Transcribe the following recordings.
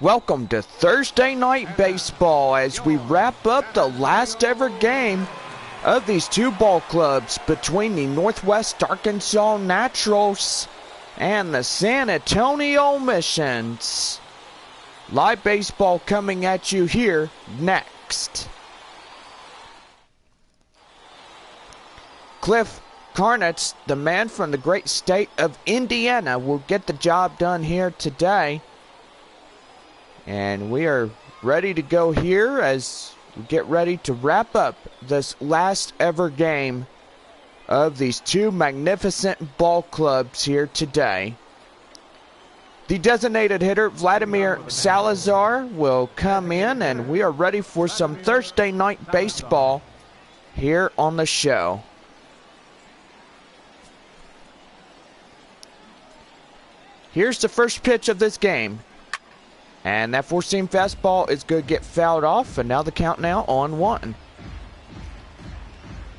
Welcome to Thursday Night Baseball as we wrap up the last ever game of these two ball clubs between the Northwest Arkansas Naturals and the San Antonio Missions. Live baseball coming at you here next. Cliff Carnitz, the man from the great state of Indiana, will get the job done here today. And we are ready to go here as we get ready to wrap up this last ever game of these two magnificent ball clubs here today. The designated hitter, Vladimir Salazar, will come in, and we are ready for some Thursday night baseball here on the show. Here's the first pitch of this game. And that four-seam fastball is going to get fouled off, and now the count now on 1.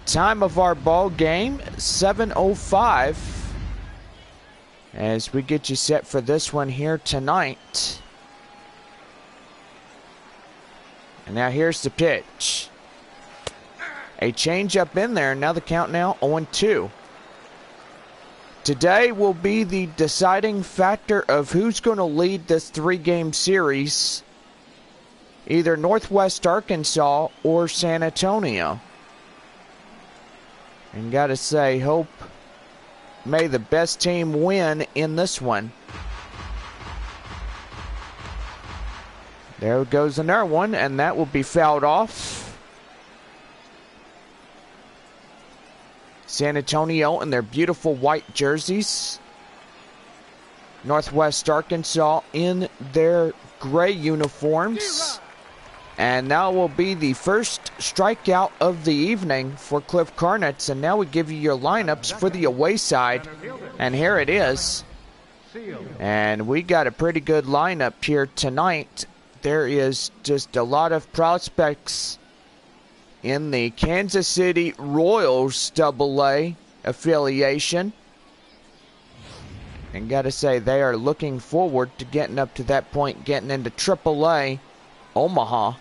Time of our ball game, 7:05. As we get you set for this one here tonight. And now here's the pitch. A change-up in there, and now the count now 0-2. Today will be the deciding factor of who's going to lead this three-game series. Either Northwest Arkansas or San Antonio. And gotta say, hope may the best team win in this one. There goes another one, and that will be fouled off. San Antonio in their beautiful white jerseys. Northwest Arkansas in their gray uniforms. And now will be the first strikeout of the evening for Cliff Carnitz. And now we give you your lineups for the away side. And here it is. And we got a pretty good lineup here tonight. There is just a lot of prospects in the Kansas City Royals AA affiliation. And gotta say, they are looking forward to getting up to that point, getting into AAA Omaha.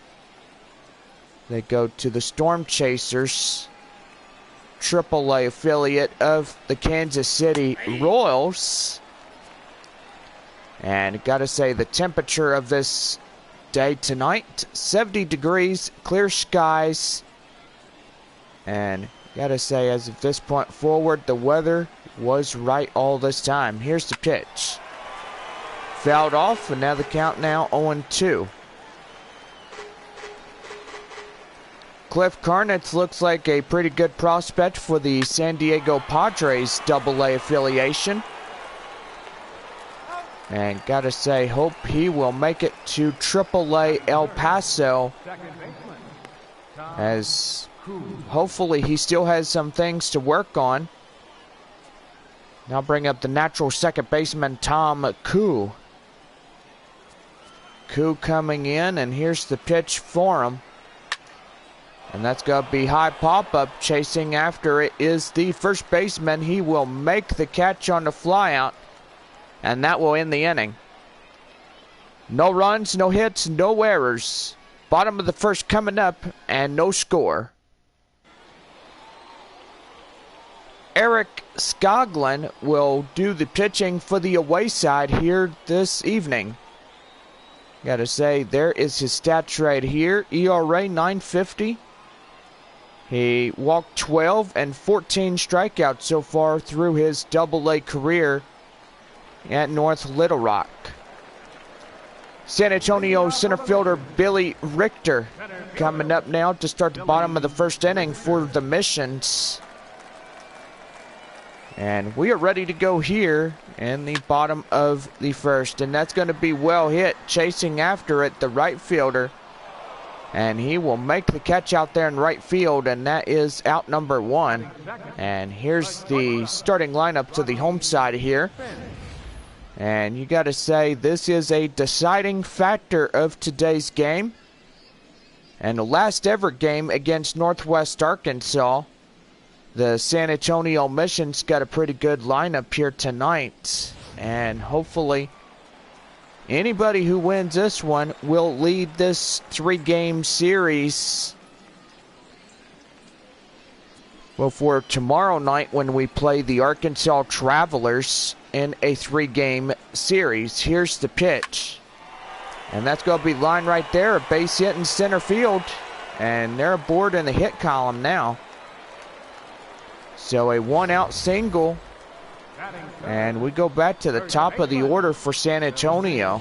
They go to the Storm Chasers, AAA affiliate of the Kansas City Royals. And gotta say, the temperature of this day tonight, 70 degrees, clear skies. And gotta say, as of this point forward, the weather was right all this time. Here's the pitch. Fouled off, and now the count now 0-2. Cliff Carnitz looks like a pretty good prospect for the San Diego Padres AA affiliation. And gotta say, hope he will make it to AAA El Paso, as hopefully he still has some things to work on. Now bring up the natural second baseman, Tom Koo. Koo coming in, and here's the pitch for him. And that's going to be high pop-up. Chasing after it is the first baseman. He will make the catch on the flyout, and that will end the inning. No runs, no hits, no errors. Bottom of the first coming up, and no score. Eric Skoglund will do the pitching for the away side here this evening. Gotta say, there is his stats right here. ERA 9.50. He walked 12 and 14 strikeouts so far through his AA career at North Little Rock. San Antonio center fielder Billy Richter coming up now to start the bottom of the first inning for the Missions. And we are ready to go here in the bottom of the first. And that's going to be well hit. Chasing after it, the right fielder. And he will make the catch out there in right field. And that is out number 1. And here's the starting lineup to the home side here. And you got to say, this is a deciding factor of today's game. And the last ever game against Northwest Arkansas. The San Antonio Missions got a pretty good lineup here tonight. And hopefully Anybody who wins this one will lead this 3-game series. Well, for tomorrow night when we play the Arkansas Travelers in a 3-game series. Here's the pitch. And that's going to be line right there. A base hit in center field. And they're aboard in the hit column now. So a 1-out single. And we go back to the top of the order for San Antonio.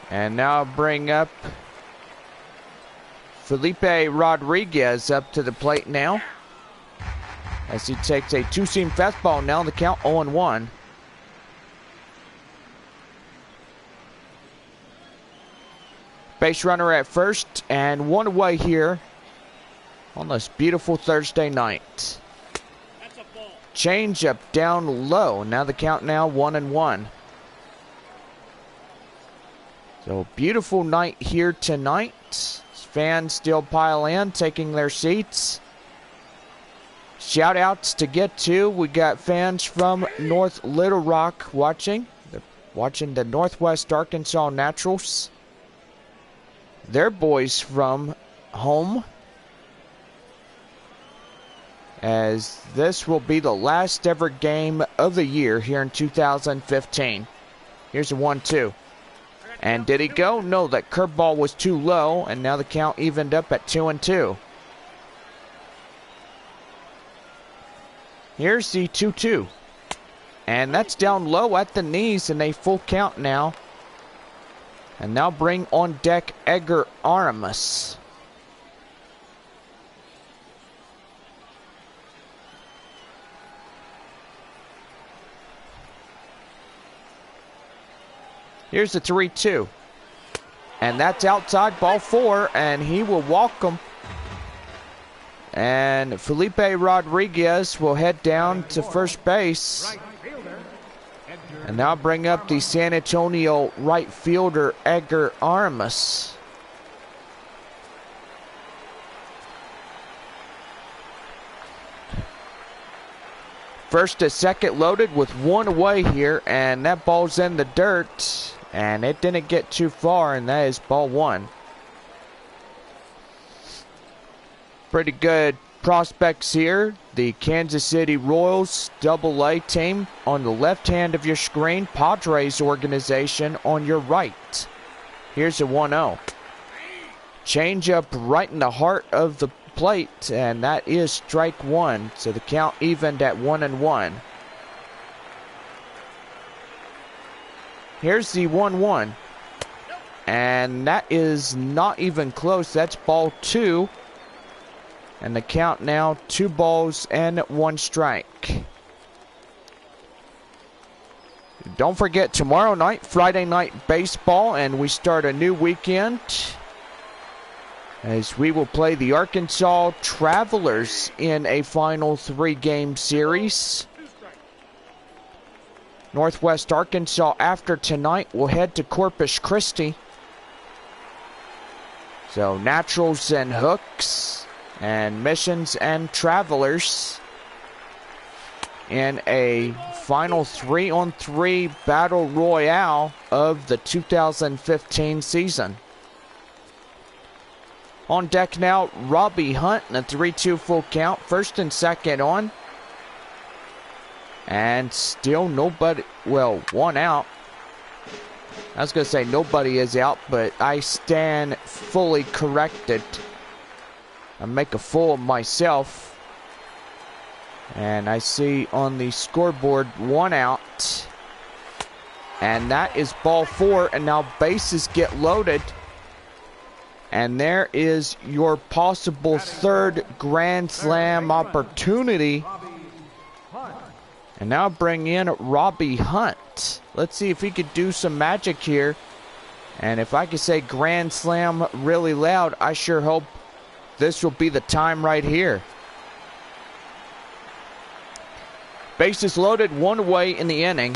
And now bring up Felipe Rodriguez up to the plate now. As he takes a 2-seam fastball now, the count 0-1. Base runner at first and 1 away here on this beautiful Thursday night. Change up down low. Now the count now 1-1. So beautiful night here tonight. Fans still pile in, taking their seats. Shout outs to get to. We got fans from North Little Rock watching. They're watching the Northwest Arkansas Naturals. Their boys from home. As this will be the last ever game of the year here in 2015. Here's a 1-2. And did he go? No, that curveball was too low, and now the count evened up at 2-2. Here's the 2-2. And that's down low at the knees, and a full count now. And now bring on deck Edgar Aramis. Here's the 3-2. And that's outside, ball 4, and he will walk him. And Felipe Rodriguez will head down to first base. And now bring up the San Antonio right fielder, Edgar Aramis. First to second loaded with 1 away here, and that ball's in the dirt. And it didn't get too far, and that is ball 1. Pretty good prospects here. The Kansas City Royals AA team on the left hand of your screen. Padres organization on your right. Here's a 1-0. Change up right in the heart of the plate, and that is strike 1. So the count evened at 1-1. Here's the 1-1. And that is not even close. That's ball 2. And the count now 2 balls and 1 strike. Don't forget tomorrow night, Friday night baseball, and we start a new weekend as we will play the Arkansas Travelers in a final 3-game series. Northwest Arkansas after tonight will head to Corpus Christi. So Naturals and Hooks and Missions and Travelers in a final 3-on-3 battle royale of the 2015 season. On deck now, Robbie Hunt in a 3-2 full count, first and second on. And still nobody, well, 1 out. I was going to say nobody is out, but I stand fully corrected. I make a fool of myself. And I see on the scoreboard 1 out. And that is ball 4, and now bases get loaded. And there is your possible 3rd Grand Slam opportunity. And now bring in Robbie Hunt. Let's see if he could do some magic here. And if I could say Grand Slam really loud, I sure hope this will be the time right here. Bases loaded, 1 away in the inning.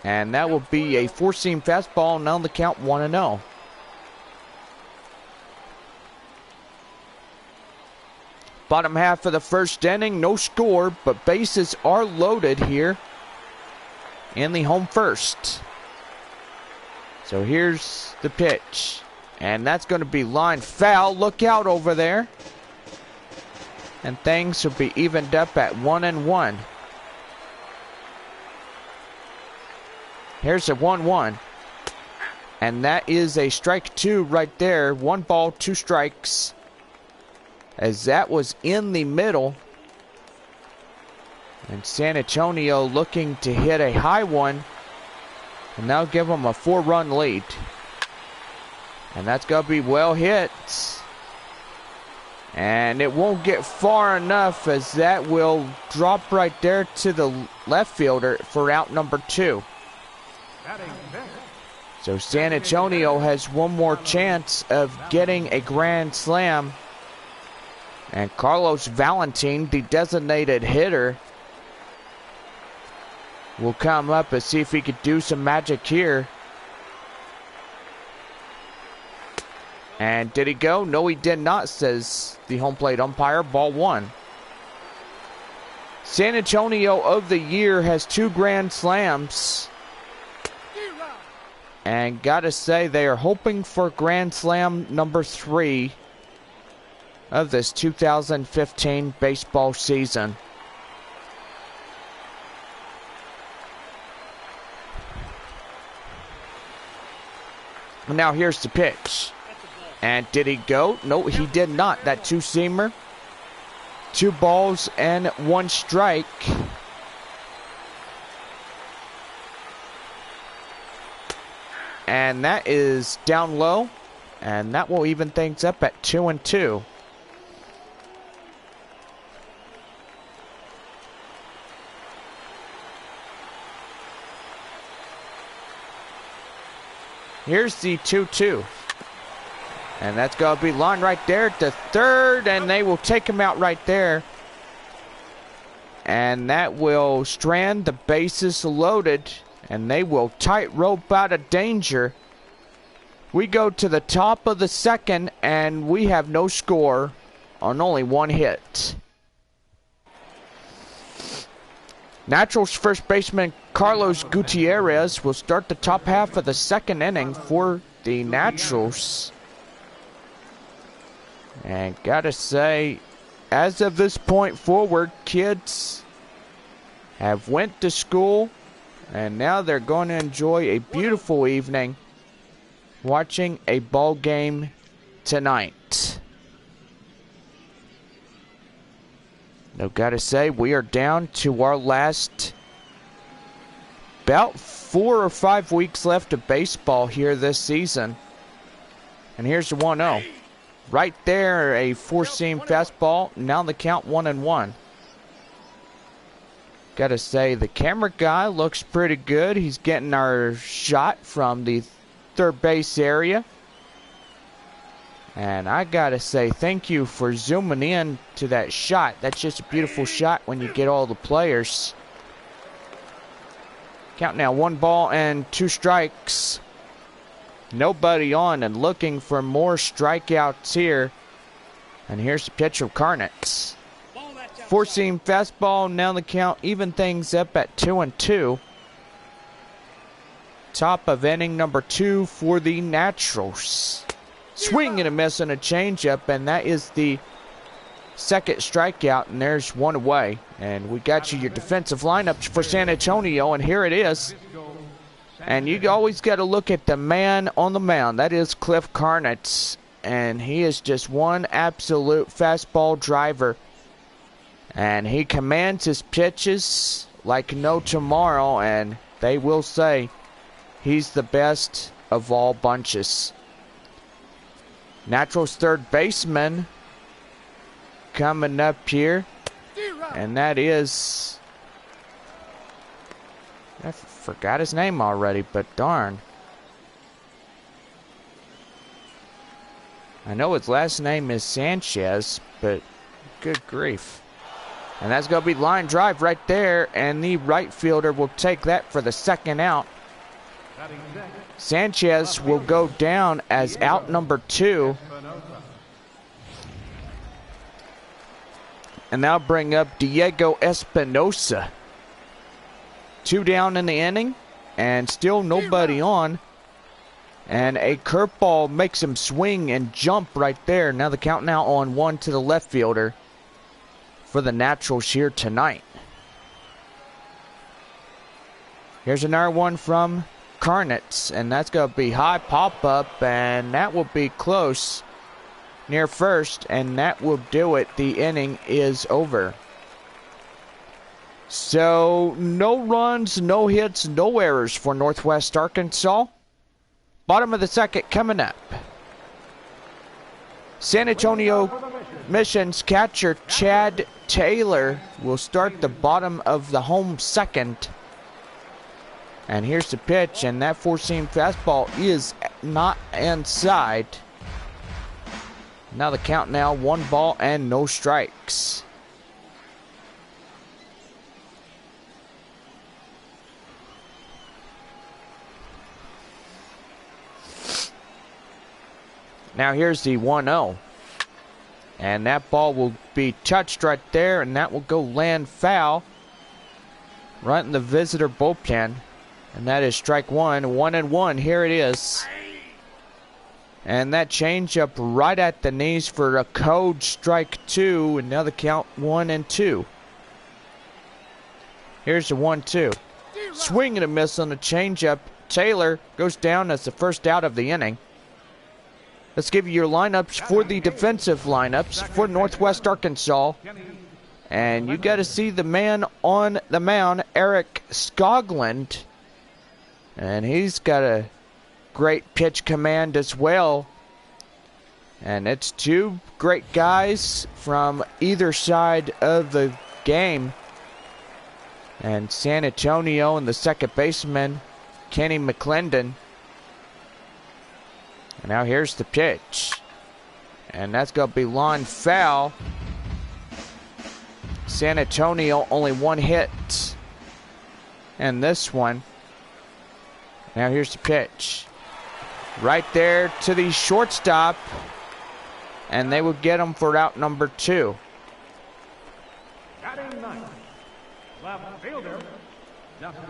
And that will be a 4-seam fastball. Now the count 1-0. Bottom half of the first inning, no score, but bases are loaded here in the home first. So here's the pitch. And that's going to be line foul. Look out over there. And things will be evened up at 1-1. Here's a 1-1. And that is a strike 2 right there. 1 ball, 2 strikes. As that was in the middle. And San Antonio looking to hit a high one. And that'll give them a 4-run lead. And that's going to be well hit. And it won't get far enough, as that will drop right there to the left fielder for out number 2. So San Antonio has one more chance of getting a grand slam. And Carlos Valentin, the designated hitter, will come up and see if he could do some magic here. And did he go? No, he did not, says the home plate umpire. Ball 1. San Antonio of the year has 2 grand slams. And gotta say, they are hoping for grand slam number 3 of this 2015 baseball season. Now here's the pitch. And did he go? No, he did not. That 2-seamer. 2 balls and 1 strike. And that is down low. And that will even things up at 2-2. Here's the 2-2. And that's going to be line right there to third, and they will take him out right there. And that will strand the bases loaded, and they will tightrope out of danger. We go to the top of the second, and we have no score on only 1 hit. Naturals first baseman Carlos Gutierrez will start the top half of the second inning for the Naturals. And gotta say, as of this point forward, kids have went to school, and now they're going to enjoy a beautiful evening watching a ball game tonight. Now gotta say, we are down to our last about 4 or 5 weeks left of baseball here this season. And here's the 1-0. Right there, a 4-seam fastball. Now the count 1-1. Gotta say, the camera guy looks pretty good. He's getting our shot from the third base area. And I gotta say, thank you for zooming in to that shot. That's just a beautiful shot when you get all the players. Count now, 1 ball and 2 strikes. Nobody on, and looking for more strikeouts here. And here's the pitch of Carnets. 4-seam fastball. Now the count even things up at 2-2. Top of inning number 2 for the Naturals. Swing and a miss and a changeup, and that is the second strikeout, and there's 1 away. And we got you your defensive lineup for San Antonio, and here it is. And you always got to look at the man on the mound. That is Cliff Carnets. And he is just one absolute fastball driver. And he commands his pitches like no tomorrow. And they will say he's the best of all bunches. Naturals third baseman coming up here. And that is... I forgot his name already, but darn. I know his last name is Sanchez, but good grief. And that's going to be line drive right there, and the right fielder will take that for the second out. Sanchez will go down as out number 2. And now bring up Diego Espinosa 2 down in the inning, and still nobody on. And a curveball makes him swing and jump right there. Now the count now on 1 to the left fielder for the Naturals here tonight. Here's another one from Carnets, and that's going to be high pop-up, and that will be close near first, and that will do it. The inning is over. So, no runs, no hits, no errors for Northwest Arkansas. Bottom of the second coming up. San Antonio Mission's catcher Chad Taylor will start the bottom of the home second. And here's the pitch, and that four-seam fastball is not inside. Now the count now, 1 ball and no strikes. Now here's the 1-0. And that ball will be touched right there, and that will go land foul right in the visitor bullpen. And that is strike 1, 1-1. Here it is. And that changeup right at the knees for a code strike 2. And now the count 1-2. Here's the 1-2. Swing and a miss on the changeup. Taylor goes down as the first out of the inning. Let's give you your lineups for the defensive lineups for Northwest Arkansas. And you got to see the man on the mound, Eric Skoglund. And he's got a great pitch command as well. And it's 2 great guys from either side of the game. And San Antonio and the second baseman, Kenny McClendon. And now here's the pitch. And that's going to be line foul. San Antonio only 1 hit. And this one. Now here's the pitch. Right there to the shortstop. And they will get him for out number 2. Batting ninth, left fielder, Dustin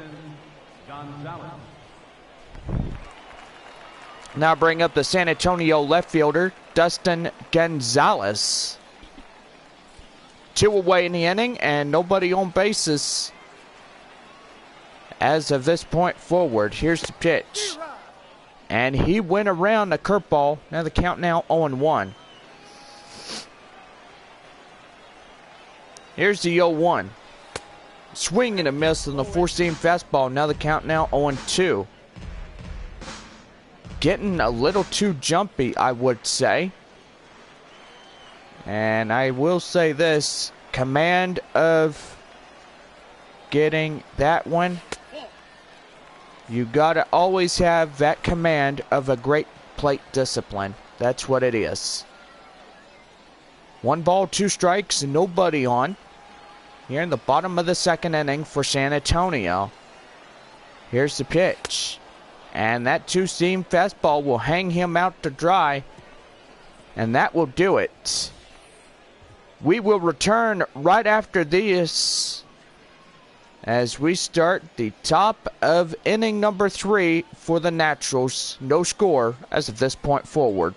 Gonzalez. Now bring up the San Antonio left fielder, Dustin Gonzalez. 2 away in the inning and nobody on bases as of this point forward. Here's the pitch. And he went around the curveball. Now the count now 0-1. Here's the 0-1. Swing and a miss on the four-seam fastball. Now the count now 0-2. Getting a little too jumpy, I would say. And I will say this. Command of getting that one. You gotta always have that command of a great plate discipline. That's what it is. 1 ball, 2 strikes, and nobody on. Here in the bottom of the second inning for San Antonio. Here's the pitch. And that 2-seam fastball will hang him out to dry. And that will do it. We will return right after this as we start the top of inning number 3 for the Naturals. No score as of this point forward.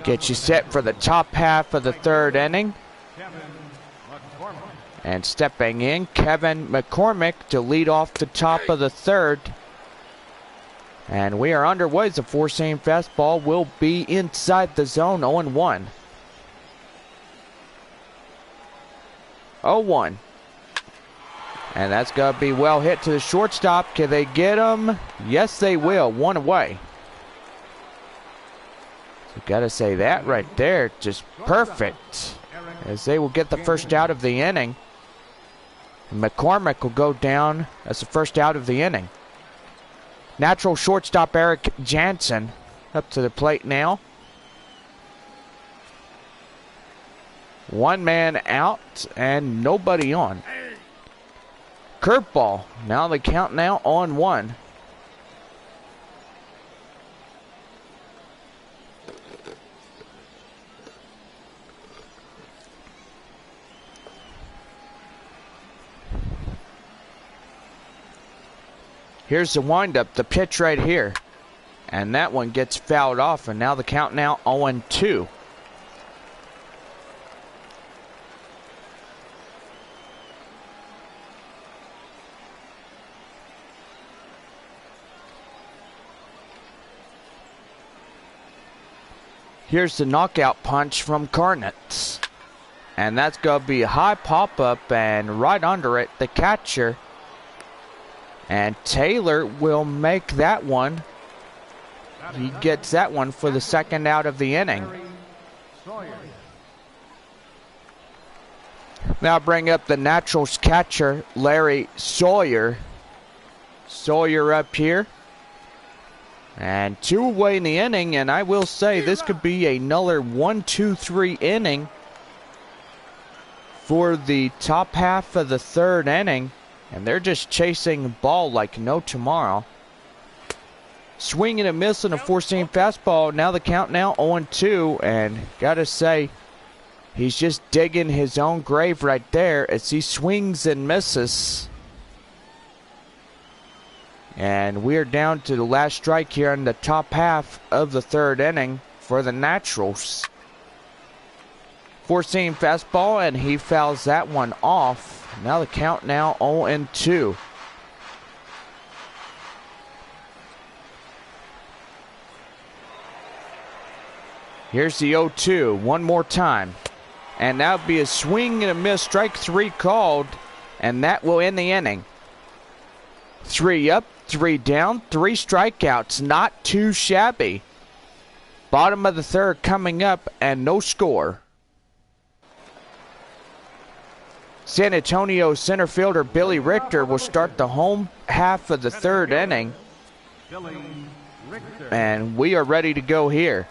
Get you set for the top half of the third inning. And stepping in, Kevin McCormick to lead off the top of the third. And we are underway. The four-seam fastball will be inside the zone, 0-1. 0-1. And that's going to be well hit to the shortstop. Can they get him? Yes, they will. One away. So got to say that right there. Just perfect. As they will get the first out of the inning. McCormick will go down as the first out of the inning. Natural shortstop Eric Jansen up to the plate now. One man out and nobody on. Curveball. Now the count now on 1. Here's the windup, the pitch right here. And that one gets fouled off, and now the count now 0-2. Here's the knockout punch from Carnets. And that's going to be a high pop-up, and right under it, the catcher. And Taylor will make that one. He gets that one for the second out of the inning. Now bring up the Naturals catcher, Larry Sawyer. Sawyer up here. And 2 away in the inning, and I will say this could be another 1-2-3 inning for the top half of the third inning. And they're just chasing the ball like no tomorrow. Swing and a miss on a four-seam fastball. Now the count now 0-2. And gotta say, he's just digging his own grave right there as he swings and misses. And we're down to the last strike here in the top half of the third inning for the Naturals. Four-seam fastball, and he fouls that one off. Now the count now 0-2. Here's the 0-2 one more time. And that would be a swing and a miss, strike 3 called, and that will end the inning. 3 up, 3 down, 3 strikeouts, not too shabby. Bottom of the third coming up, and no score. San Antonio center fielder Billy Richter will start the home half of the third inning. And we are ready to go here.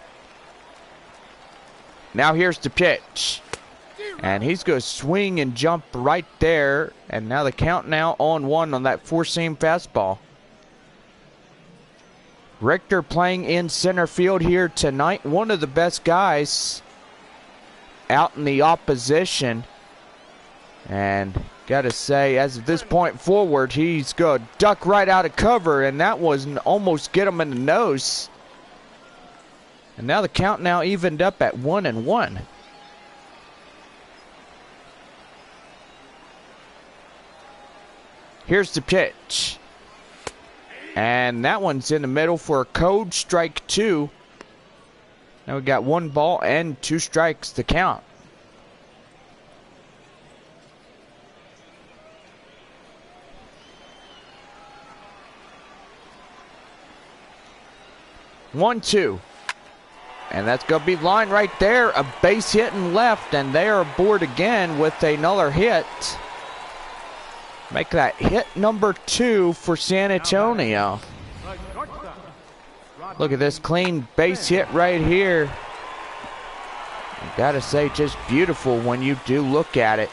Now here's the pitch. And he's going to swing and jump right there. And now the count now 0-1 on that four-seam fastball. Richter playing in center field here tonight. One of the best guys out in the opposition. And gotta say, as of this point forward, he's going to duck right out of cover, and that was almost get him in the nose. And now the count now evened up at 1-1. Here's the pitch. And that one's in the middle for a code strike 2. Now we got 1 ball and 2 strikes to count. One, 2. And that's going to be line right there. A base hit and left. And they are aboard again with another hit. Make that hit number 2 for San Antonio. Look at this clean base hit right here. I gotta say, just beautiful when you do look at it.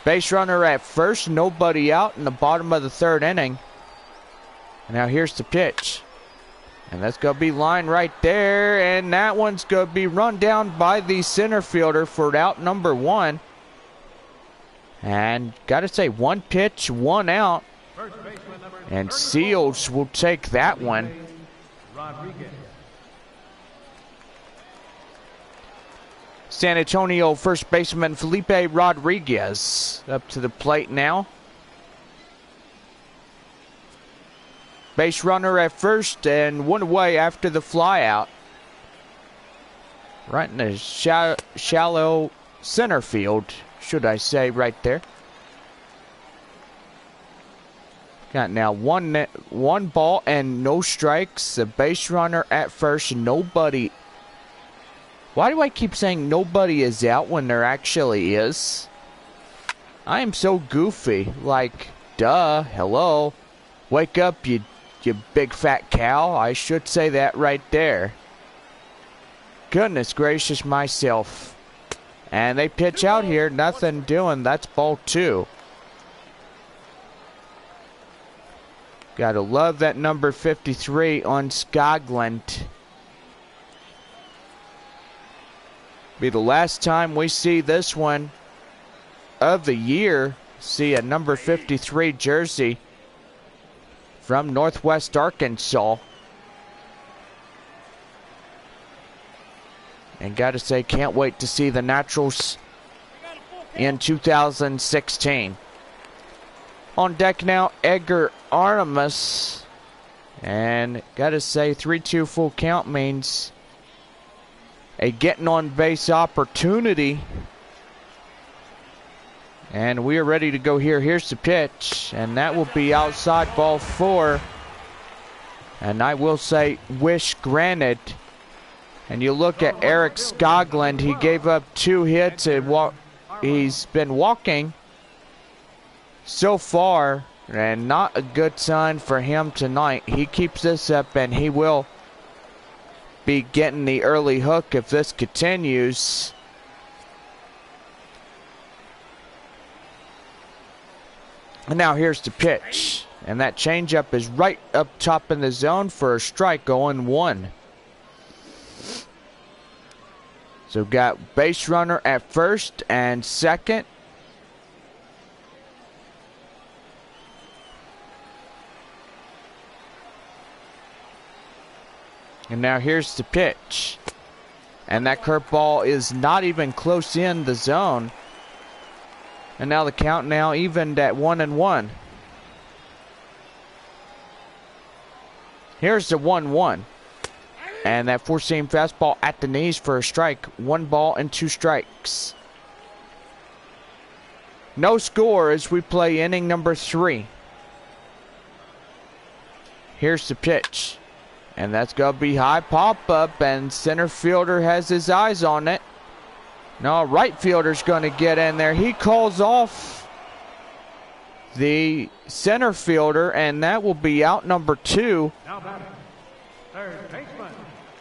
Base runner at first. Nobody out in the bottom of the third inning. And now here's the pitch. And that's going to be line right there. And that one's going to be run down by the center fielder for out number 1. And got to say, 1 pitch, 1 out. And Seals will take that one. San Antonio first baseman Felipe Rodriguez up to the plate now. Base runner at first and one away after the flyout. Right in the shallow center field, should I say, right there. Got now one ball and no strikes. The base runner at first, nobody. Why do I keep saying nobody is out when there actually is? I am so goofy. Like, duh, hello. Wake up, you big fat cow. I should say that right there. Goodness gracious myself. And they pitch out here, nothing doing. That's ball 2. Gotta love that number 53 on Skoglund. Be the last time we see this one of the year. See a number 53 jersey from Northwest Arkansas. And gotta say, can't wait to see the Naturals in 2016. On deck now, Edgar Artemis. And gotta say, 3-2 full count means a getting on base opportunity. And we are ready to go here. Here's the pitch. And that will be outside, ball 4. And I will say, wish granted. And you look at Eric Skoglund, he gave up 2 hits and he's been walking so far, and not a good sign for him tonight. He keeps this up and he will be getting the early hook if this continues. And now here's the pitch. And that changeup is right up top in the zone for a strike, 0-1. So got base runner at first and second. And now here's the pitch. And that curveball is not even close in the zone. And now the count now evened at 1-1. Here's the 1-1. And that four-seam fastball at the knees for a strike. 1 ball and 2 strikes. No score as we play inning number 3. Here's the pitch. And that's going to be high pop-up, and center fielder has his eyes on it. No, right fielder's going to get in there. He calls off the center fielder, and that will be out number 2.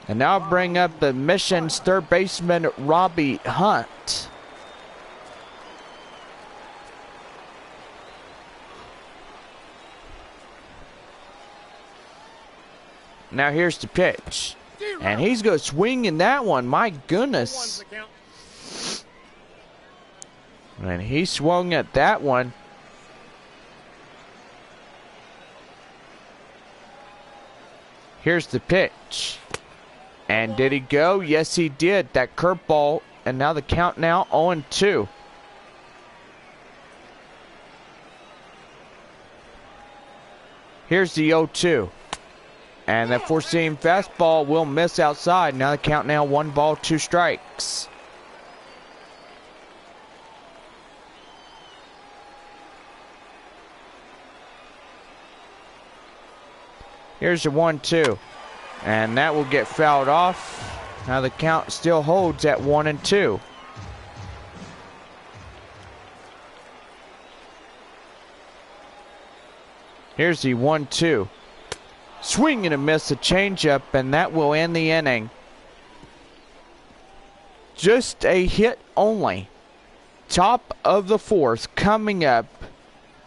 And now bring up the Mission's third baseman, Robbie Hunt. Now here's the pitch. And he's going to swing in that one. My goodness. And he swung at that one. Here's the pitch. And did he go? Yes, he did. That curveball. And now the count now 0-2. Here's the 0-2. And that four-seam fastball will miss outside. Now the count now 1 ball, 2 strikes. Here's the 1-2. And that will get fouled off. Now the count still holds at 1-2. Here's the 1-2. Swing and a miss, a changeup, and that will end the inning. Just a hit only. Top of the 4th coming up.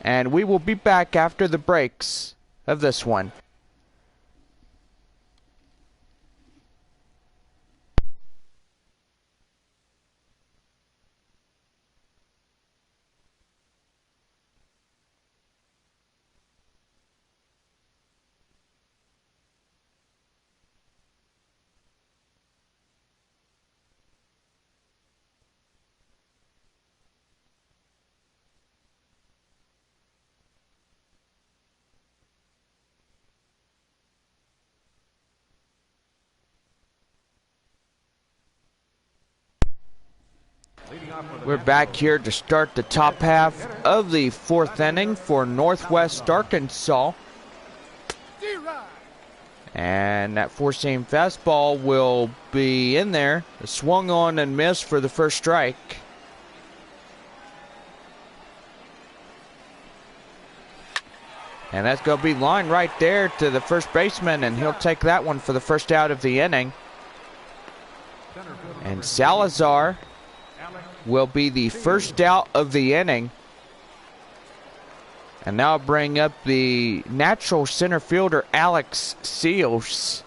And we will be back after the breaks of this one. We're back here to start the top half of the fourth inning for Northwest Arkansas. And that four-seam fastball will be in there. Swung on and missed for the first strike. And that's going to be line right there to the first baseman, and he'll take that one for the first out of the inning. And Salazar will be the first out of the inning. And now I'll bring up the natural center fielder, Alex Seals.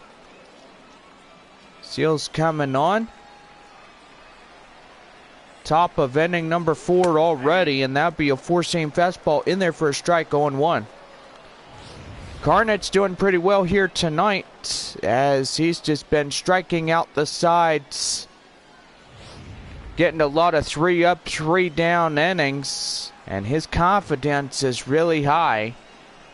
Seals coming on. Top of inning number 4 already, and that'll be a four-seam fastball in there for a strike, 0-1. Carnet's doing pretty well here tonight, as he's just been striking out the sides. Getting a lot of 3-up, 3-down innings. And his confidence is really high.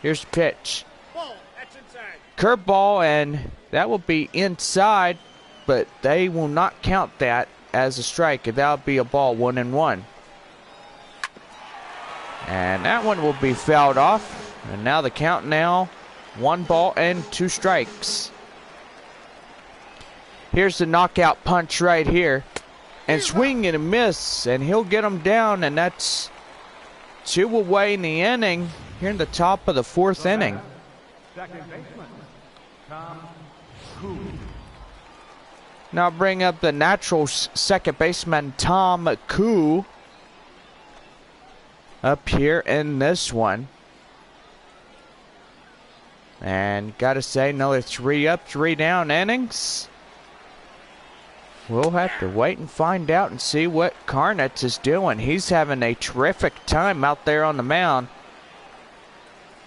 Here's the pitch. Ball, that's inside. Curveball, and that will be inside, but they will not count that as a strike. That'll be a ball, 1-1. And that one will be fouled off. And now the count now, 1-2 strikes. Here's the knockout punch right here. And swing and a miss, and he'll get him down, and that's 2 away in the inning here in the top of the fourth inning. Second baseman, Tom Koo. Now bring up the natural second baseman, Tom Koo, up here in this one. And gotta say, another 3-up, 3-down innings. We'll have to wait and find out and see what Carnets is doing. He's having a terrific time out there on the mound.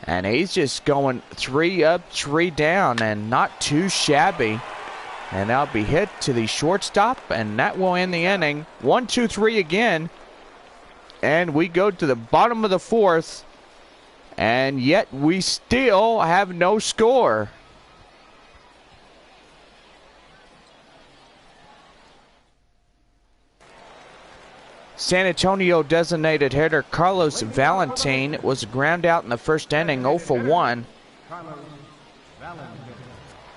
And he's just going 3-up, 3-down, and not too shabby. And that'll be hit to the shortstop, and that will end the inning. 1-2-3 again. And we go to the bottom of the fourth. And yet we still have no score. San Antonio designated hitter Carlos Valentin was ground out in the first inning, 0-for-1.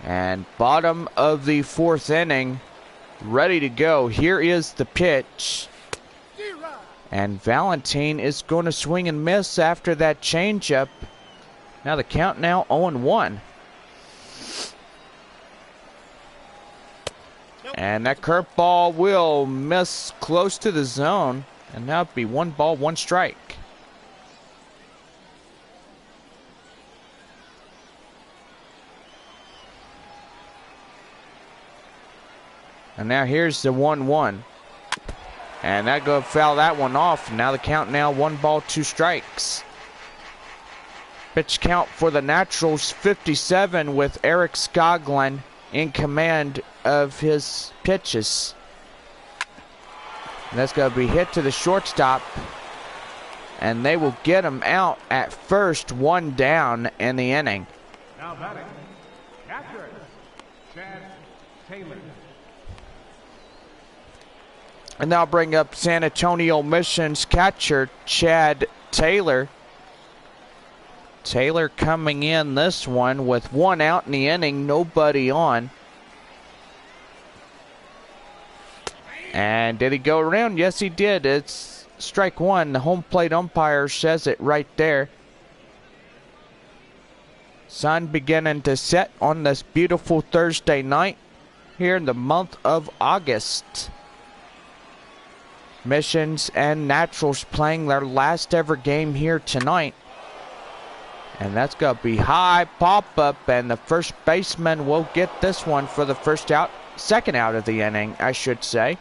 And bottom of the fourth inning, ready to go. Here is the pitch. And Valentin is going to swing and miss after that changeup. Now the count now 0-1. And that curveball will miss close to the zone. And now it'll be 1-1 strike. And now here's the 1-1. And that go foul that one off. Now the count now 1-2 strikes. Pitch count for the Naturals 57 with Eric Skoglund in command of his pitches. And that's going to be hit to the shortstop. And they will get him out at first, 1 down in the inning. Now batting, catcher, Chad Taylor. And now bring up San Antonio Mission's catcher, Chad Taylor. Taylor coming in this one with 1 out in the inning, nobody on. And did he go around? Yes, he did. It's strike 1. The home plate umpire says it right there. Sun beginning to set on this beautiful Thursday night here in the month of August. Missions and Naturals playing their last ever game here tonight. And that's going to be high pop-up, and the first baseman will get this one for the second out of the inning, I should say.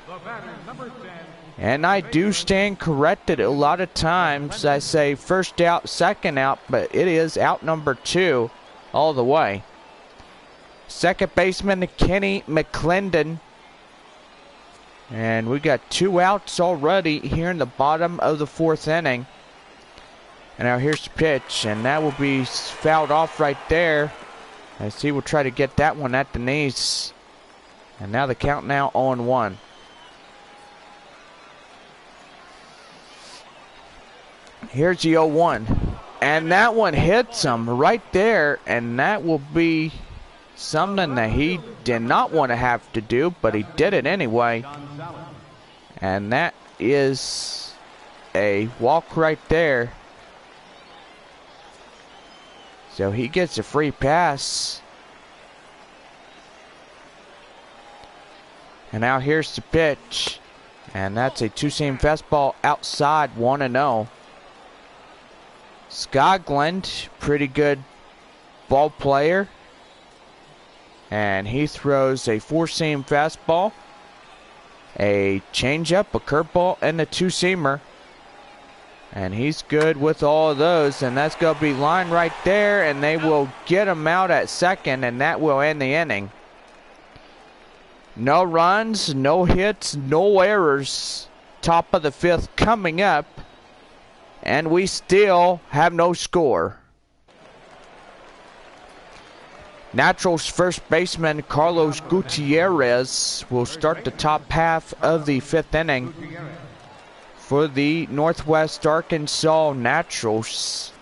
And I do stand corrected a lot of times. I say first out, second out, but it is out number 2 all the way. Second baseman, Kenny McClendon. And we got 2 outs already here in the bottom of the fourth inning. And now here's the pitch, and that will be fouled off right there. As he will try to get that one at the knees. And now the count now 0-1. Here's the 0-1. And that one hits him right there. And that will be something that he did not want to have to do, but he did it anyway. And that is a walk right there. So he gets a free pass. And now here's the pitch. And that's a two-seam fastball outside, 1-0. Skoglund, pretty good ball player. And he throws a four-seam fastball, a changeup, a curveball, and a two-seamer. And he's good with all of those. And that's going to be line right there. And they will get him out at second, and that will end the inning. No runs, no hits, no errors. Top of the fifth coming up. And we still have no score. Naturals first baseman Carlos Gutierrez will start the top half of the fifth inning for the Northwest Arkansas Naturals.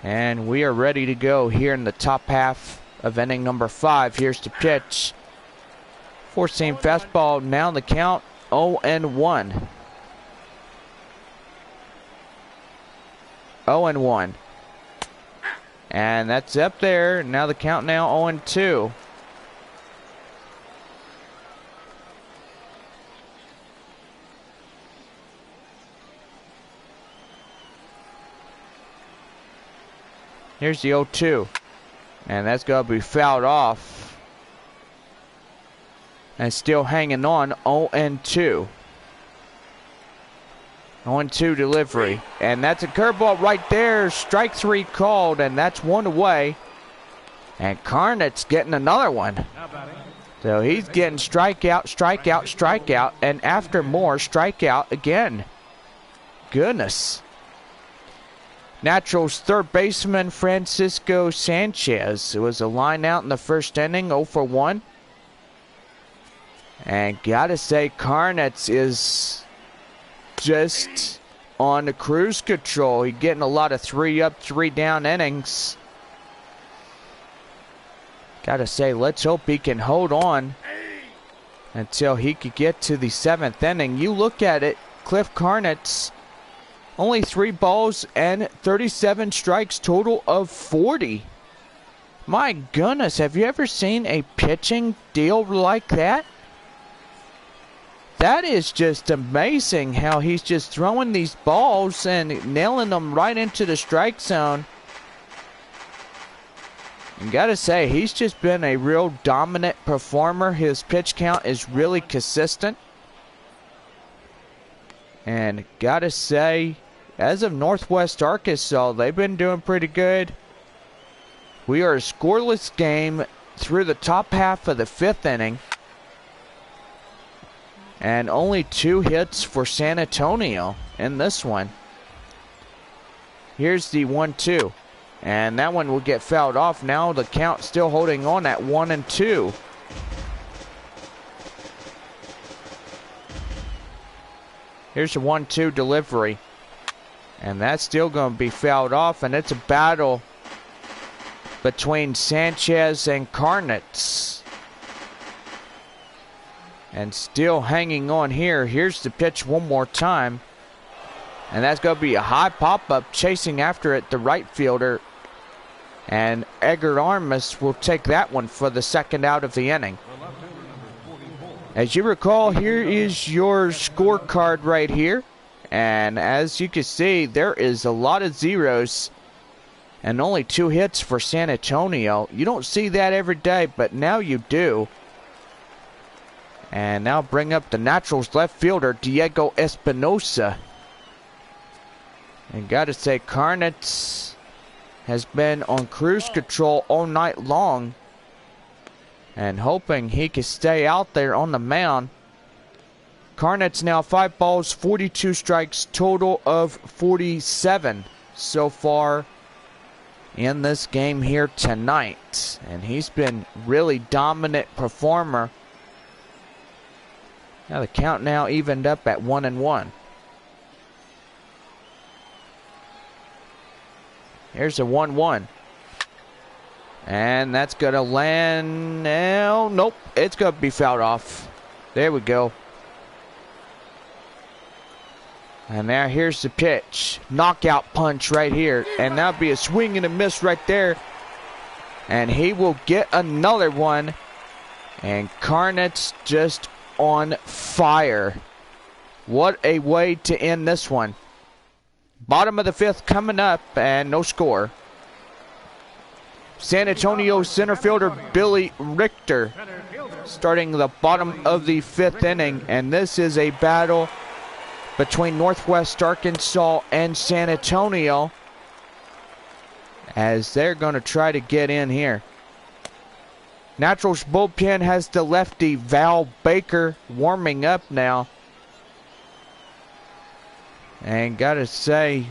And we are ready to go here in the top half of inning number 5. Here's the pitch. Four-seam fastball, now the count 0-1. 0-1. And that's up there. Now the count now 0-2. Here's the 0-2. And that's going to be fouled off. And still hanging on, 0-2. 0-2 delivery. And that's a curveball right there. Strike 3 called, and that's one away. And Carnet's getting another one. So he's getting strikeout, strikeout, strikeout, and after more, strikeout again. Goodness. Naturals third baseman Francisco Sanchez. It was a line out in the first inning, 0 for 1. And gotta say, Carnets is just on the cruise control. He's getting a lot of 3 up, 3 down innings. Gotta say, let's hope he can hold on until he could get to the 7th inning. You look at it, Cliff Carnets, only 3 balls and 37 strikes, total of 40. My goodness, have you ever seen a pitching deal like that? That is just amazing how he's just throwing these balls and nailing them right into the strike zone. And gotta say, he's just been a real dominant performer. His pitch count is really consistent. And gotta say, as of Northwest Arkansas, they've been doing pretty good. We are a scoreless game through the top half of the 5th inning. And only 2 hits for San Antonio in this one. Here's the 1-2. And that one will get fouled off. Now the count still holding on at 1-2. Here's the 1-2 delivery. And that's still going to be fouled off. And it's a battle between Sanchez and Carnets. And still hanging on here. Here's the pitch one more time. And that's going to be a high pop-up, chasing after it, the right fielder. And Edgar Armas will take that one for the 2nd out of the inning. As you recall, here is your scorecard right here. And as you can see, there is a lot of zeros. And only 2 hits for San Antonio. You don't see that every day, but now you do. And now bring up the Naturals left fielder, Diego Espinosa. And gotta say, Carnets has been on cruise control all night long. And hoping he can stay out there on the mound. Carnets now 5 balls, 42 strikes, total of 47 so far in this game here tonight. And he's been really dominant performer. Now the count now evened up at 1-1. Here's a 1-1. And that's going to land now. Nope, it's going to be fouled off. There we go. And now here's the pitch. Knockout punch right here. And that'll be a swing and a miss right there. And he will get another one. And Carnet's just on fire. What a way to end this one. Bottom of the 5th coming up, and no score. San Antonio center fielder Billy Richter starting the bottom of the 5th inning. And this is a battle between Northwest Arkansas and San Antonio, as they're going to try to get in here. Naturals bullpen has the lefty Val Baker warming up now. And gotta say,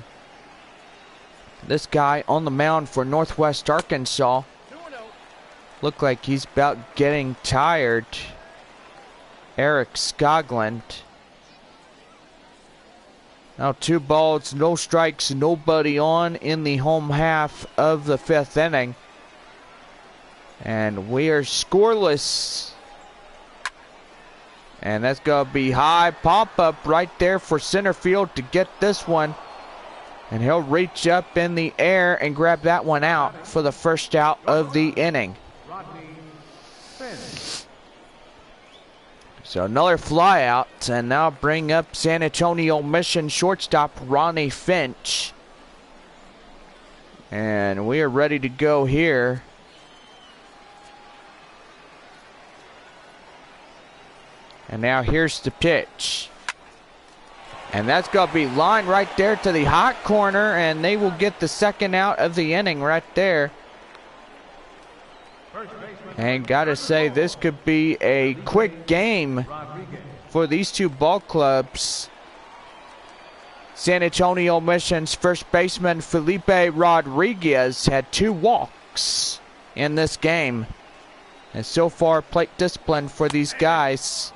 this guy on the mound for Northwest Arkansas looked like he's about getting tired. Eric Skoglund. Now 2 balls, no strikes, nobody on in the home half of the 5th inning. And we are scoreless. And that's going to be high pop-up right there for center field to get this one. And he'll reach up in the air and grab that one out for the first out of the inning. So another fly out, and now bring up San Antonio Mission shortstop Ronnie Finch. And we are ready to go here. And now here's the pitch. And that's going to be lined right there to the hot corner, and they will get the second out of the inning right there. And gotta say, this could be a quick game for these two ball clubs. San Antonio Mission's first baseman Felipe Rodriguez had 2 walks in this game. And so far, plate discipline for these guys.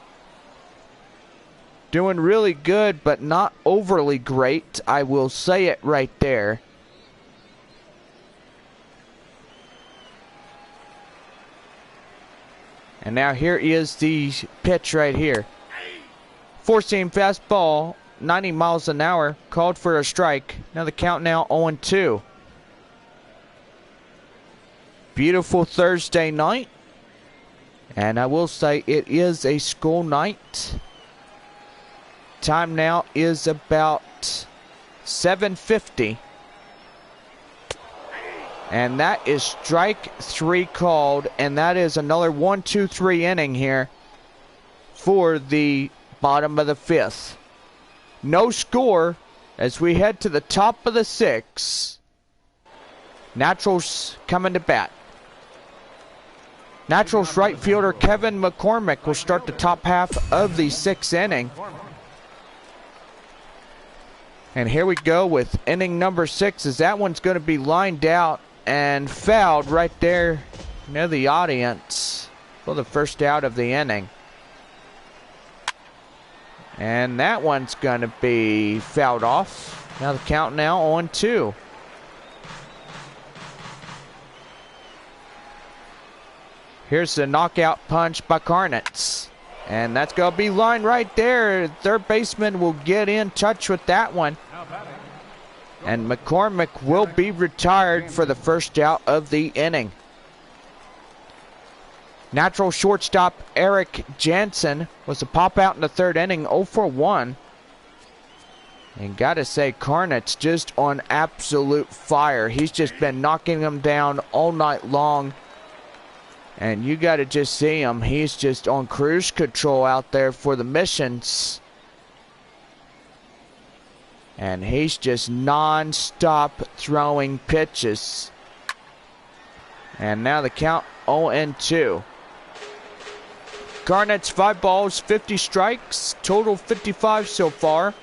Doing really good, but not overly great. I will say it right there. And now here is the pitch right here. 4-seam fastball, 90 miles an hour, called for a strike. Now the count now 0-2. Beautiful Thursday night. And I will say it is a school night. Time now is about 7:50. And that is strike 3 called. And that is another 1-2-3 inning here for the bottom of the 5th. No score as we head to the top of the 6th. Naturals coming to bat. Naturals right fielder Kevin McCormick will start the top half of the 6th inning. And here we go with inning number 6, as that one's going to be lined out and fouled right there near the audience for the first out of the inning. And that one's going to be fouled off. Now the count now 0-2. Here's the knockout punch by Carnets. And that's going to be lined right there. Third baseman will get in touch with that one. And McCormick will be retired for the first out of the inning. Natural shortstop Eric Jansen was a pop out in the 3rd inning, 0-for-1. And gotta say, Carnet's just on absolute fire. He's just been knocking them down all night long. And you gotta just see him. He's just on cruise control out there for the Missions. And he's just non-stop throwing pitches. And now the count 0-2. Garnett's 5 balls, 50 strikes, total 55 so far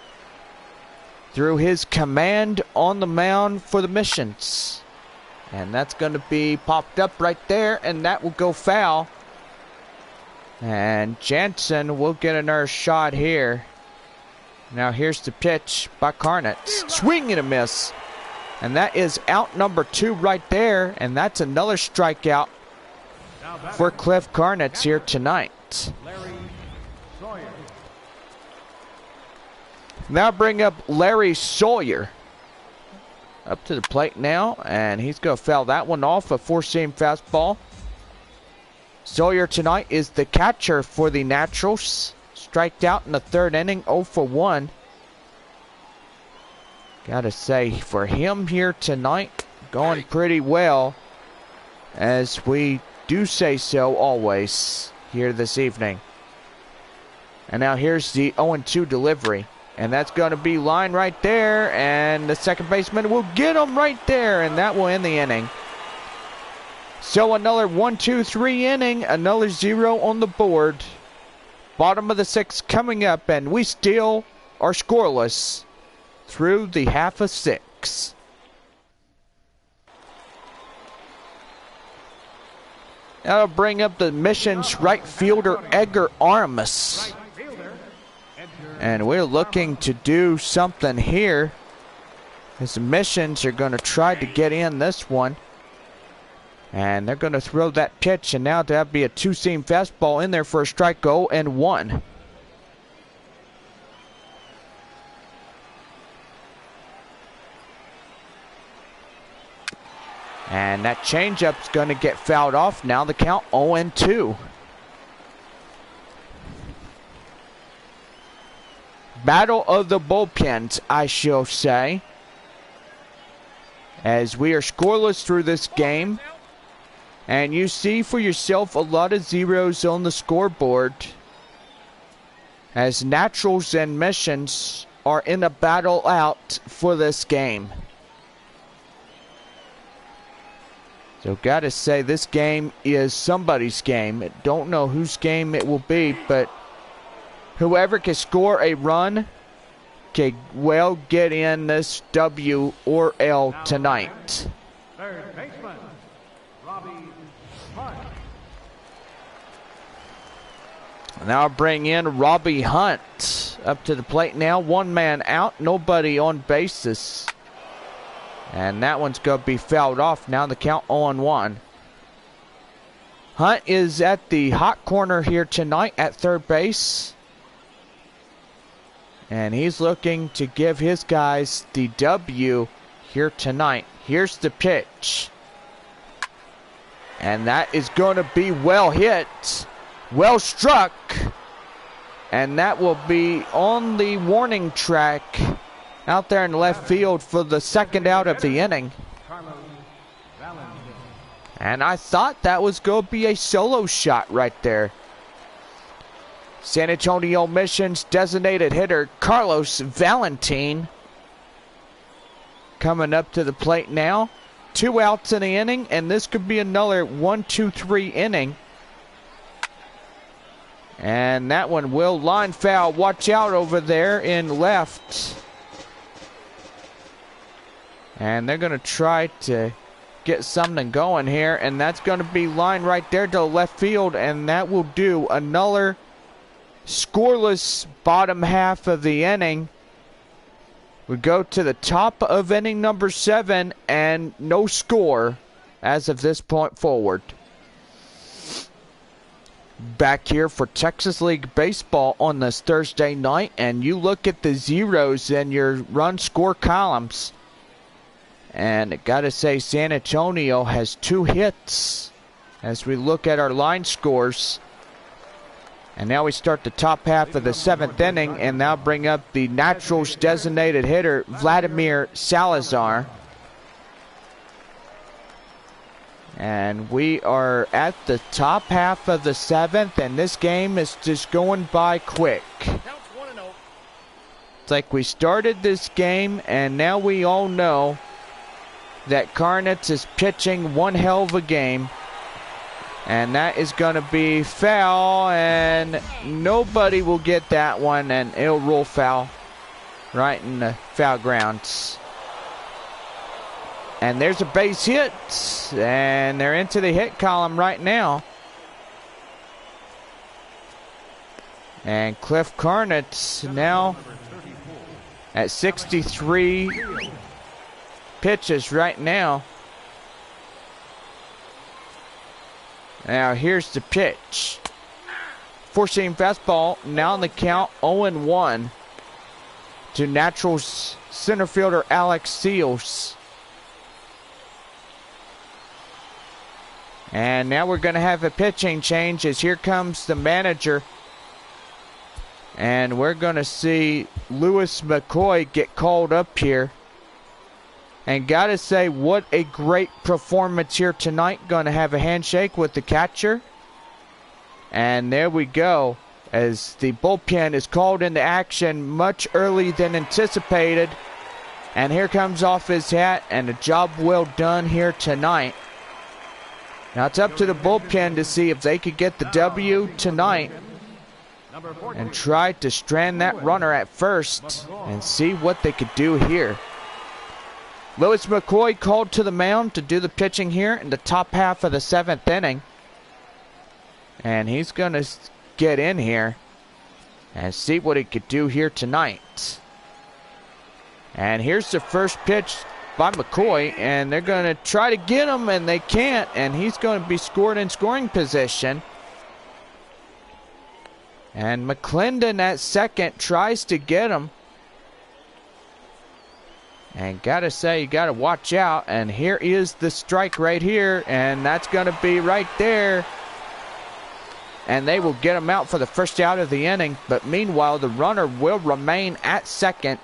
through his command on the mound for the Missions. And that's going to be popped up right there, and that will go foul. And Jansen will get another shot here. Now here's the pitch by Carnets. Swing and a miss. And that is out number 2 right there. And that's another strikeout for Cliff Carnitz here tonight. Now bring up Larry Sawyer up to the plate now, and he's going to foul that one off, a four-seam fastball. Sawyer tonight is the catcher for the Naturals. Striked out in the 3rd inning, 0 for 1. Gotta say, for him here tonight, going pretty well, as we do say so always here this evening. And now here's the 0-2 delivery. And that's going to be line right there. And the second baseman will get him right there. And that will end the inning. So another 1-2-3 inning. Another 0 on the board. Bottom of the 6th coming up. And we still are scoreless through the half of 6. That'll bring up the Mission's right fielder, Edgar Aramis. And we're looking to do something here, as the Missions are going to try to get in this one. And they're going to throw that pitch, and now that'll be a two-seam fastball in there for a strike, 0-1. And that changeup's going to get fouled off. Now the count 0-2. Battle of the bullpens, I shall say, as we are scoreless through this game. And you see for yourself a lot of zeros on the scoreboard, as Naturals and Missions are in a battle out for this game. So gotta say, this game is somebody's game. Don't know whose game it will be, but whoever can score a run can well get in this W or L tonight. Third baseman, Robbie Hunt. Now I'll bring in Robbie Hunt up to the plate now. One man out, nobody on bases. And that one's going to be fouled off. Now the count 0-1. Hunt is at the hot corner here tonight at third base. And he's looking to give his guys the W here tonight. Here's the pitch. And that is going to be well hit. Well struck. And that will be on the warning track out there in left field for the second out of the inning. And I thought that was going to be a solo shot right there. San Antonio Mission's designated hitter, Carlos Valentin, coming up to the plate now. 2 outs in the inning, and this could be another 1-2-3 inning. And that one will line foul. Watch out over there in left. And they're going to try to get something going here. And that's going to be line right there to left field. And that will do another scoreless bottom half of the inning. We go to the top of inning number 7. And no score as of this point forward. Back here for Texas League Baseball on this Thursday night. And you look at the zeros in your run score columns. And I gotta say, San Antonio has 2 hits as we look at our line scores. And now we start the top half of the 7th inning, and now bring up the Naturals designated hitter, Vladimir Salazar. And we are at the top half of the 7th, and this game is just going by quick. It's like we started this game, and now we all know that Carnitz is pitching one hell of a game. And that is going to be foul, and nobody will get that one, and it'll roll foul right in the foul grounds. And there's a base hit, and they're into the hit column right now. And Cliff Carnitz now at 63 pitches right now. Now here's the pitch. Four-seam fastball. Now in the count 0-1 to Naturals center fielder Alex Seals. And now we're going to have a pitching change as here comes the manager. And we're going to see Lewis McCoy get called up here. And got to say, what a great performance here tonight. Going to have a handshake with the catcher. And there we go. As the bullpen is called into action much earlier than anticipated. And here comes off his hat. And a job well done here tonight. Now it's up to the bullpen to see if they could get the W tonight and try to strand that runner at first and see what they could do here. Lewis McCoy called to the mound to do the pitching here in the top half of the 7th inning. And he's going to get in here and see what he could do here tonight. And here's the first pitch by McCoy, and they're going to try to get him, and they can't, and he's going to be scored in scoring position. And McClendon at second tries to get him. And gotta say, you gotta watch out, and here is the strike right here, and that's going to be right there. And they will get him out for the first out of the inning, but meanwhile, the runner will remain at second.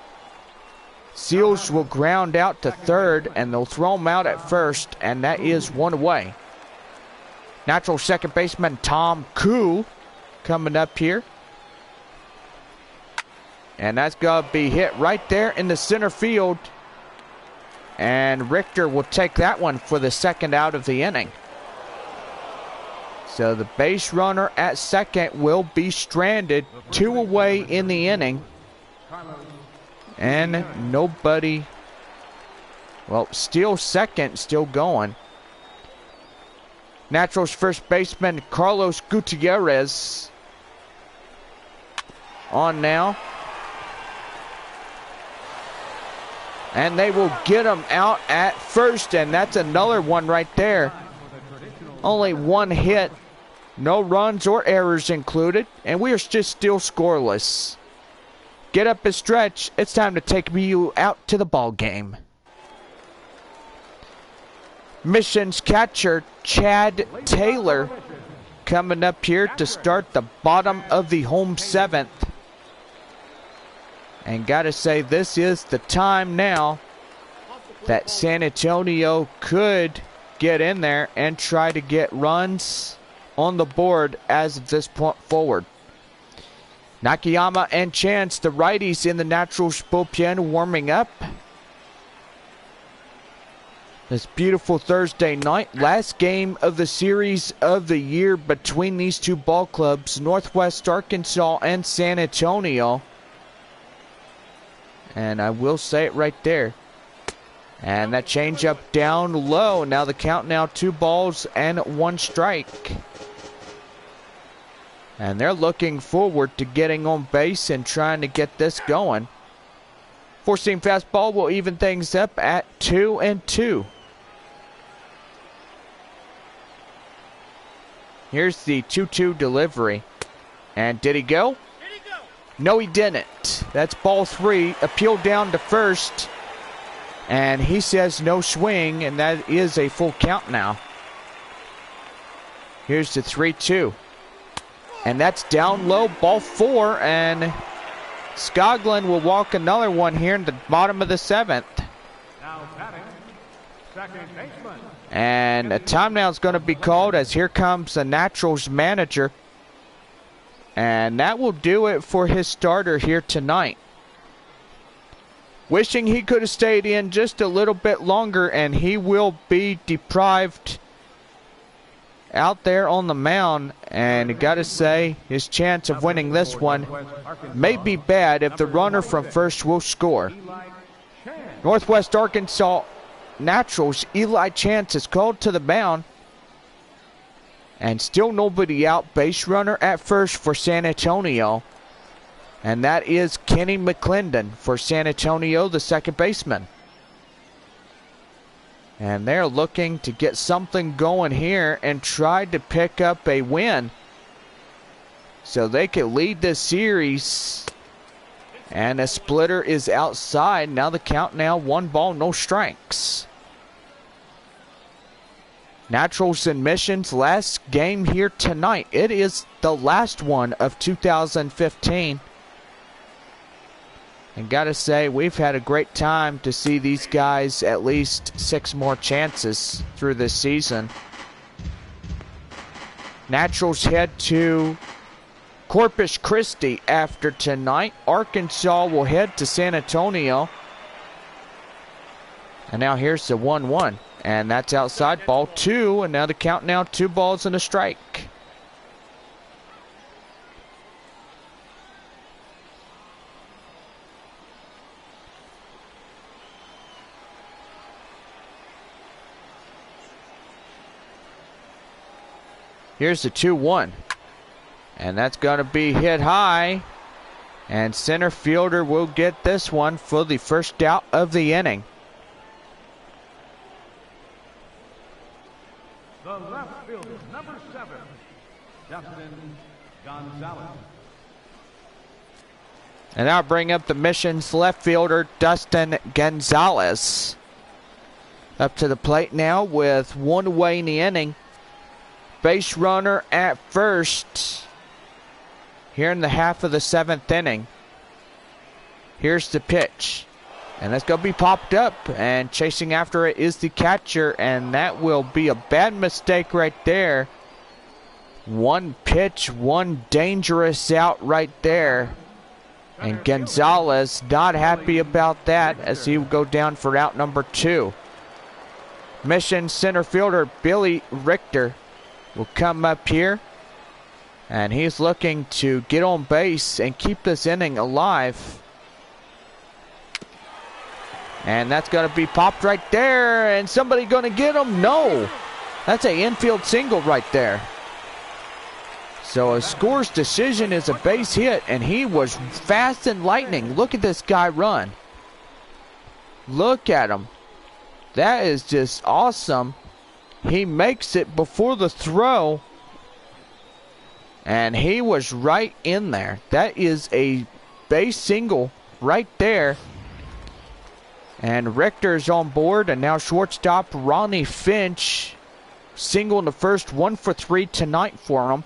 Seals will ground out to third, and they'll throw him out at first, and that is one away. Natural second baseman Tom Koo coming up here. And that's going to be hit right there in the center field. And Richter will take that one for the second out of the inning. So the base runner at second will be stranded, 2 away in the inning. And nobody, well, still second, still going. Naturals first baseman Carlos Gutierrez on now. And they will get him out at first, and that's another one right there. Only one hit, no runs or errors included, and we are just still scoreless. Get up and stretch. It's time to take you out to the ball game. Missions catcher Chad Taylor coming up here to start the bottom of the home 7th. And gotta say, this is the time now that San Antonio could get in there and try to get runs on the board as of this point forward. Nakayama and Chance, the righties in the Naturals bullpen, warming up. This beautiful Thursday night, last game of the series of the year between these two ball clubs, Northwest Arkansas and San Antonio. And I will say it right there. And that changeup down low. Now the count now 2 balls and 1 strike. And they're looking forward to getting on base and trying to get this going. Four-seam fastball will even things up at 2-2. Here's the 2-2 delivery. And did he go? No, he didn't. That's ball 3. Appeal down to first. And he says no swing, and that is a full count now. Here's the 3-2. And that's down low, ball 4, and Skoglund will walk another one here in the bottom of the 7th. Now batting, second baseman. And a timeout is going to be called as here comes the Naturals manager. And that will do it for his starter here tonight. Wishing he could have stayed in just a little bit longer, and he will be deprived out there on the mound. And you got to say, his chance of winning this one may be bad if the runner from first will score. Northwest Arkansas Naturals, Eli Chance is called to the mound. And still nobody out. Base runner at first for San Antonio. And that is Kenny McClendon for San Antonio, the second baseman. And they're looking to get something going here and try to pick up a win so they can lead this series. And a splitter is outside. Now the count now 1 ball, no strikes. Naturals and Missions, last game here tonight. It is the last one of 2015. And gotta say, we've had a great time to see these guys at least 6 more chances through this season. Naturals head to Corpus Christi after tonight. Arkansas will head to San Antonio. And now here's the 1-1. And that's outside, ball 2. And now the count now 2 balls and a strike. Here's the 2-1. And that's going to be hit high. And center fielder will get this one for the first out of the inning. The left fielder, number 7, Justin Gonzalez. And now bring up the Missions left fielder, Dustin Gonzalez. Up to the plate now with 1 away in the inning. Base runner at first. Here in the half of the 7th inning. Here's the pitch. And that's going to be popped up. And chasing after it is the catcher. And that will be a bad mistake right there. 1 pitch, 1 dangerous out right there. And Gonzalez not happy about that as he will go down for out number 2. Mission center fielder Billy Richter will come up here. And he's looking to get on base and keep this inning alive. And that's going to be popped right there. And somebody going to get him? No. That's an infield single right there. So a score's decision is a base hit. And he was fast and lightning. Look at this guy run. Look at him. That is just awesome. He makes it before the throw. And he was right in there. That is a base single right there. And Richter's on board. And now shortstop Ronnie Finch. Single in the first, 1 for 3 tonight for him.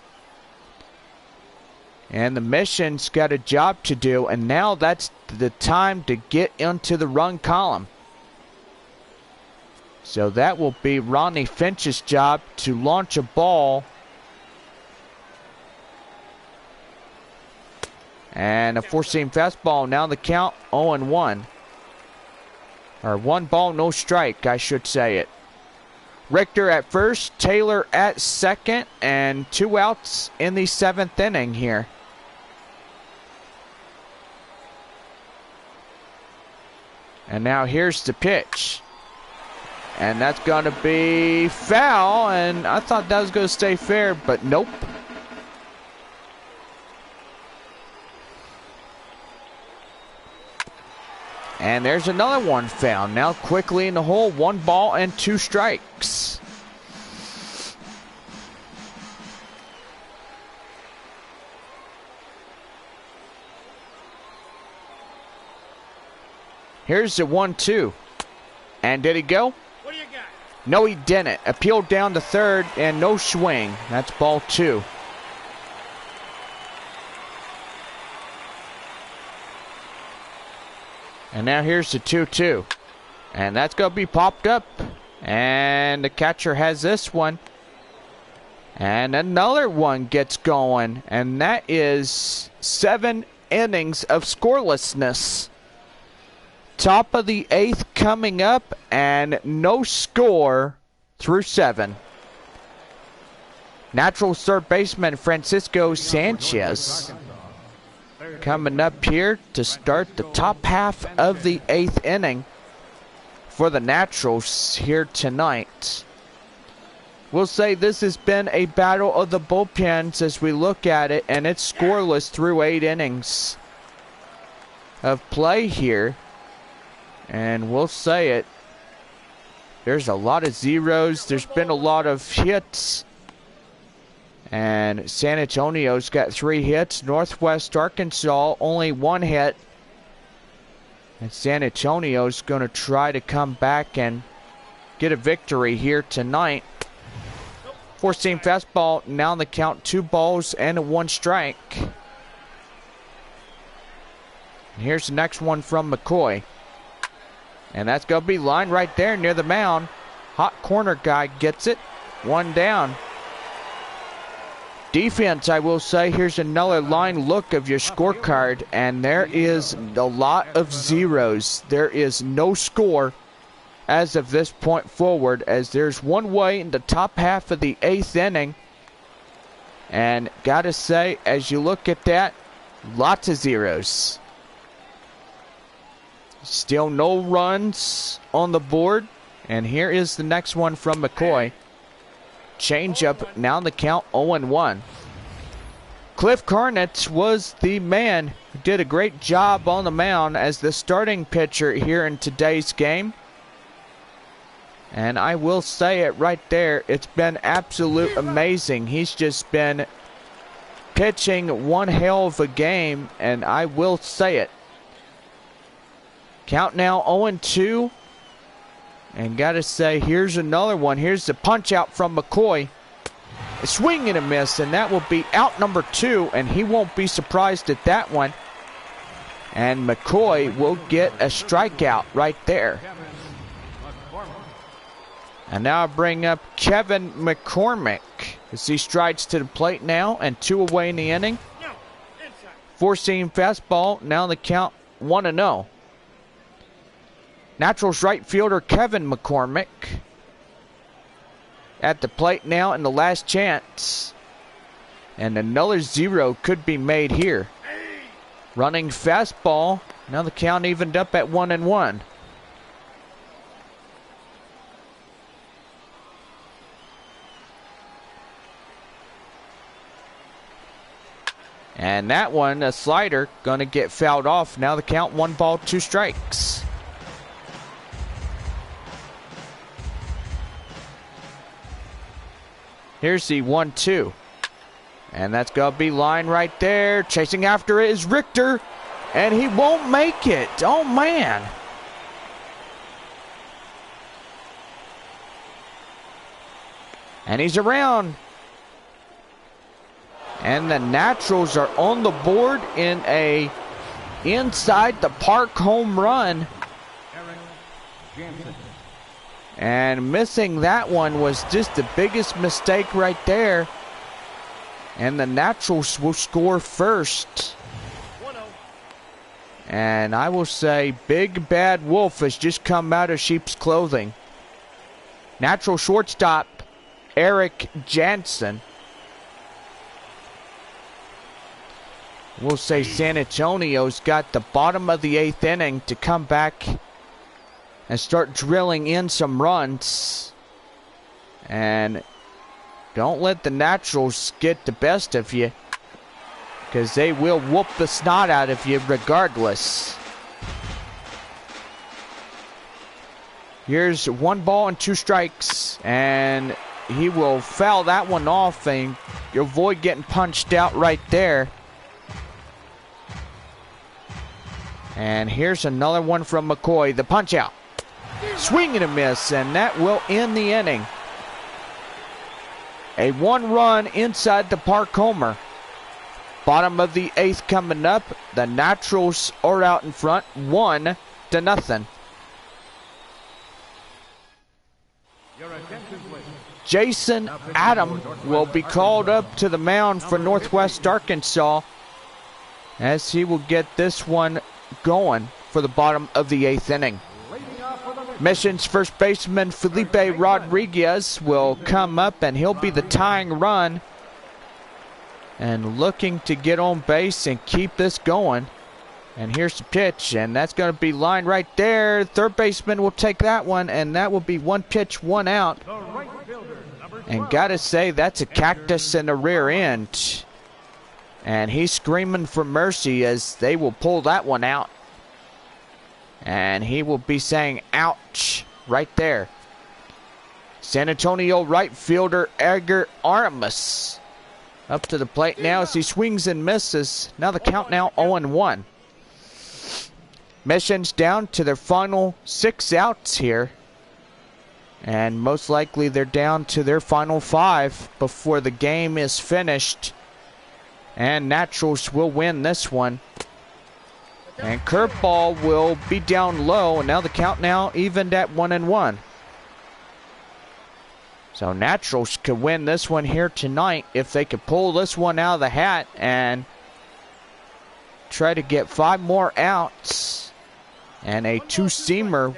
And the Mission's got a job to do. And now that's the time to get into the run column. So that will be Ronnie Finch's job to launch a ball. And a 4-seam fastball. Now the count 0-1. Or 1 ball, no strike, I should say it. Richter at first, Taylor at second, and 2 outs in the 7th inning here. And now here's the pitch. And that's going to be foul, and I thought that was going to stay fair, but nope. And there's another one foul. Now quickly in the hole, 1 ball and 2 strikes. Here's the 1-2. And did he go? What do you got? No, he didn't. Appealed down to third and no swing. That's ball 2. And now here's the 2-2. And that's going to be popped up. And the catcher has this one. And another one gets going. And that is 7 innings of scorelessness. Top of the 8th coming up. And no score through 7. Natural third baseman Francisco Sanchez coming up here to start the top half of the 8th inning for the Naturals here tonight. We'll say this has been a battle of the bullpens as we look at it, and it's scoreless through 8 innings of play here. And we'll say it there's a lot of zeros. There's been a lot of hits. And San Antonio's got 3 hits. Northwest Arkansas, only 1 hit. And San Antonio's going to try to come back and get a victory here tonight. 4-seam fastball. Now on the count, 2 balls and 1 strike. And here's the next one from McCoy. And that's going to be lined right there near the mound. Hot corner guy gets it. 1 down. Defense, I will say, here's another line look of your scorecard, and there is a lot of zeros. There is no score as of this point forward, as there's 1 way in the top half of the 8th inning. And gotta say, as you look at that, lots of zeros. Still no runs on the board, and here is the next one from McCoy. Changeup, now the count 0-1. Cliff Carnett was the man who did a great job on the mound as the starting pitcher here in today's game. And I will say it right there, it's been absolute amazing. He's just been pitching one hell of a game, and I will say it. Count now 0-2. And gotta say, here's another one. Here's the punch out from McCoy. A swing and a miss, and that will be out number 2, and he won't be surprised at that one. And McCoy will get a strikeout right there. And now I bring up Kevin McCormick as he strides to the plate now, and 2 away in the inning. 4-seam fastball, now the count 1-0. Naturals right fielder Kevin McCormick at the plate now in the last chance. And another 0 could be made here. Running fastball. Now the count evened up at 1-1. And that one, a slider, going to get fouled off. Now the count 1 ball, 2 strikes. Here's the 1-2. And that's going to be line right there. Chasing after it is Richter. And he won't make it. Oh, man. And he's around. And the Naturals are on the board in a inside the park home run. And missing that one was just the biggest mistake right there. And the Naturals will score first. And I will say Big Bad Wolf has just come out of sheep's clothing. Natural shortstop Eric Jansen. We'll say San Antonio's got the bottom of the 8th inning to come back and start drilling in some runs. And don't let the Naturals get the best of you, because they will whoop the snot out of you regardless. Here's 1 ball and 2 strikes, and he will foul that one off and avoid getting punched out right there. And here's another one from McCoy, the punch out. Swing and a miss, and that will end the inning. A 1-run inside the park homer. Bottom of the 8th coming up. The Naturals are out in front, 1-0. Jason Adam will be called up to the mound for Northwest Arkansas, as he will get this one going for the bottom of the 8th inning. Mission's first baseman Felipe Rodriguez will come up, and he'll be the tying run and looking to get on base and keep this going. And here's the pitch, and that's going to be lined right there. Third baseman will take that one, and that will be 1 pitch, 1 out. And gotta say, that's a cactus in the rear end. And he's screaming for mercy as they will pull that one out. And he will be saying ouch right there. San Antonio right fielder Edgar Aramis up to the plate now as he swings and misses. Now the count now 0-1. Mission's down to their final 6 outs here. And most likely they're down to their final 5 before the game is finished. And Naturals will win this one. And curveball will be down low. And now the count now evened at 1-1. So Naturals could win this one here tonight if they could pull this one out of the hat and try to get 5 more outs. And a 2-seamer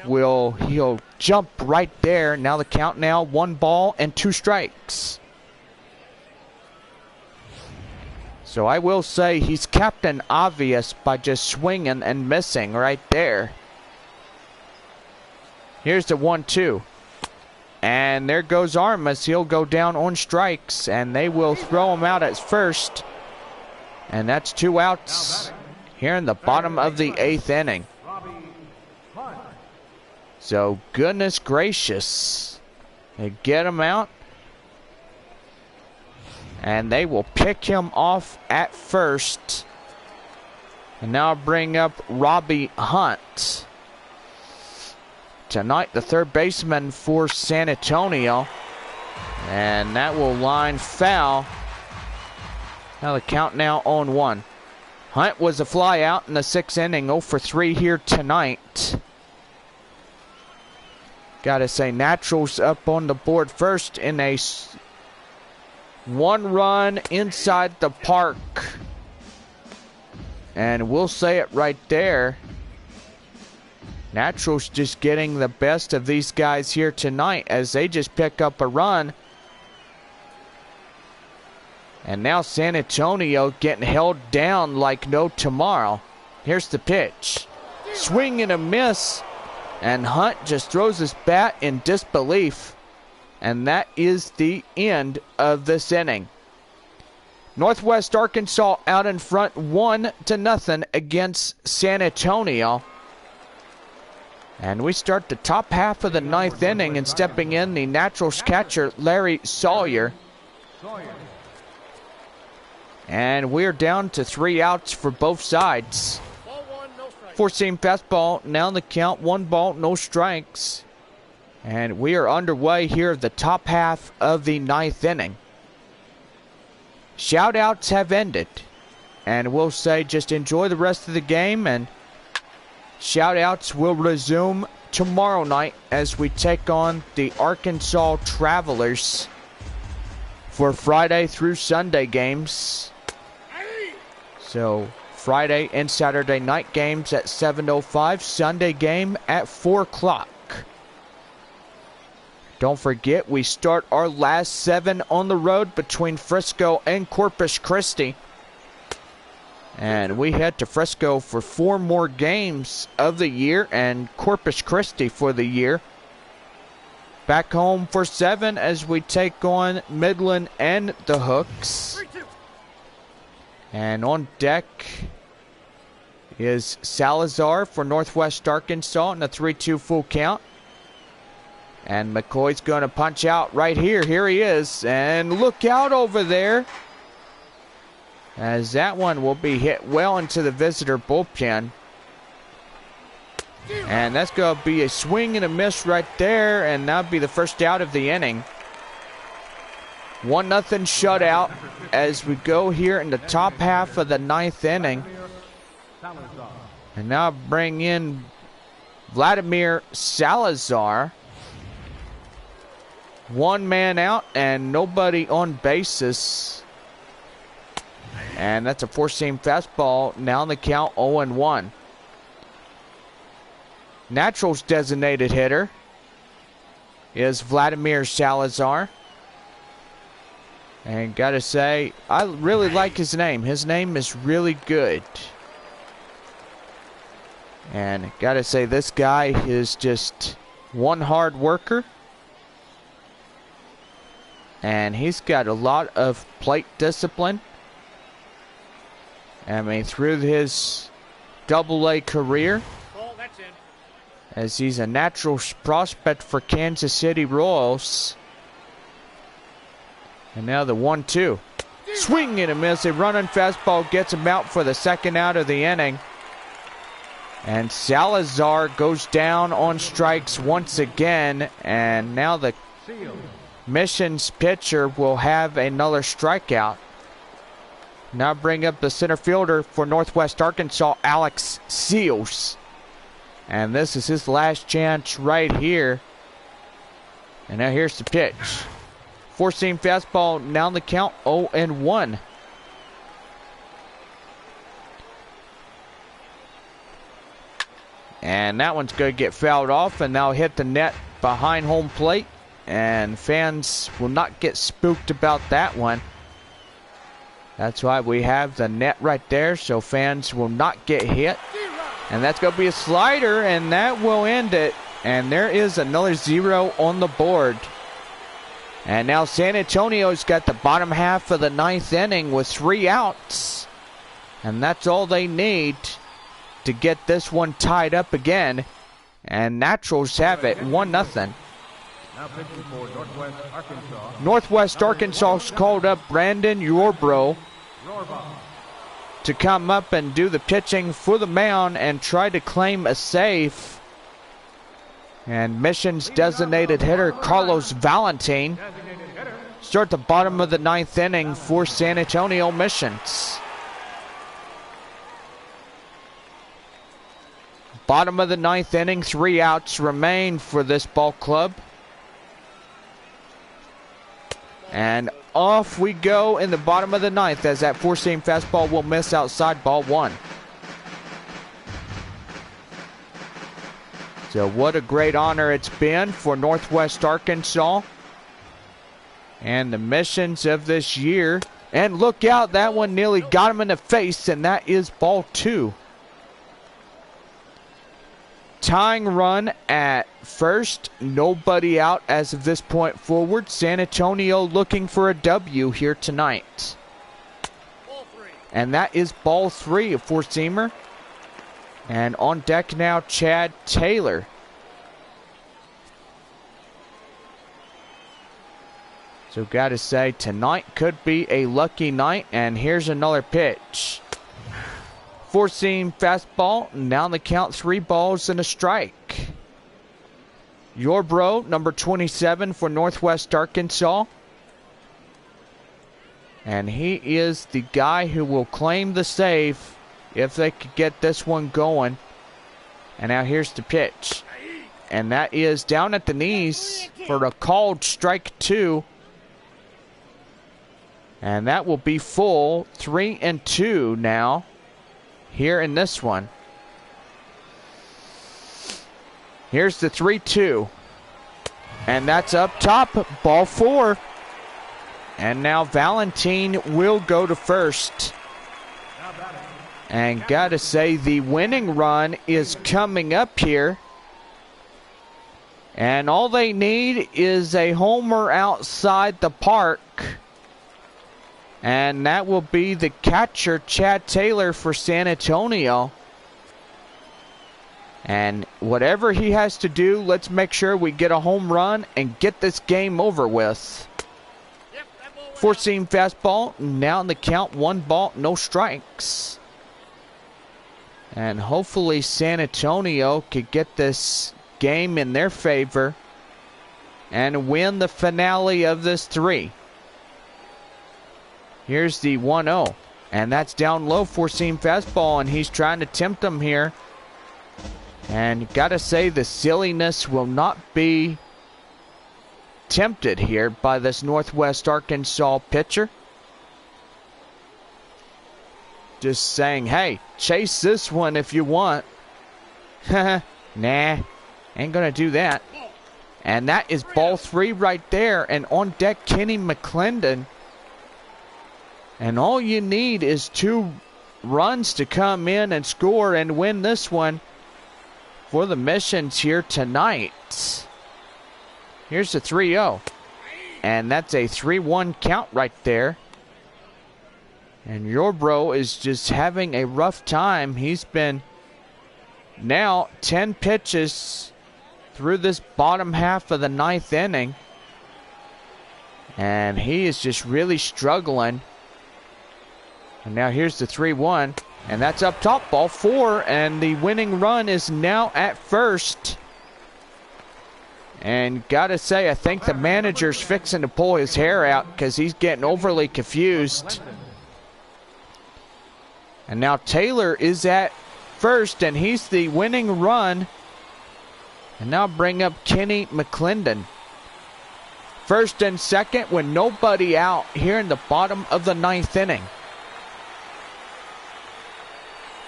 he'll jump right there. Now the count now 1 ball and 2 strikes. So I will say he's Captain Obvious by just swinging and missing right there. Here's the 1-2. And there goes Aramis. He'll go down on strikes, and they will throw him out at first. And that's 2 outs here in the bottom of the 8th inning. So, goodness gracious. They get him out. And they will pick him off at first. And now bring up Robbie Hunt. Tonight, the 3rd baseman for San Antonio. And that will line foul. Now the count now 0-1. Hunt was a fly out in the 6th inning. 0 for 3 here tonight. Gotta say, Naturals up on the board first in a 1-run inside the park. And we'll say it right there. Naturals just getting the best of these guys here tonight as they just pick up a run. And now San Antonio getting held down like no tomorrow. Here's the pitch. Swing and a miss. And Hunt just throws his bat in disbelief. And that is the end of this inning. Northwest Arkansas out in front 1-0 against San Antonio. And we start the top half of the 9th inning, and stepping in the Naturals catcher, Larry Sawyer. And we're down to 3 outs for both sides. 4-seam fastball, now the count 1 ball, no strikes. And we are underway here at the top half of the 9th inning. Shout-outs have ended. And we'll say just enjoy the rest of the game, and shout-outs will resume tomorrow night as we take on the Arkansas Travelers for Friday through Sunday games. So Friday and Saturday night games at 7:05, Sunday game at 4 o'clock. Don't forget, we start our last 7 on the road between Frisco and Corpus Christi. And we head to Frisco for 4 more games of the year and Corpus Christi for the year. Back home for 7 as we take on Midland and the Hooks. And on deck is Salazar for Northwest Arkansas in a 3-2 full count. And McCoy's going to punch out right here. Here he is. And look out over there, as that one will be hit well into the visitor bullpen. And that's going to be a swing and a miss right there, and that'll be the first out of the inning. 1-0 shutout as we go here in the top half of the 9th inning. And now bring in Vladimir Salazar. 1 man out and nobody on bases. And that's a 4-seam fastball. Now in the count 0-1. Naturals designated hitter is Vladimir Salazar. And gotta say, I really like his name. His name is really good. And gotta say, this guy is just one hard worker. And he's got a lot of plate discipline. I mean, through his Double-A career, as he's a natural prospect for Kansas City Royals. And now the 1-2. Swing and a miss. A running fastball gets him out for the second out of the inning. And Salazar goes down on strikes once again. And now the Mission's pitcher will have another strikeout. Now bring up the center fielder for Northwest Arkansas, Alex Seals. And this is his last chance right here. And now here's the pitch. Four-seam fastball, now the count 0-1. And that one's going to get fouled off, and now hit the net behind home plate. And fans will not get spooked about that one. That's why we have the net right there, so fans will not get hit. And that's going to be a slider, and that will end it. And there is another 0 on the board. And now San Antonio's got the bottom half of the ninth inning with 3 outs. And that's all they need to get this one tied up again. And Naturals have it 1-0. Now pitching for Northwest Arkansas. Northwest Arkansas's called up Brandon Yorbro to come up and do the pitching for the mound and try to claim a save. And Mission's designated hitter Carlos Valentin start the bottom of the ninth inning for San Antonio Missions. Bottom of the ninth inning, 3 outs remain for this ball club. And off we go in the bottom of the ninth as that four-seam fastball will miss outside, ball 1. So what a great honor it's been for Northwest Arkansas and the Missions of this year. And look out, that one nearly got him in the face, and that is ball 2. Tying run at first, nobody out as of this point forward. San Antonio looking for a W here tonight. And that is ball 3, a four-seamer. And on deck now, Chad Taylor. So got to say, tonight could be a lucky night. And here's another pitch. Four-seam fastball. Now the count 3 balls and a strike. Yorbro, number 27 for Northwest Arkansas. And he is the guy who will claim the save if they could get this one going. And now here's the pitch. And that is down at the knees for a called strike 2. And that will be full 3-2 now here in this one. Here's the 3-2. And that's up top, ball 4. And now Valentin will go to first. And gotta say, the winning run is coming up here. And all they need is a homer outside the park. And that will be the catcher, Chad Taylor, for San Antonio. And whatever he has to do, let's make sure we get a home run and get this game over with. Four-seam fastball, now in the count, 1 ball, no strikes. And hopefully San Antonio could get this game in their favor and win the finale of this 3. Here's the 1-0. And that's down low, four-seam fastball, and he's trying to tempt him here. And gotta say, the silliness will not be tempted here by this Northwest Arkansas pitcher. Just saying, hey, chase this one if you want. Nah, ain't gonna do that. And that is ball 3 right there. And on deck, Kenny McClendon. And all you need is 2 runs to come in and score and win this one for the Missions here tonight. Here's the 3-0. And that's a 3-1 count right there. And Yorbro is just having a rough time. He's been now 10 pitches through this bottom half of the ninth inning. And he is just really struggling. And now here's the 3-1. And that's up top, ball 4. And the winning run is now at first. And gotta say, I think the manager's fixing to pull his hair out because he's getting overly confused. And now Taylor is at first, and he's the winning run. And now bring up Kenny McClendon. First and second with nobody out here in the bottom of the 9th inning.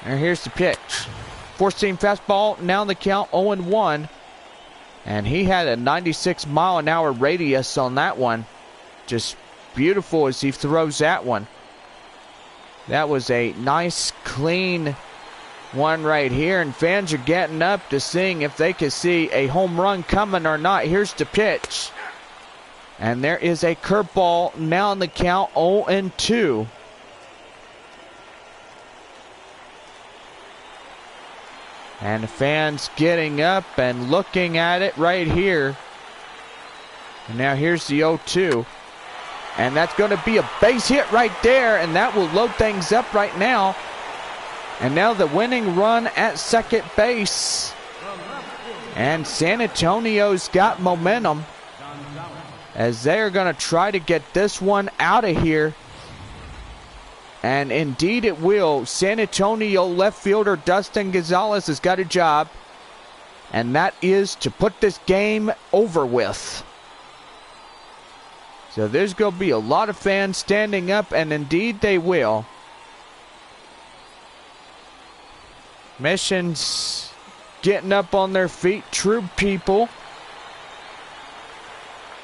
And here's the pitch. Four-seam fastball, now the count 0-1. And he had a 96-mile-an-hour radius on that one. Just beautiful as he throws that one. That was a nice, clean one right here. And fans are getting up to seeing if they can see a home run coming or not. Here's the pitch. And there is a curveball, now on the count 0-2. And the fans getting up and looking at it right here. And now here's the 0-2. And that's going to be a base hit right there. And that will load things up right now. And now the winning run at second base. And San Antonio's got momentum, as they are going to try to get this one out of here. And indeed it will. San Antonio left fielder Dustin Gonzalez has got a job. And that is to put this game over with. So there's going to be a lot of fans standing up, and indeed they will. Mission's getting up on their feet. True people.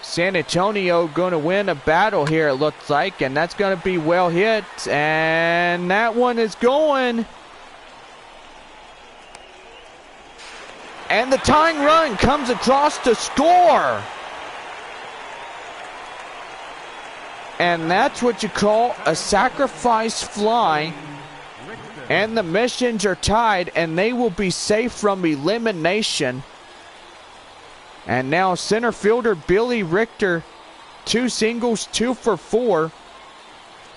San Antonio going to win a battle here, it looks like, and that's going to be well hit, and that one is going. And the tying run comes across to score. And that's what you call a sacrifice fly. And the Missions are tied, and they will be safe from elimination. And now center fielder Billy Richter, 2 singles, 2 for 4.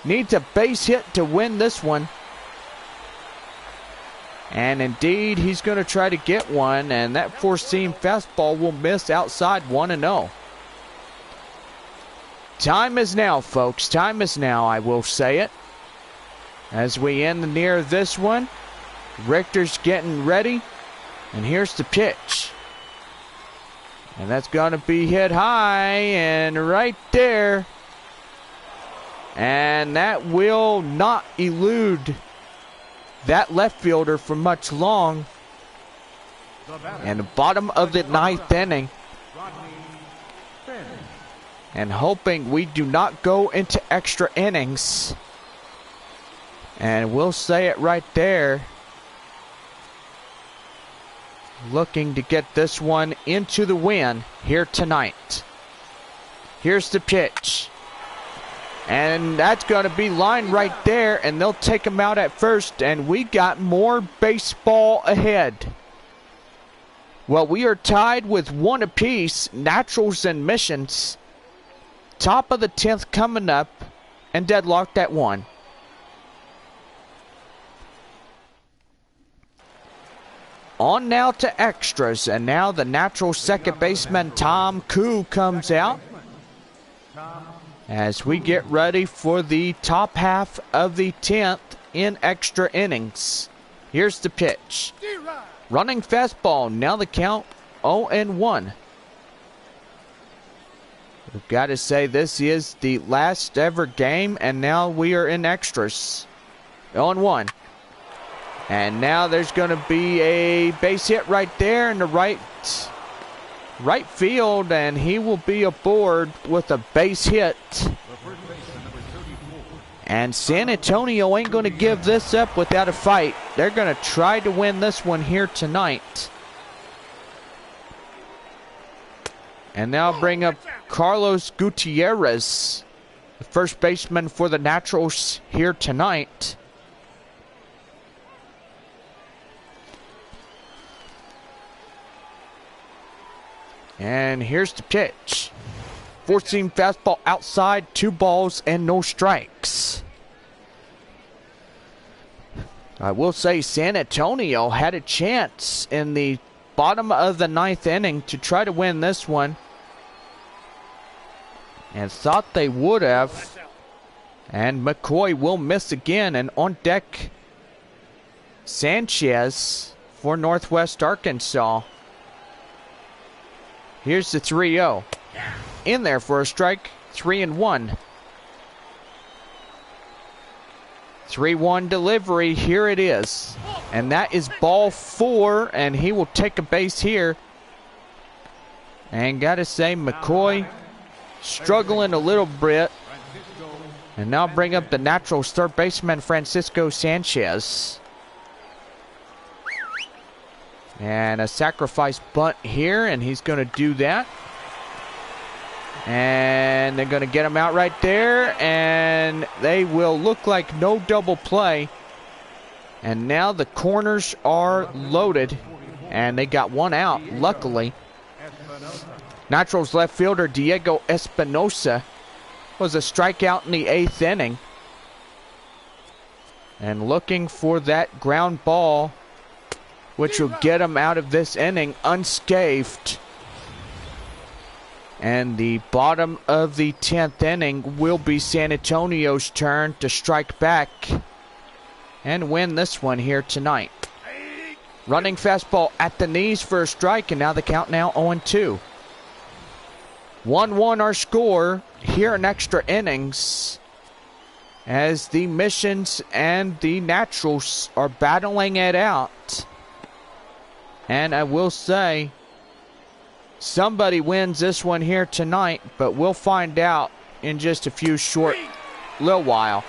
Needs a base hit to win this one. And indeed, he's going to try to get one. And that four-seam fastball will miss outside 1-0. Time is now, folks. Time is now, I will say it. As we end near this one, Richter's getting ready. And here's the pitch. And that's going to be hit high and right there. And that will not elude that left fielder for much long. And the bottom of the 9th inning. And hoping we do not go into extra innings. And we'll say it right there. Looking to get this one into the win here tonight. Here's the pitch. And that's going to be lined right there, and they'll take him out at first, and we got more baseball ahead. Well, we are tied with 1 apiece, Naturals and Missions. Top of the 10th coming up, and deadlocked at 1. On now to extras, and now the natural second baseman Tom Koo comes out as we get ready for the top half of the 10th in extra innings. Here's the pitch. Running fastball, now the count 0-1. We've got to say this is the last ever game, and now we are in extras. 0-1. And now there's going to be a base hit right there in the right field, and he will be aboard with a base hit. And San Antonio ain't going to give this up without a fight. They're going to try to win this one here tonight. And now bring up Carlos Gutierrez, the first baseman for the Naturals here tonight. And here's the pitch. Four-seam fastball outside, 2 balls and no strikes. I will say San Antonio had a chance in the bottom of the 9th inning to try to win this one. And thought they would have. And McCoy will miss again. And on deck, Sanchez for Northwest Arkansas. Here's the 3-0. In there for a strike, 3-1. 3-1 delivery, here it is. And that is ball 4, and he will take a base here. And gotta say, McCoy struggling a little bit. And now bring up the natural third baseman, Francisco Sanchez. And a sacrifice bunt here, and he's going to do that. And they're going to get him out right there, and they will look like no double play. And now the corners are loaded, and they got 1 out, luckily. Naturals left fielder Diego Espinosa was a strikeout in the 8th inning. And looking for that ground ball, which will get him out of this inning unscathed. And the bottom of the 10th inning will be San Antonio's turn to strike back and win this one here tonight. Running fastball at the knees for a strike, and now the count now 0-2. 1-1 our score here in extra innings as the Missions and the Naturals are battling it out. And I will say, somebody wins this one here tonight, but we'll find out in just a few little while.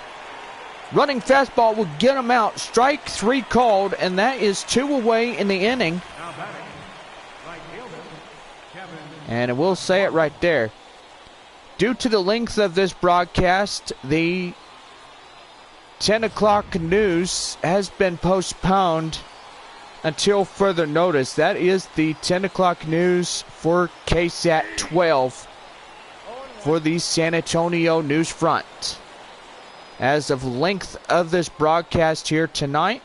Running fastball will get him out. Strike 3 called, and that is 2 away in the inning. And I will say it right there. Due to the length of this broadcast, the 10 o'clock news has been postponed until further notice. That is the 10 o'clock news for KSAT 12 for the San Antonio news front. As of length of this broadcast here tonight,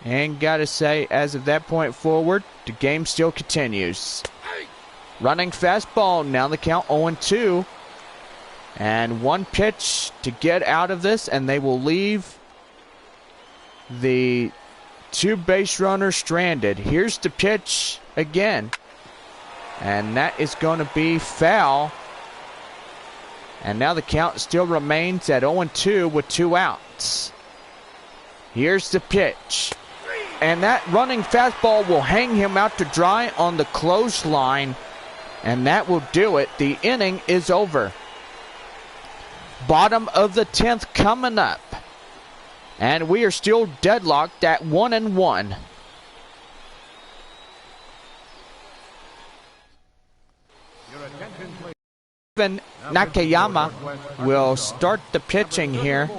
and gotta say, as of that point forward, the game still continues. Running fastball, now the count 0-2. And 1 pitch to get out of this, and they will leave the 2 base runners stranded. Here's the pitch again. And that is going to be foul. And now the count still remains at 0-2 with 2 outs. Here's the pitch. And that running fastball will hang him out to dry on the clothesline. And that will do it. The inning is over. Bottom of the 10th coming up. And we are still deadlocked at 1-1. Even Nakayama will start the pitching here.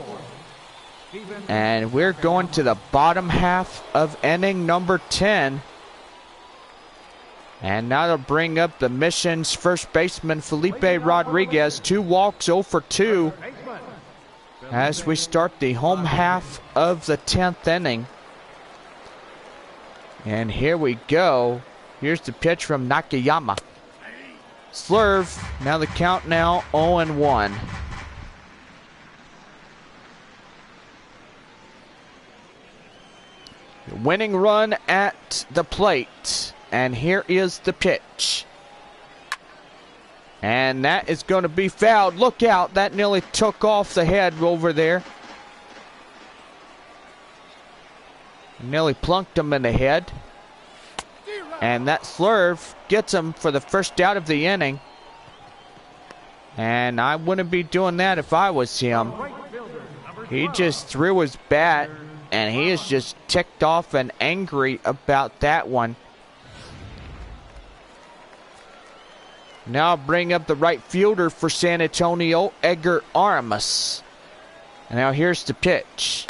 And we're going to the bottom half of inning number 10. And now to bring up the Mission's first baseman, Felipe Rodriguez. 2 walks, 0 for 2. As we start the home half of the 10th inning. And here we go. Here's the pitch from Nakayama. Slurve. Now the count now 0-1. Winning run at the plate. And here is the pitch. And that is going to be fouled. Look out. That nearly took off the head over there. Nearly plunked him in the head. And that slurve gets him for the first out of the inning. And I wouldn't be doing that if I was him. He just threw his bat. And he is just ticked off and angry about that one. Now bring up the right fielder for San Antonio, Edgar Aramis. And now here's the pitch.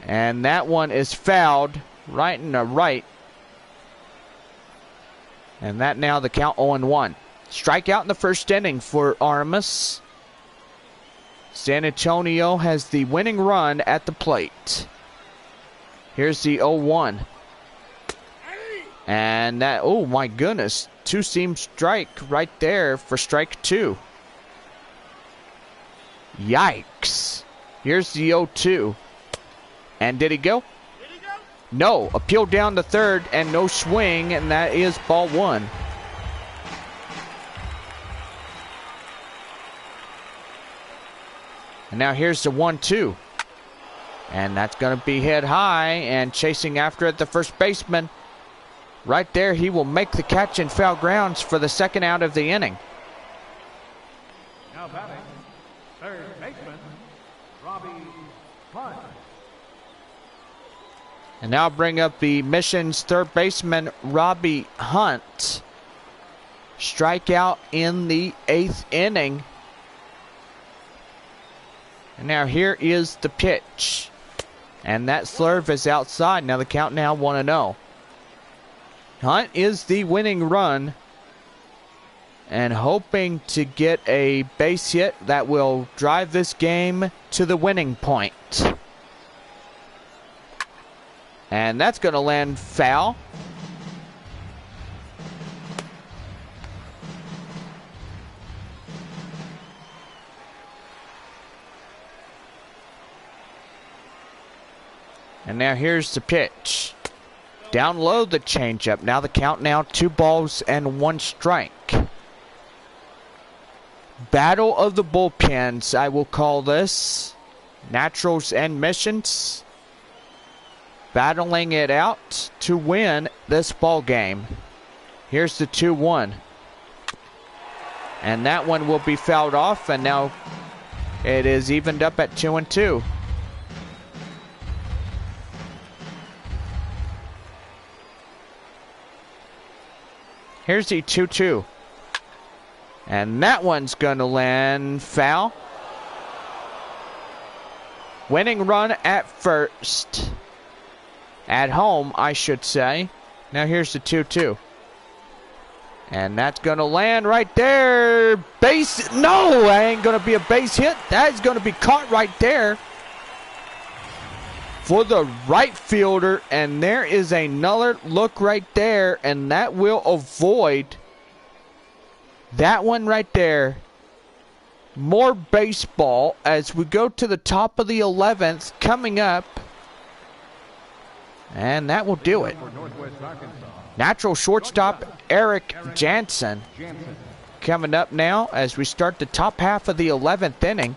And that one is fouled right in the right. And that now the count 0-1. Strikeout in the first inning for Armas. San Antonio has the winning run at the plate. Here's the 0-1. And that, oh my goodness, two-seam strike right there for strike 2. Yikes. Here's the 0-2. And did he go? No, appeal down to third and no swing, and that is ball 1. And now here's the 1-2. And that's going to be hit high, and chasing after it, the first baseman. Right there, he will make the catch in foul grounds for the second out of the inning. Now batting, third baseman, Robbie Hunt. And now bring up the Mission's third baseman, Robbie Hunt. Strikeout in the 8th inning. And now here is the pitch. And that slurve is outside. Now the count now 1-0. Hunt is the winning run. And hoping to get a base hit that will drive this game to the winning point. And that's going to land foul. And now here's the pitch. Down low the changeup. Now the count now 2 balls and 1 strike. Battle of the bullpens, I will call this. Naturals and Missions battling it out to win this ball game. Here's the 2-1. And that one will be fouled off, and now it is evened up at 2-2. Here's the 2-2. And that one's going to land foul. Winning run at first. At home, I should say. Now here's the 2-2. And that's going to land right there. Base. No, that ain't going to be a base hit. That is going to be caught right there for the right fielder. And there is another look right there. And that will avoid that one right there. More baseball as we go to the top of the 11th coming up. And that will do it. Natural shortstop Eric Jansen coming up now as we start the top half of the 11th inning.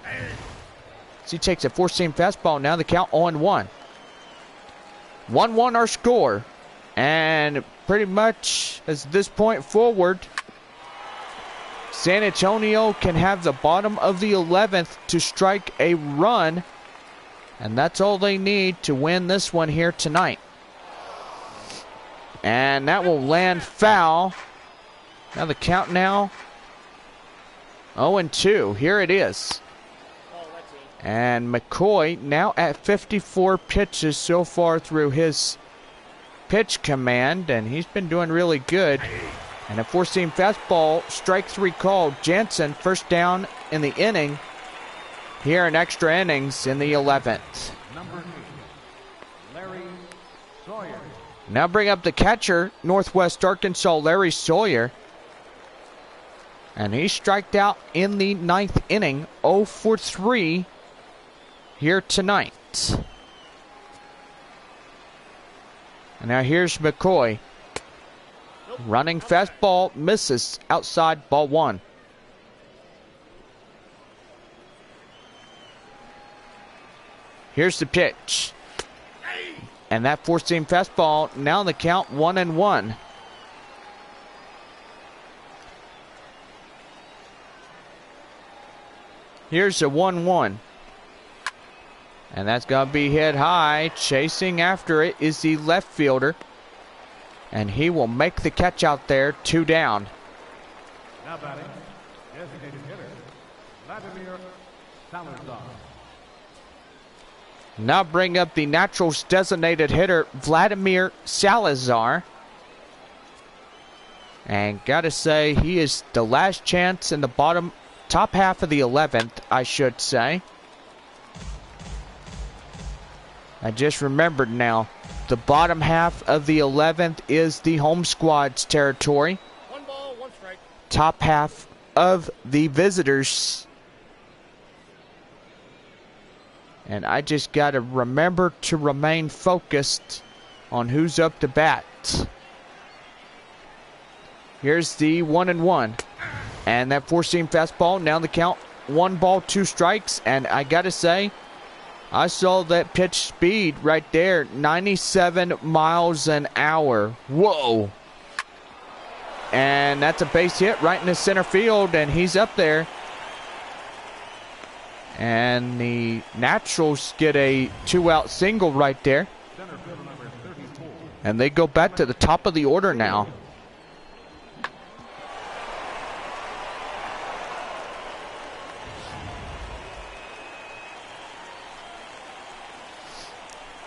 As he takes a 4-seam fastball. Now the count 0-1. 1-1 our score. And pretty much as this point forward, San Antonio can have the bottom of the 11th to strike a run. And that's all they need to win this one here tonight. And that will land foul. Now the count now 0-2. Here it is. And McCoy now at 54 pitches so far through his pitch command. And he's been doing really good. And a 4-seam fastball, strike 3 called. Jansen first down in the inning. Here in extra innings in the 11th. Number 8, Larry Sawyer. Now bring up the catcher, Northwest Arkansas, Larry Sawyer. And he striked out in the 9th inning, 0 for 3 here tonight. And now here's McCoy. Running fastball, misses outside, ball 1. Here's the pitch. And that 4-seam fastball, now the count 1-1. Here's a 1-1. And that's going to be hit high. Chasing after it is the left fielder. And he will make the catch out there, 2 down. Now batting, designated hitter, Vladimir Salazar. Now bring up the Naturals designated hitter, Vladimir Salazar. And gotta say, he is the last chance in the top half of the 11th, I should say. I just remembered now. The bottom half of the 11th is the home squad's territory. 1 ball, 1 strike. Top half of the visitors. And I just gotta remember to remain focused on who's up to bat. Here's the 1-1. And that 4-seam fastball. Now the count 1 ball, 2 strikes. And I gotta say, I saw that pitch speed right there, 97 miles an hour. Whoa. And that's a base hit right in the center field, and he's up there. And the Naturals get a 2-out single right there. And they go back to the top of the order now.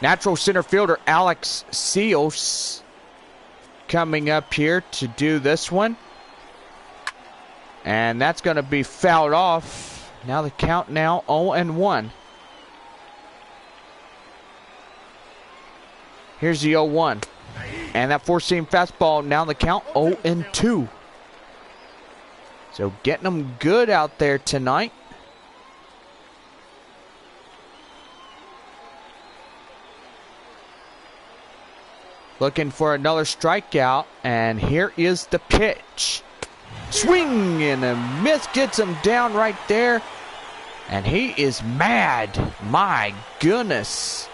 Natural center fielder Alex Seals coming up here to do this one. And that's going to be fouled off. Now the count now 0-1. Here's the 0-1. And that 4-seam fastball, now the count 0-2. So getting them good out there tonight. Looking for another strikeout, and here is the pitch. Swing and a miss, gets him down right there, and he is mad. My goodness.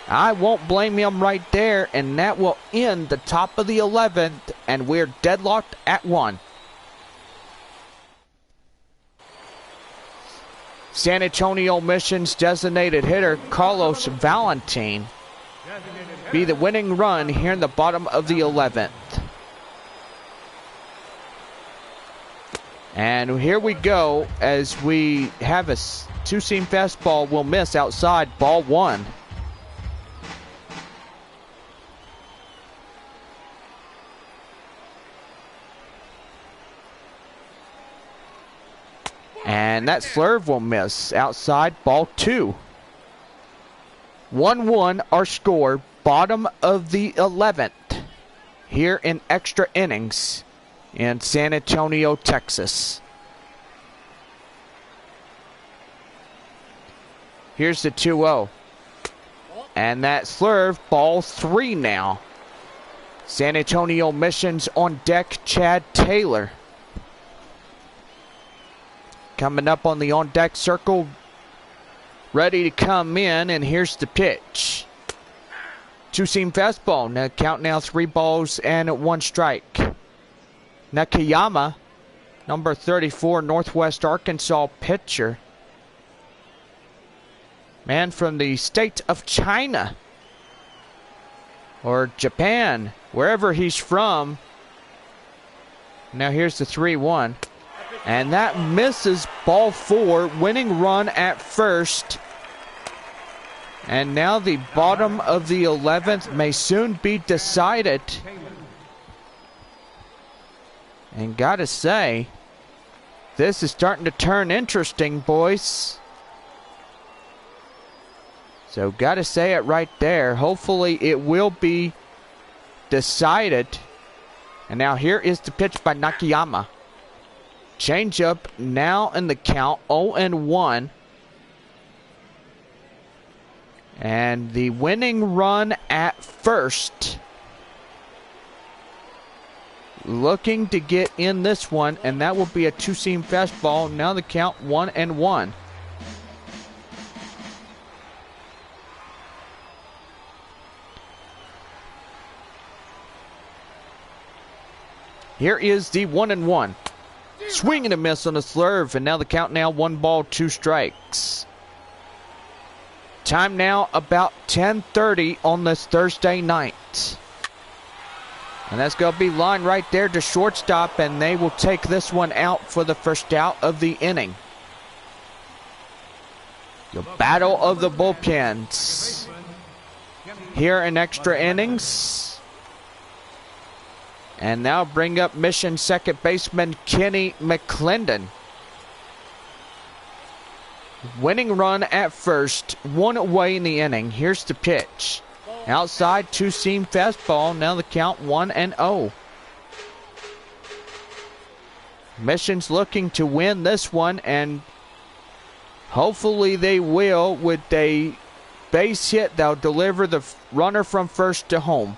I won't blame him right there, and that will end the top of the 11th, and we're deadlocked at 1. San Antonio Mission's designated hitter, Carlos Valentin, be the winning run here in the bottom of the 11th. And here we go as we have a 2-seam fastball will miss outside, ball 1. And that slurve will miss outside, ball 2. 1-1 our score, bottom of the 11th here in extra innings in San Antonio, Texas. Here's the 2-0. And that slurve, ball 3 now. San Antonio Mission's on deck, Chad Taylor. Coming up on the on deck circle, ready to come in, and here's the pitch. 2-seam fastball. Now count now 3 balls and 1 strike. Nakayama, number 34, Northwest Arkansas pitcher. Man from the state of China or Japan, wherever he's from. Now here's the 3-1. And that misses, ball 4, winning run at first. And now the bottom of the 11th may soon be decided. And gotta say, this is starting to turn interesting, boys. So gotta say it right there. Hopefully it will be decided. And now here is the pitch by Nakayama. Changeup now in the count, 0-1. And the winning run at first. Looking to get in this one, and that will be a 2-seam fastball. Now the count 1-1. Here is the 1-1. Swing and a miss on the slurve, and now the count now 1 ball, 2 strikes. Time now about 10:30 on this Thursday night. And that's going to be line right there to shortstop, and they will take this one out for the first out of the inning. The battle of the bullpens here in extra innings. And now bring up mission second baseman Kenny McClendon. Winning run at first, 1 away in the inning. Here's the pitch. Outside, two-seam fastball. Now the count 1-0. Mission's looking to win this one, and hopefully they will. With a base hit, they'll deliver the runner from first to home.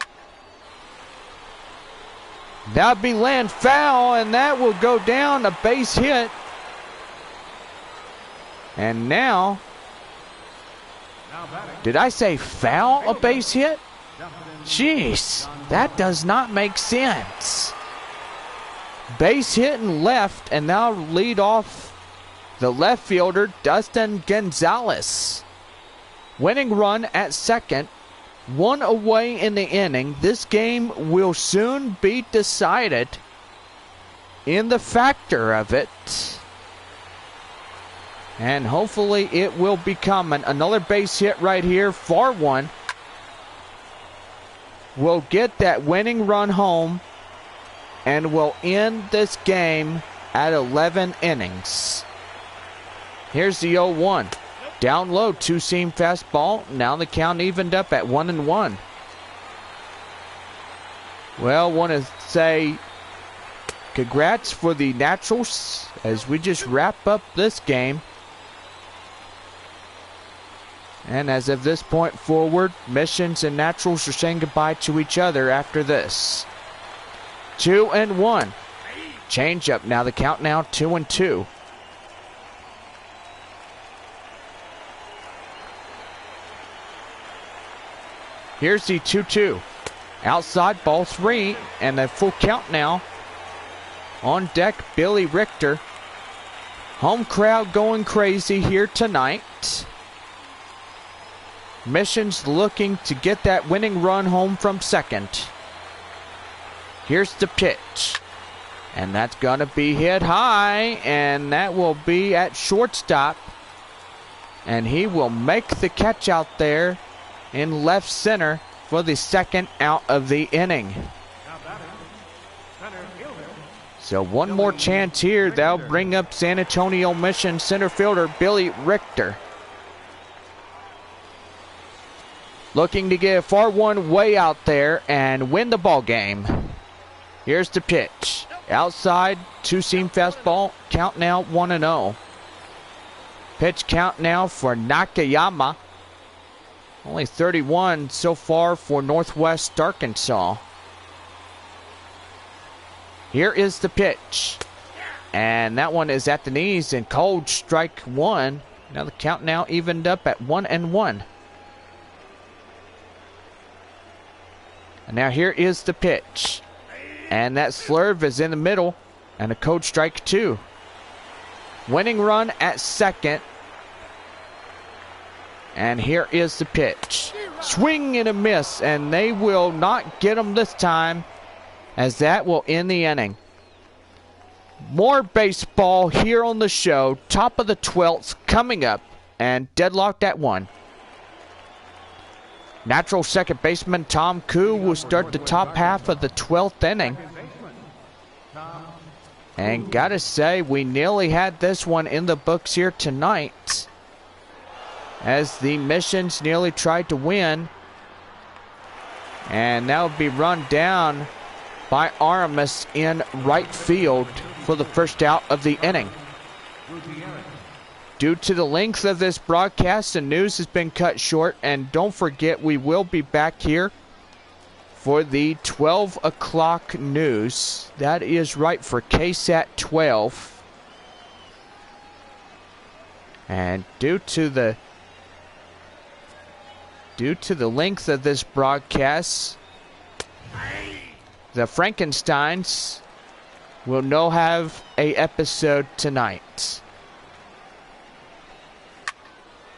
That'll be land foul, and that will go down, a base hit. And now, did I say foul, a base hit? Jeez, that does not make sense. Base hit and left, and now lead off the left fielder, Dustin Gonzalez. Winning run at second, 1 away in the inning. This game will soon be decided in the factor of it. And hopefully it will be coming. Another base hit right here, far one. Will get that winning run home and will end this game at 11 innings. Here's the 0-1. Down low, two-seam fastball. Now the count evened up at 1-1. Well, want to say congrats for the Naturals as we just wrap up this game. And as of this point forward, Missions and Naturals are saying goodbye to each other after this. 2-1. Change up. Now the count now 2-2. Here's the 2-2. Outside, ball 3, and the full count now. On deck, Billy Richter. Home crowd going crazy here tonight. Missions looking to get that winning run home from second. Here's the pitch. And that's going to be hit high, and that will be at shortstop. And he will make the catch out there in left center for the second out of the inning. So one more chance here. That'll bring up San Antonio Mission center fielder Billy Richter. Looking to get a far one way out there and win the ball game. Here's the pitch. Outside, two-seam fastball. Count now 1-0. Pitch count now for Nakayama. Only 31 so far for Northwest Arkansas. Here is the pitch. And that one is at the knees and cold, strike one. Now the count now evened up at 1-1. And now here is the pitch. And that slurve is in the middle. And a cold strike two. Winning run at second. And here is the pitch. Swing and a miss. And they will not get them this time, as that will end the inning. More baseball here on the show. Top of the 12th coming up. And deadlocked at 1. Natural second baseman Tom Koo will start the top half of the 12th inning. And gotta say, we nearly had this one in the books here tonight, as the Missions nearly tried to win. And that will be run down by Aramis in right field for the first out of the inning. Due to the length of this broadcast, the news has been cut short. And don't forget, we will be back here for the 12 o'clock news. That is right, for KSAT 12. And due to the length of this broadcast, the Frankensteins will no have a episode tonight.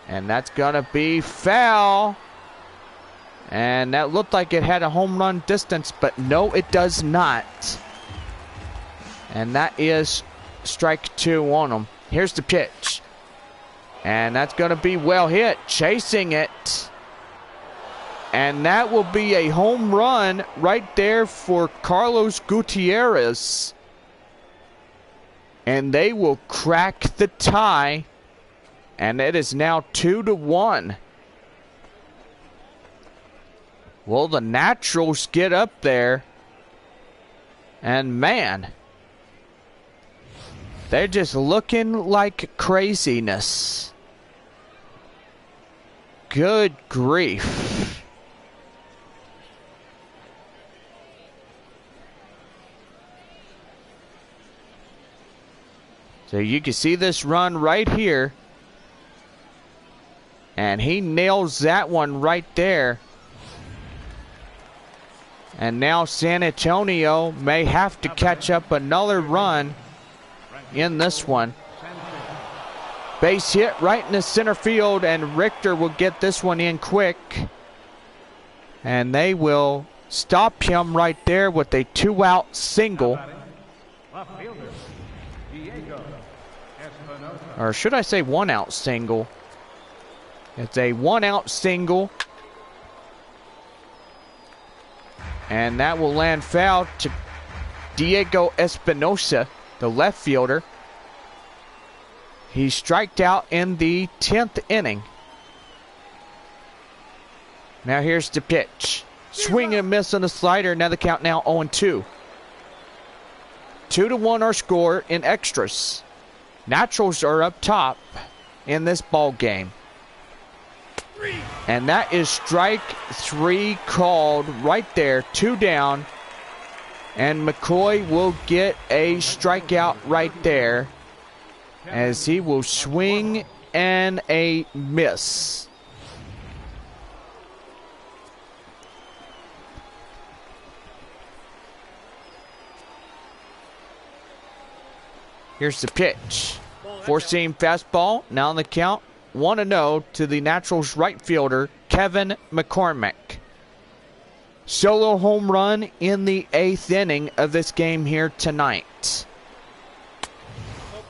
And that's gonna be foul. And that looked like it had a home run distance, but no, it does not. And that is strike two on them. Here's the pitch. And that's gonna be well hit. Chasing it. And that will be a home run right there for Carlos Gutierrez. And they will crack the tie. And it is now 2-1. Will the Naturals get up there? And man, they're just looking like craziness. Good grief. So you can see this run right here. And he nails that one right there. And now San Antonio may have to catch up another run in this one. Base hit right in the center field, and Richter will get this one in quick. And they will stop him right there with a 2-out single. Or should I say 1-out single? It's a 1-out single. And that will land foul to Diego Espinosa, the left fielder. He striked out in the 10th inning. Now here's the pitch. Swing and miss on the slider. Now the count now 0-2. 2-1 our score in extras. Naturals are up top in this ball game. And that is strike 3 called right there. 2 down. And McCoy will get a strikeout right there, as he will swing and a miss. Here's the pitch. 4-seam fastball. Now on the count. 1-0 to the Naturals right fielder, Kevin McCormick. Solo home run in the 8th inning of this game here tonight.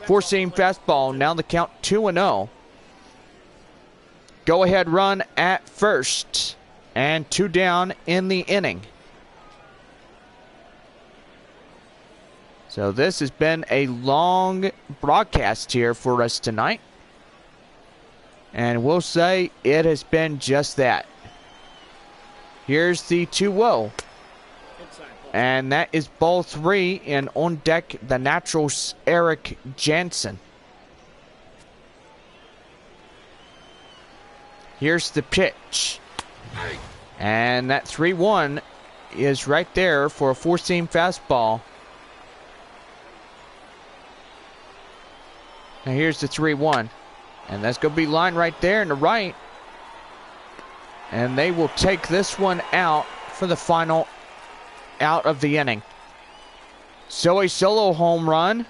4-seam fastball. Now the count 2-0. Go ahead run at first. And 2 down in the inning. So this has been a long broadcast here for us tonight. And we'll say it has been just that. Here's the 2-0. And that is ball 3. And on deck, the Naturals' Eric Jansen. Here's the pitch. And that 3-1 is right there for a 4-seam fastball. Now here's the 3-1. And that's going to be line right there in the right. And they will take this one out for the final out of the inning. So a solo home run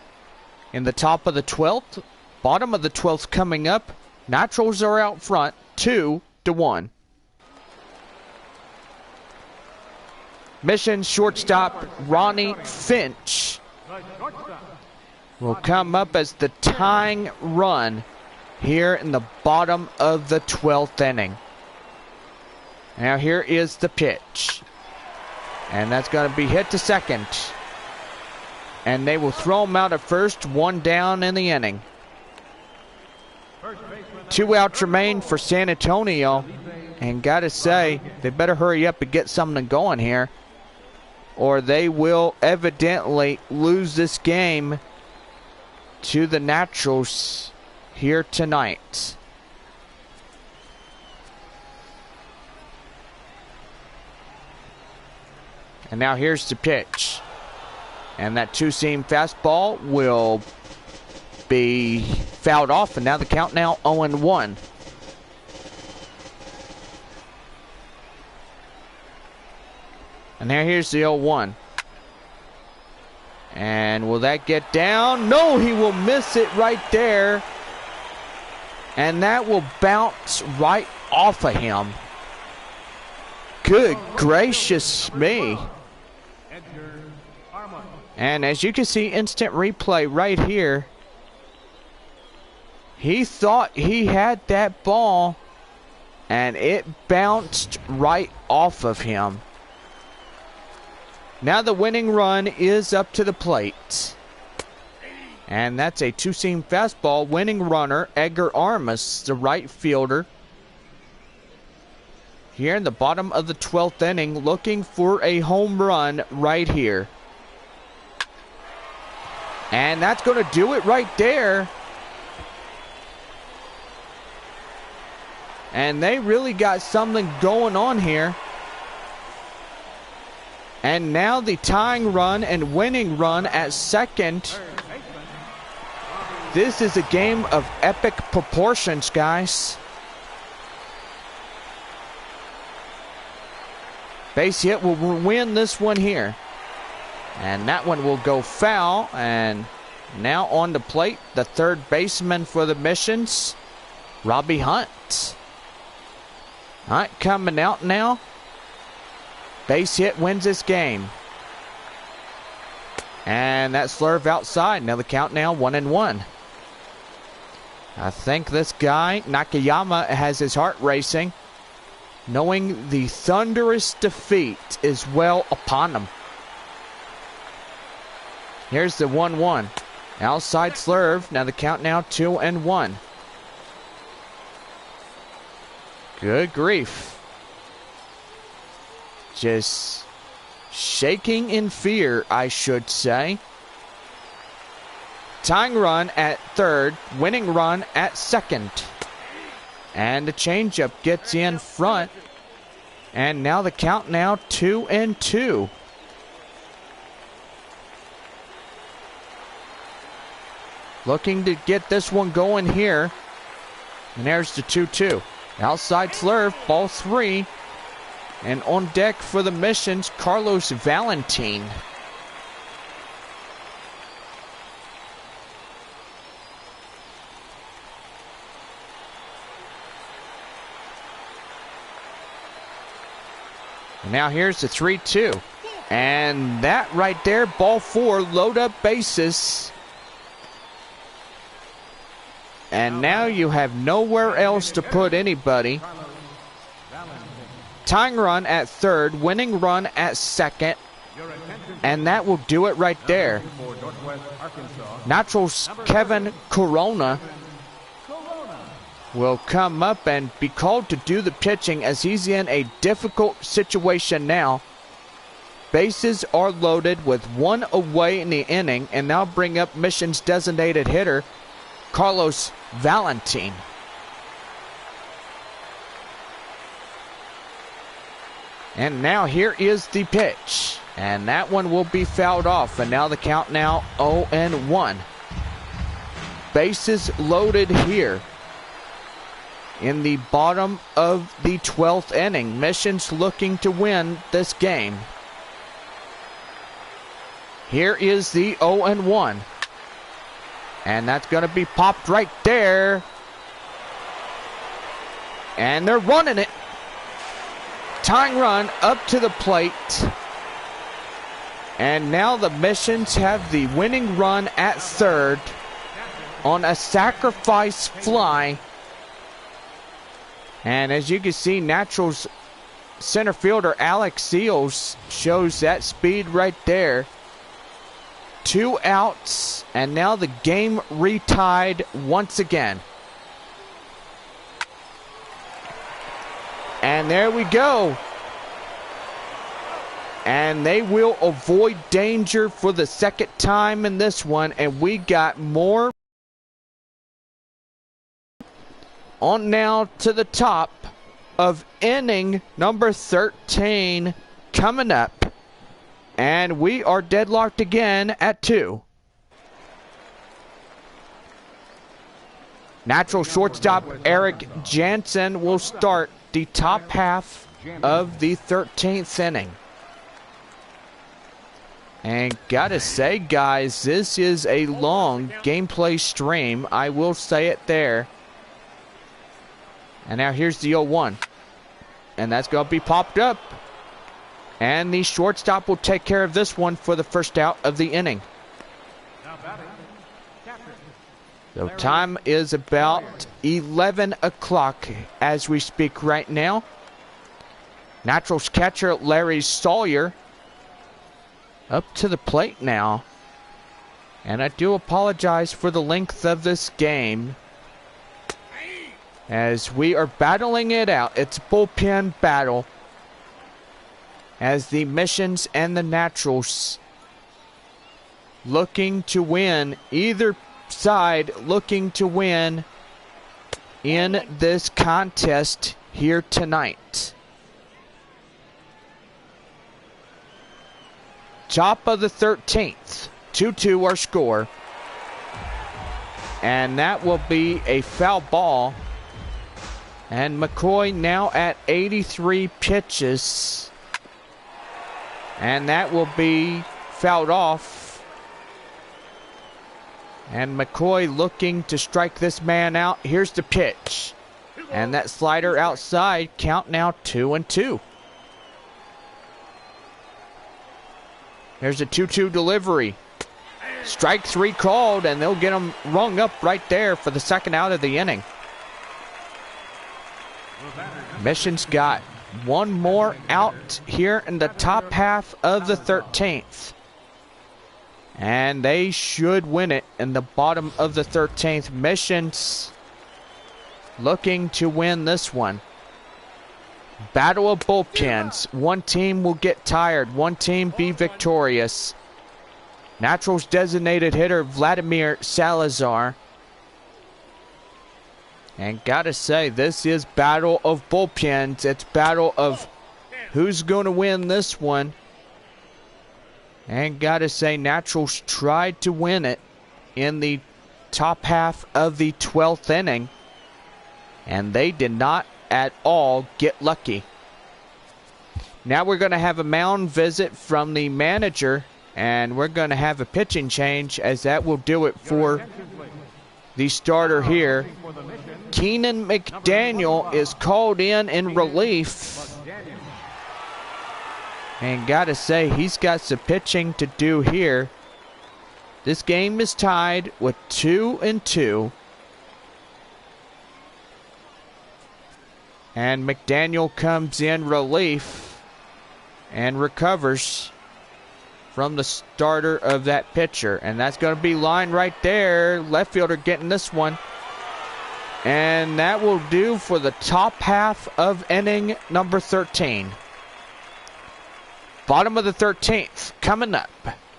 in the top of the 12th. Bottom of the 12th coming up. Naturals are out front 2-1. Mission shortstop Ronnie Finch will come up as the tying run here in the bottom of the 12th inning. Now here is the pitch. And that's going to be hit to second. And they will throw him out at first. 1 down in the inning. 2 outs remain for San Antonio. And got to say, they better hurry up and get something going here, or they will evidently lose this game to the Naturals here tonight. And now here's the pitch. And that 2-seam fastball will be fouled off. And now the count now 0-1. And now here's the 0-1. And will that get down? No, he will miss it right there. And that will bounce right off of him. Good gracious me. And as you can see, instant replay right here. He thought he had that ball. And it bounced right off of him. Now the winning run is up to the plate. And that's a two-seam fastball. Winning runner, Edgar Armas, the right fielder. Here in the bottom of the 12th inning, looking for a home run right here. And that's going to do it right there. And they really got something going on here. And now the tying run and winning run at second. This is a game of epic proportions, guys. Base hit will win this one here. And that one will go foul. And now on the plate, the third baseman for the Missions, Robbie Hunt. Hunt coming out now. Base hit wins this game. And that slurve outside. Now the count now 1-1. I think this guy, Nakayama, has his heart racing, knowing the thunderous defeat is well upon him. Here's the 1-1. Outside slurve. Now the count now 2-1. Good grief. Just shaking in fear, I should say. Tying run at third, winning run at second. And the changeup gets in front. And now the count now 2-2. Looking to get this one going here. And there's the 2-2. Outside slurve, ball 3. And on deck for the Missions, Carlos Valentin. And now here's the 3-2. And that right there, ball 4, load up bases. And now you have nowhere else to put anybody. Tying run at third, winning run at second. And that will do it right there. Naturals Kevin Corona will come up and be called to do the pitching as he's in a difficult situation now. Bases are loaded with one away in the inning, and now bring up Missions designated hitter Carlos Valentin. And now here is the pitch. And that one will be fouled off. And now the count now 0-1. Bases loaded here in the bottom of the 12th inning. Missions looking to win this game. Here is the 0-1. And that's going to be popped right there. And they're running it. Tying run up to the plate. And now the Missions have the winning run at third on a sacrifice fly. And as you can see, Naturals center fielder Alex Seals shows that speed right there. 2 outs, and now the game retied once again. And there we go. And they will avoid danger for the second time in this one, and we got more. On now to the top of inning number 13 coming up. And we are deadlocked again at 2. Natural shortstop Eric Jansen will start the top half of the 13th inning. And gotta say, guys, this is a long gameplay stream. I will say it there. And now here's the 0-1. And that's going to be popped up. And the shortstop will take care of this one for the first out of the inning. The time is about 11 o'clock as we speak right now. Naturals catcher Larry Sawyer up to the plate now. And I do apologize for the length of this game, as we are battling it out. It's a bullpen battle, as the Missions and the Naturals looking to win, either side looking to win in this contest here tonight. Top of the 13th, 2-2 our score. And that will be a foul ball. And McCoy now at 83 pitches. And that will be fouled off. And McCoy looking to strike this man out. Here's the pitch. And that slider outside. Count now 2-2. There's a 2-2 delivery. Strike three called, and they'll get him rung up right there for the second out of the inning. Mission's got one more out here in the top half of the 13th. And they should win it in the bottom of the 13th. Mission's looking to win this one. Battle of bullpens. One team will get tired. One team be victorious. Naturals designated hitter Vladimir Salazar. And gotta say, this is battle of bullpens. It's battle of who's going to win this one. And gotta say, Naturals tried to win it in the top half of the 12th inning. And they did not at all get lucky. Now we're going to have a mound visit from the manager. And we're going to have a pitching change, as that will do it for the starter here. Keenan McDaniel is called in relief. And gotta say, he's got some pitching to do here. This game is tied with 2-2. And McDaniel comes in relief and recovers from the starter of that pitcher. And that's going to be line right there. Left fielder getting this one. And that will do for the top half of inning number 13. Bottom of the 13th coming up.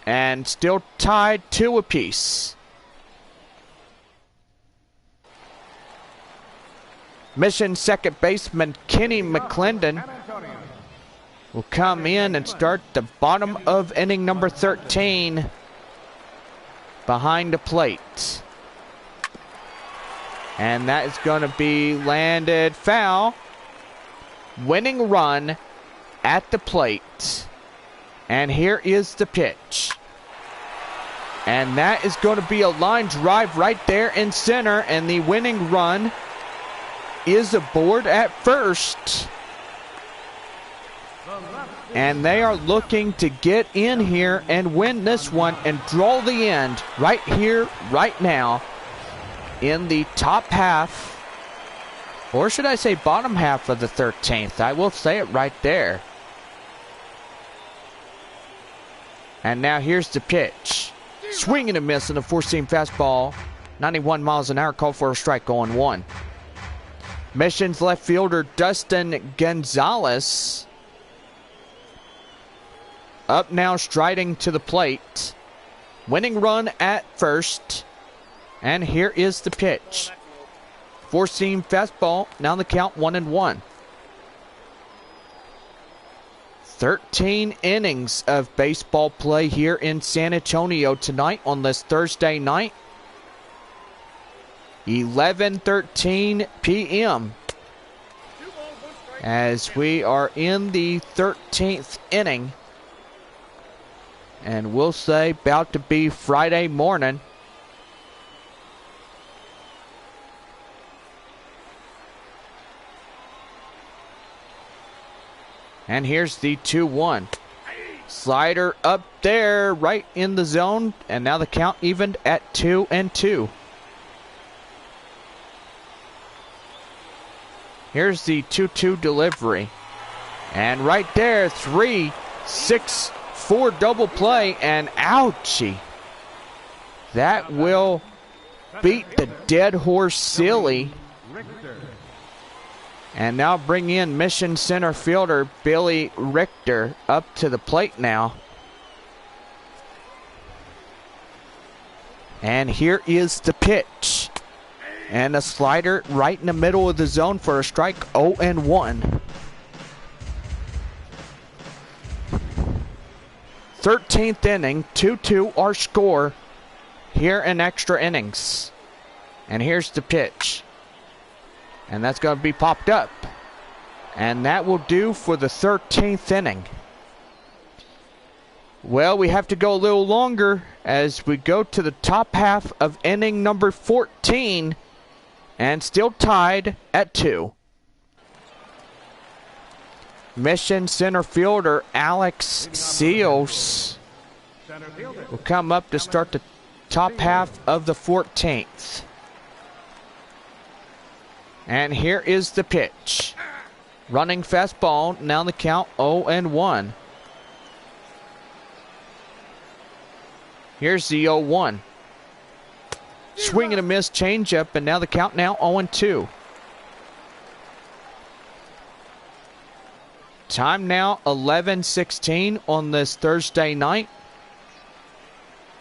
And still tied 2 apiece. Mission second baseman Kenny McClendon will come in and start the bottom of inning number 13 behind the plate. And that is going to be landed foul. Winning run at the plate. And here is the pitch. And that is going to be a line drive right there in center. And the winning run is aboard at first. And they are looking to get in here and win this one and draw the end right here, right now, in the top half, or should I say bottom half of the 13th. I will say it right there. And now here's the pitch. Swing and a miss in a four-seam fastball. 91 miles an hour, called for a strike, 0-1. Mission's left fielder Dustin Gonzalez up now, striding to the plate. Winning run at first. And here is the pitch. Four-seam fastball. Now the count 1-1. 13 innings of baseball play here in San Antonio tonight on this Thursday night. 11:13 p.m. as we are in the 13th inning. And we'll say about to be Friday morning. And here's the 2-1. Slider up there, right in the zone. And now the count evened at 2-2. Here's the 2-2 delivery. And right there, 3-6-4 double play, and ouchie. That will beat the dead horse silly. And now bring in mission center fielder Billy Richter up to the plate now. And here is the pitch. And a slider right in the middle of the zone for a strike, 0-1. 13th inning, 2-2 our score here in extra innings. And here's the pitch. And that's going to be popped up. And that will do for the 13th inning. Well, we have to go a little longer as we go to the top half of inning number 14. And still tied at 2. Mission center fielder Alex Seals will come up to start the top half of the 14th. And here is the pitch. Running fastball, now the count 0-1. Here's the 0-1. Swing and a miss changeup, and now the count now 0-2. Time now 11:16 on this Thursday night.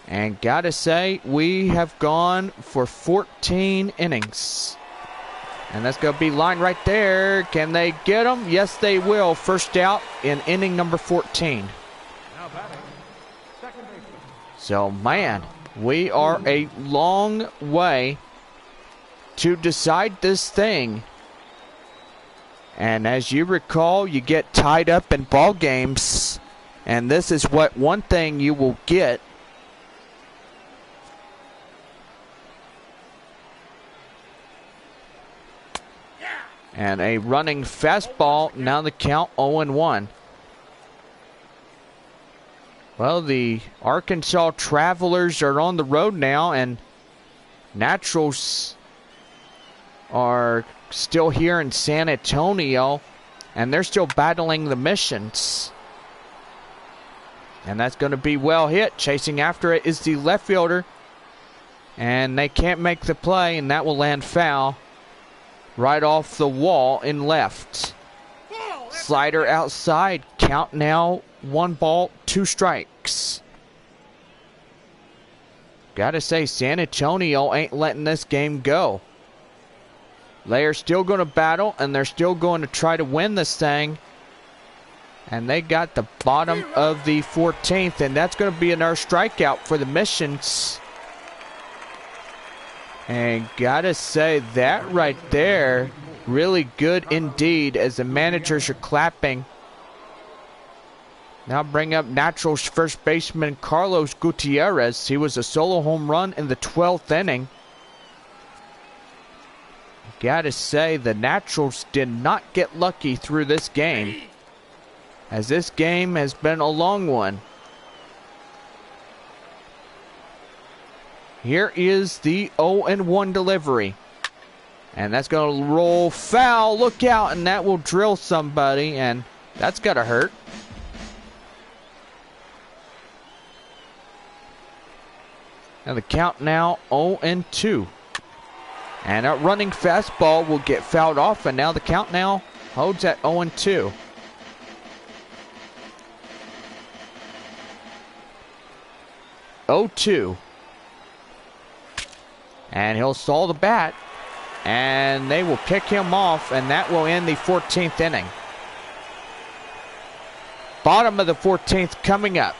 And gotta say, we have gone for 14 innings. And that's going to be line right there. Can they get them? Yes, they will. First out in inning number 14. So, man, we are a long way to decide this thing. And as you recall, you get tied up in ball games. And this is what one thing you will get. And a running fastball, now the count 0-1. Well, the Arkansas Travelers are on the road now, and Naturals are still here in San Antonio, and they're still battling the Missions. And that's going to be well hit. Chasing after it is the left fielder, and they can't make the play, and that will land foul. Right off the wall in left. Slider outside. Count now 1 ball, 2 strikes. Gotta say, San Antonio ain't letting this game go. They are still going to battle, and they're still going to try to win this thing. And they got the bottom of the 14th, and that's going to be another strikeout for the Missions. And gotta say, that right there, really good indeed as the managers are clapping. Now bring up Naturals first baseman Carlos Gutierrez. He was a solo home run in the 12th inning. Gotta say, the Naturals did not get lucky through this game, as this game has been a long one. Here is the 0-1 delivery. And that's going to roll foul. Look out, and that will drill somebody, and that's got to hurt. And the count now 0-2. And a running fastball will get fouled off, and now the count now holds at 0-2. And he'll stall the bat, and they will pick him off, and that will end the 14th inning. Bottom of the 14th coming up,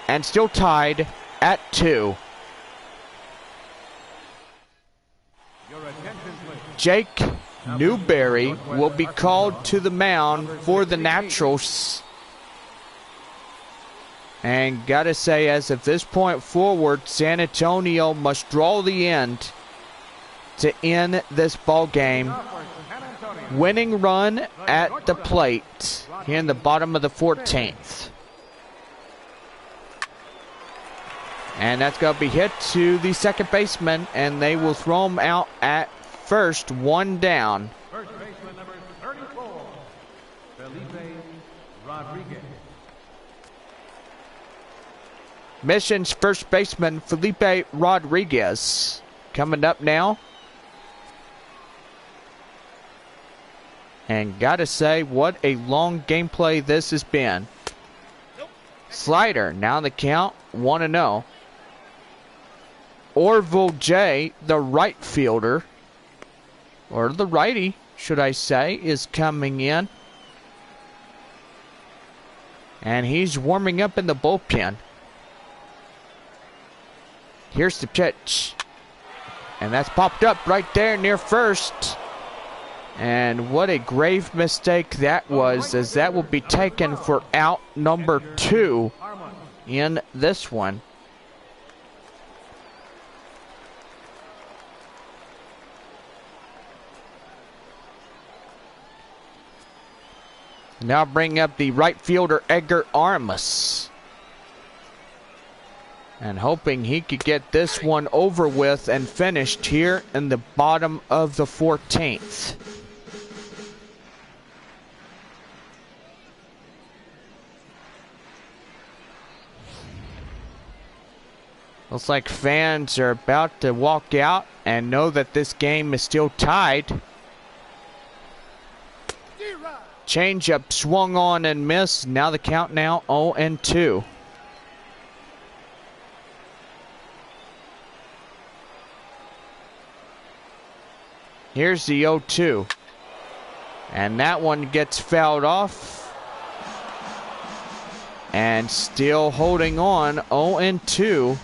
and still tied at 2. Jake Newberry will be called to the mound for the Naturals. And gotta say, as of this point forward, San Antonio must draw the end to end this ball game. Winning run at the plate here in the bottom of the 14th. And that's going to be hit to the second baseman, and they will throw him out at first, 1 down. Felipe Rodriguez. Mission's first baseman, Felipe Rodriguez, coming up now. And gotta say, what a long gameplay this has been. Slider, now the count, 1-0. Orville J, the right fielder, or the righty, should I say, is coming in. And he's warming up in the bullpen. Here's the pitch. And that's popped up right there near first. And what a grave mistake that was, as that will be taken for out number 2 in this one. Now bring up the right fielder, Edgar Armas. And hoping he could get this one over with and finished here in the bottom of the 14th. Looks like fans are about to walk out and know that this game is still tied. Changeup swung on and missed. Now the count now 0-2. Here's the 0-2. And that one gets fouled off. And still holding on, 0-2.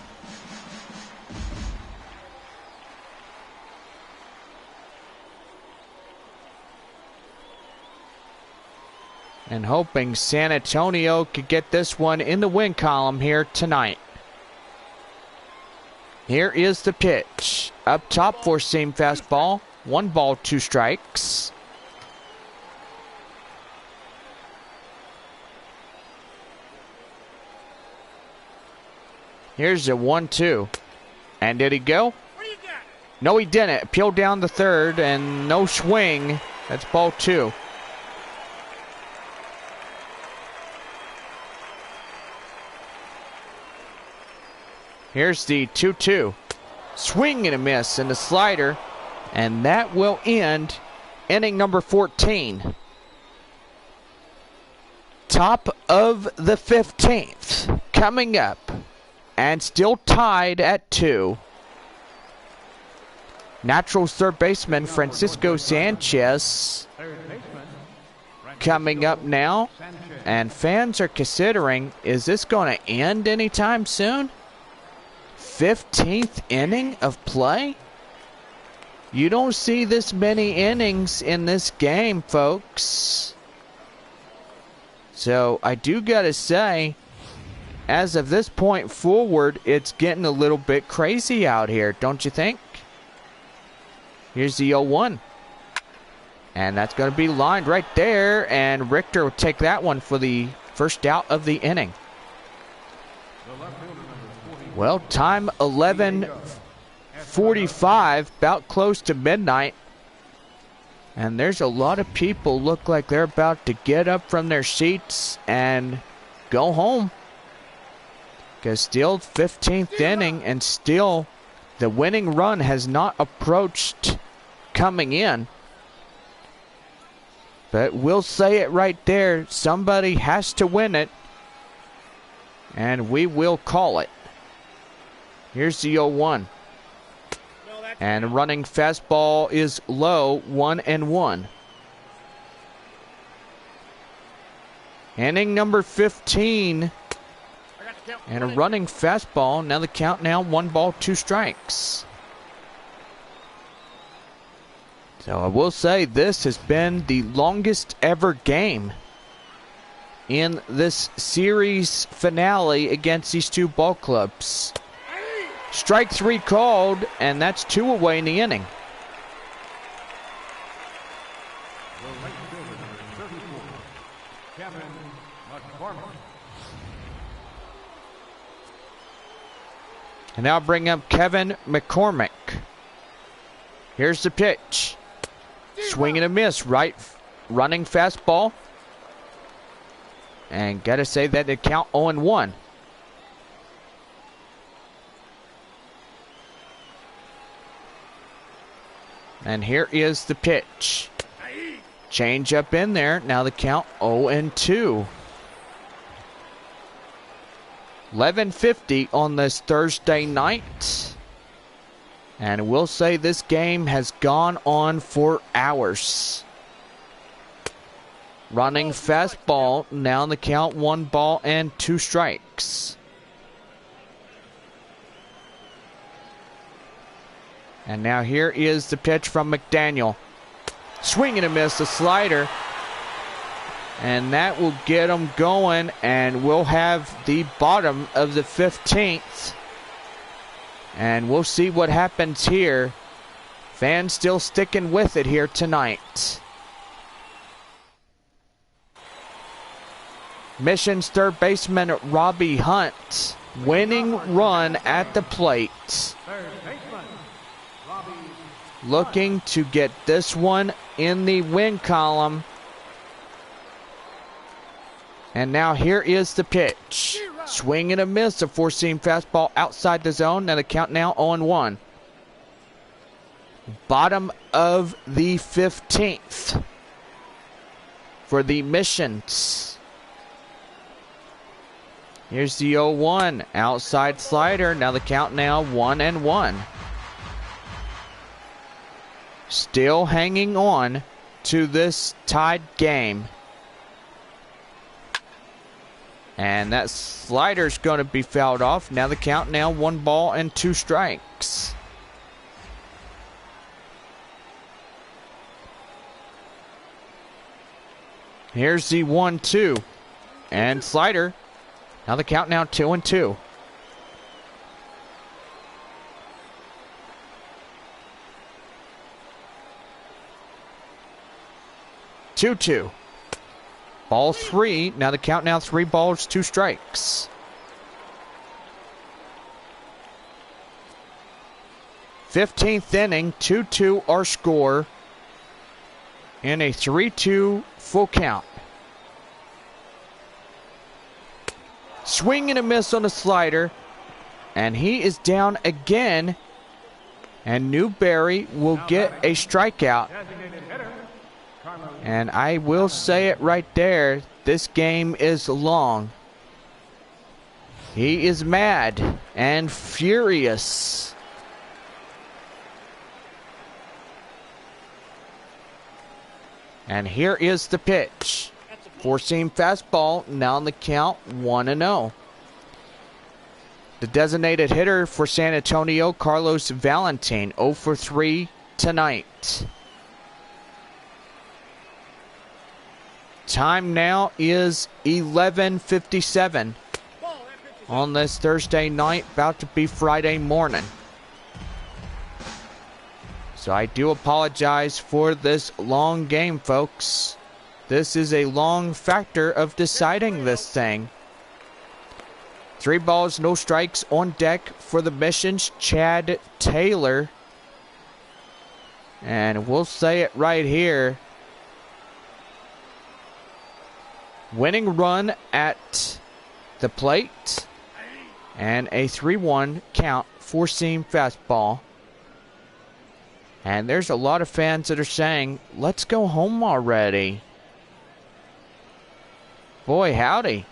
And hoping San Antonio could get this one in the win column here tonight. Here is the pitch. Up top for seam fastball. 1 ball, 2 strikes. Here's the 1-2. And did he go? No, he didn't. Peeled down the third and no swing. That's ball 2. Here's the 2-2. Swing and a miss in the slider. And that will end inning number 14. Top of the 15th coming up. And still tied at 2. Natural third baseman Francisco Sanchez coming up now. And fans are considering, is this going to end anytime soon? 15th inning of play? You don't see this many innings in this game, folks. So I do gotta say, as of this point forward, it's getting a little bit crazy out here, don't you think? Here's the 0-1. And that's going to be lined right there, and Richter will take that one for the first out of the inning. Well, time 11:45, about close to midnight. And there's a lot of people look like they're about to get up from their seats and go home. Because still 15th inning, and still the winning run has not approached coming in. But we'll say it right there, somebody has to win it. And we will call it. Here's the 0-1. And running fastball is low, 1-1. Inning number 15. And a running fastball. Now the count now, 1 ball, 2 strikes. So I will say this has been the longest ever game in this series finale against these two ball clubs. Strike 3 called, and that's 2 away in the inning. And now bring up Kevin McCormick. Here's the pitch. Swing and a miss, right running fastball. And gotta say that it count 0-1. And here is the pitch. Change up in there. Now the count 0-2. 11:50 on this Thursday night. And we'll say this game has gone on for hours. Running fastball. Now the count 1-2 strikes. And now here is the pitch from McDaniel. Swing and a miss, the slider. And that will get him going. And we'll have the bottom of the 15th. And we'll see what happens here. Fans still sticking with it here tonight. Mission's third baseman Robbie Hunt. Winning run at the plate. Looking to get this one in the win column. And now here is the pitch. Swing and a miss. A four-seam fastball outside the zone. And the count now 0-1. Bottom of the 15th for the Missions. Here's the 0-1. Outside slider. Now the count now 1-1. Still hanging on to this tied game. And that slider's going to be fouled off. Now the count now 1-2 strikes. Here's the 1-2. And slider. Now the count now 2-2. Two. Ball 3. Now the count now 3-2 strikes. Fifteenth inning, 2-2 our score. In a 3-2 full count. Swing and a miss on the slider. And he is down again. And Newberry will get a strikeout. And I will say it right there. This game is long. He is mad and furious. And here is the pitch. Four-seam fastball. Now on the count 1-0. The designated hitter for San Antonio, Carlos Valentin, 0 for 3 tonight. Time now is 11:57 on this Thursday night, about to be Friday morning. So I do apologize for this long game, folks. This is a long factor of deciding this thing. 3 balls, no strikes on deck for the Missions, Chad Taylor. And we'll say it right here. Winning run at the plate. And a 3-1 count, four-seam fastball. And there's a lot of fans that are saying, let's go home already. Boy, howdy.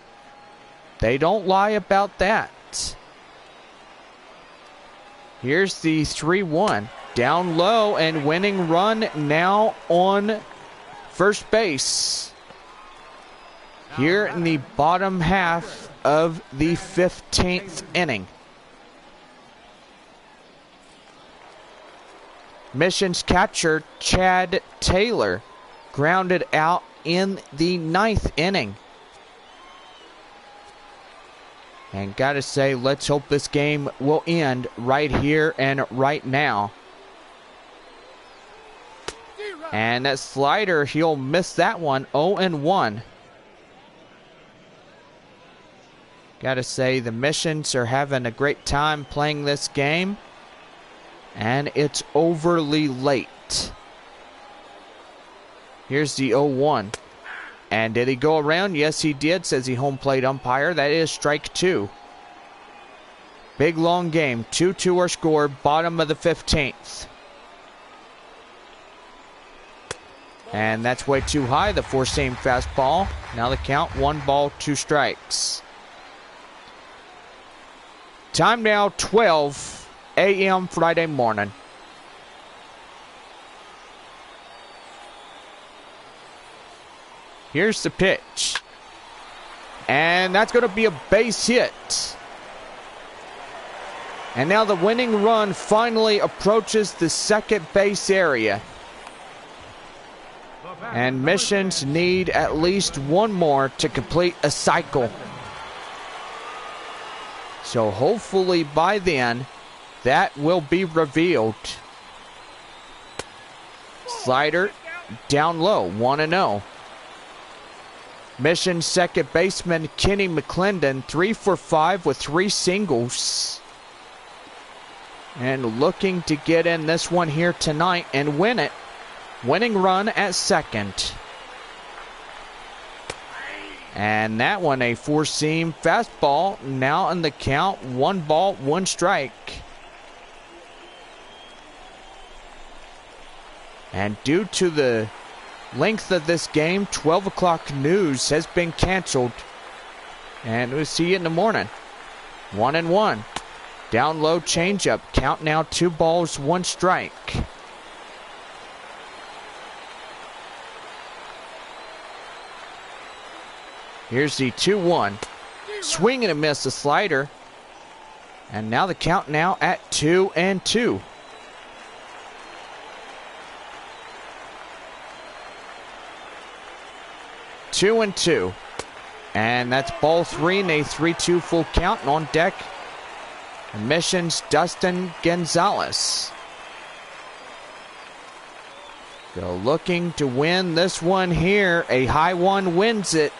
They don't lie about that. Here's the 3-1. Down low and winning run now on first base. Here in the bottom half of the 15th inning. Missions catcher Chad Taylor grounded out in the 9th inning. And gotta say, let's hope this game will end right here and right now. And that slider, he'll miss that one, 0-1. Gotta say, the Missions are having a great time playing this game. And it's overly late. Here's the 0-1. And did he go around? Yes, he did, says the home plate umpire. That is strike 2. Big long game. 2-2 our score. Bottom of the 15th. And that's way too high. The four-seam fastball. Now the count, 1 ball, 2 strikes. Time now, 12 a.m. Friday morning. Here's the pitch. And that's going to be a base hit. And now the winning run finally approaches the second base area. And Missions need at least 1 more to complete a cycle. So hopefully by then, that will be revealed. Slider down low, 1-0. Mission second baseman Kenny McClendon, 3 for 5 with 3 singles. And looking to get in this one here tonight and win it. Winning run at second. And that one, a four-seam fastball. Now in the count, 1 ball, 1 strike. And due to the length of this game, 12 o'clock news has been canceled. And we'll see you in the morning. 1-1. Down low changeup. Count now 2 balls, 1 strike. Here's the 2-1. Swing and a miss, the slider. And now the count now at 2-2. Two and 2. And that's ball 3 and a 3-2 full count. And on deck, Missions Dustin Gonzalez. So looking to win this one here. A high one wins it.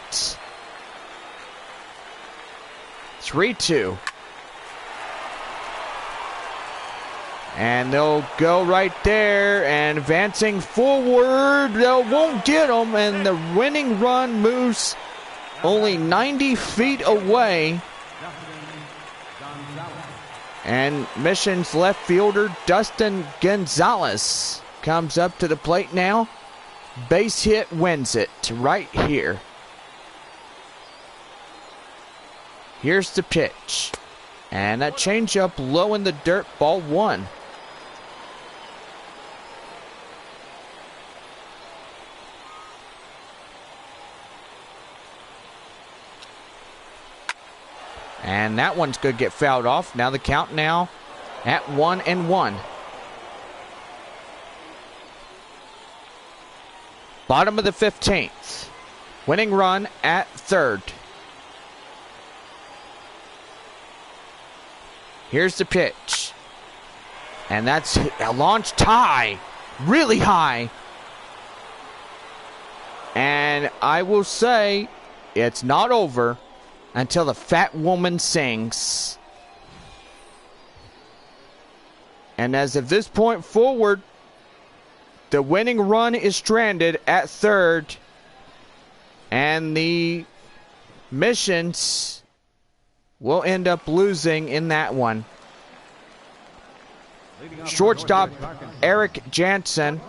3-2. And they'll go right there, and advancing forward, they won't get them, and the winning run moves only 90 feet away. And Missions left fielder Dustin Gonzalez comes up to the plate now. Base hit wins it right here. Here's the pitch. And that changeup low in the dirt, ball 1. And that one's going to get fouled off. Now the count now at 1-1. Bottom of the 15th. Winning run at third. Here's the pitch. And that's launched high. Really high. And I will say it's not over until the fat woman sings. And as of this point forward, the winning run is stranded at third. And the Missions will end up losing in that one. Shortstop Eric Jansen.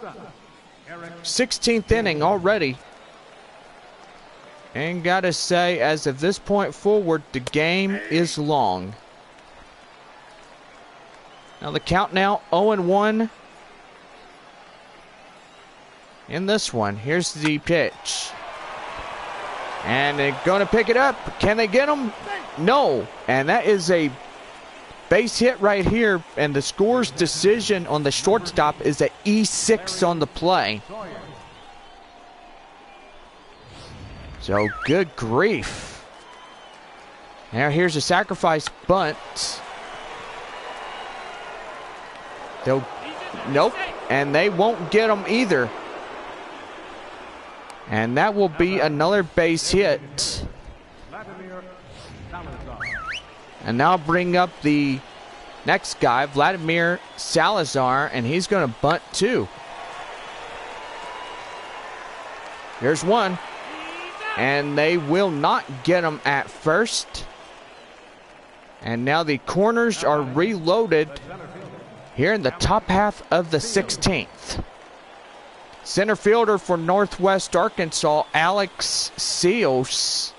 16th inning already. And gotta say, as of this point forward, the game is long. Now the count now 0-1 in this one. Here's the pitch. And they're going to pick it up. Can they get him? No. And that is a base hit right here. And the score's decision on the shortstop is at E6 on the play. So, good grief. Now here's a sacrifice bunt. Nope. And they won't get him either. And that will be another base hit. And now bring up the next guy, Vladimir Salazar, and he's going to bunt too. Here's one. And they will not get him at first. And now the corners are reloaded here in the top half of the 16th. Center fielder for Northwest Arkansas, Alex Seals.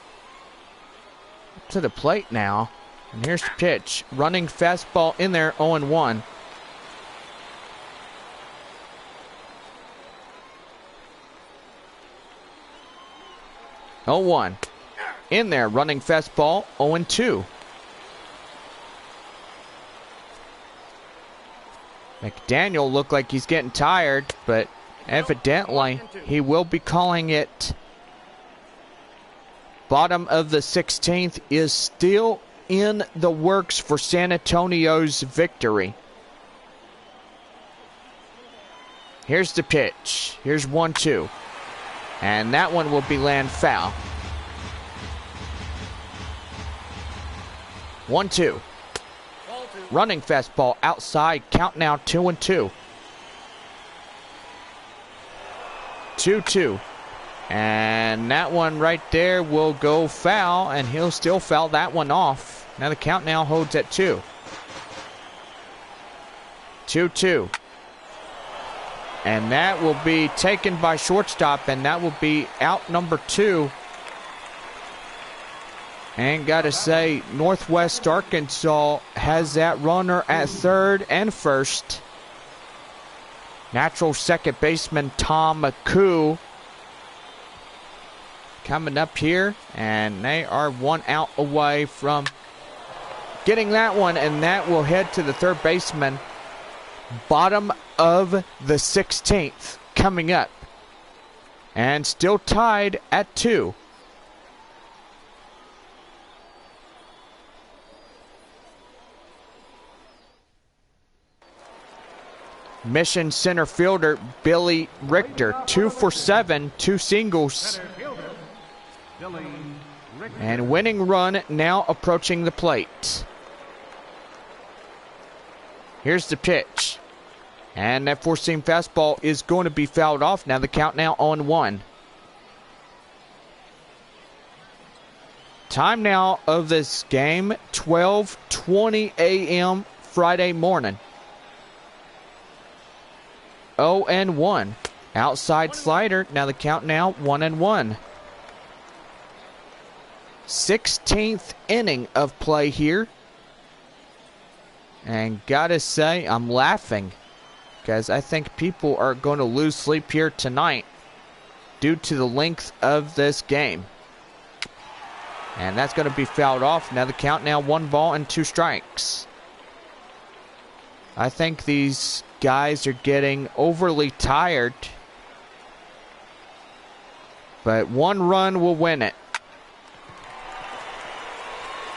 To the plate now. And here's the pitch. Running fastball in there, 0-1. In there, running fastball, 0-2. McDaniel looked like he's getting tired, but evidently he will be calling it. Bottom of the 16th is still in the works for San Antonio's victory. Here's the pitch. Here's 1-2. And that one will be land foul. 1-2. Running fastball outside. Count now 2-2. 2-2. And that one right there will go foul, and he'll still foul that one off. Now the count now holds at 2. 2-2. And that will be taken by shortstop, and that will be out number 2. And gotta say, Northwest Arkansas has that runner at third and first. Natural second baseman Tom McCoo coming up here, and they are 1 out away from getting that one, and that will head to the third baseman. Bottom of the 16th coming up, and still tied at 2. Mission center fielder Billy Richter, 2 for 7, 2 singles. And winning run now approaching the plate. Here's the pitch. And that four-seam fastball is going to be fouled off. Now the count now 0-1. Time now of this game, 12:20 a.m. Friday morning. 0-1. Outside slider. Now the count now 1-1. 16th inning of play here. And gotta say, I'm laughing, because I think people are going to lose sleep here tonight due to the length of this game. And that's going to be fouled off. Now the count now 1 ball and 2 strikes. I think these guys are getting overly tired, but 1 run will win it.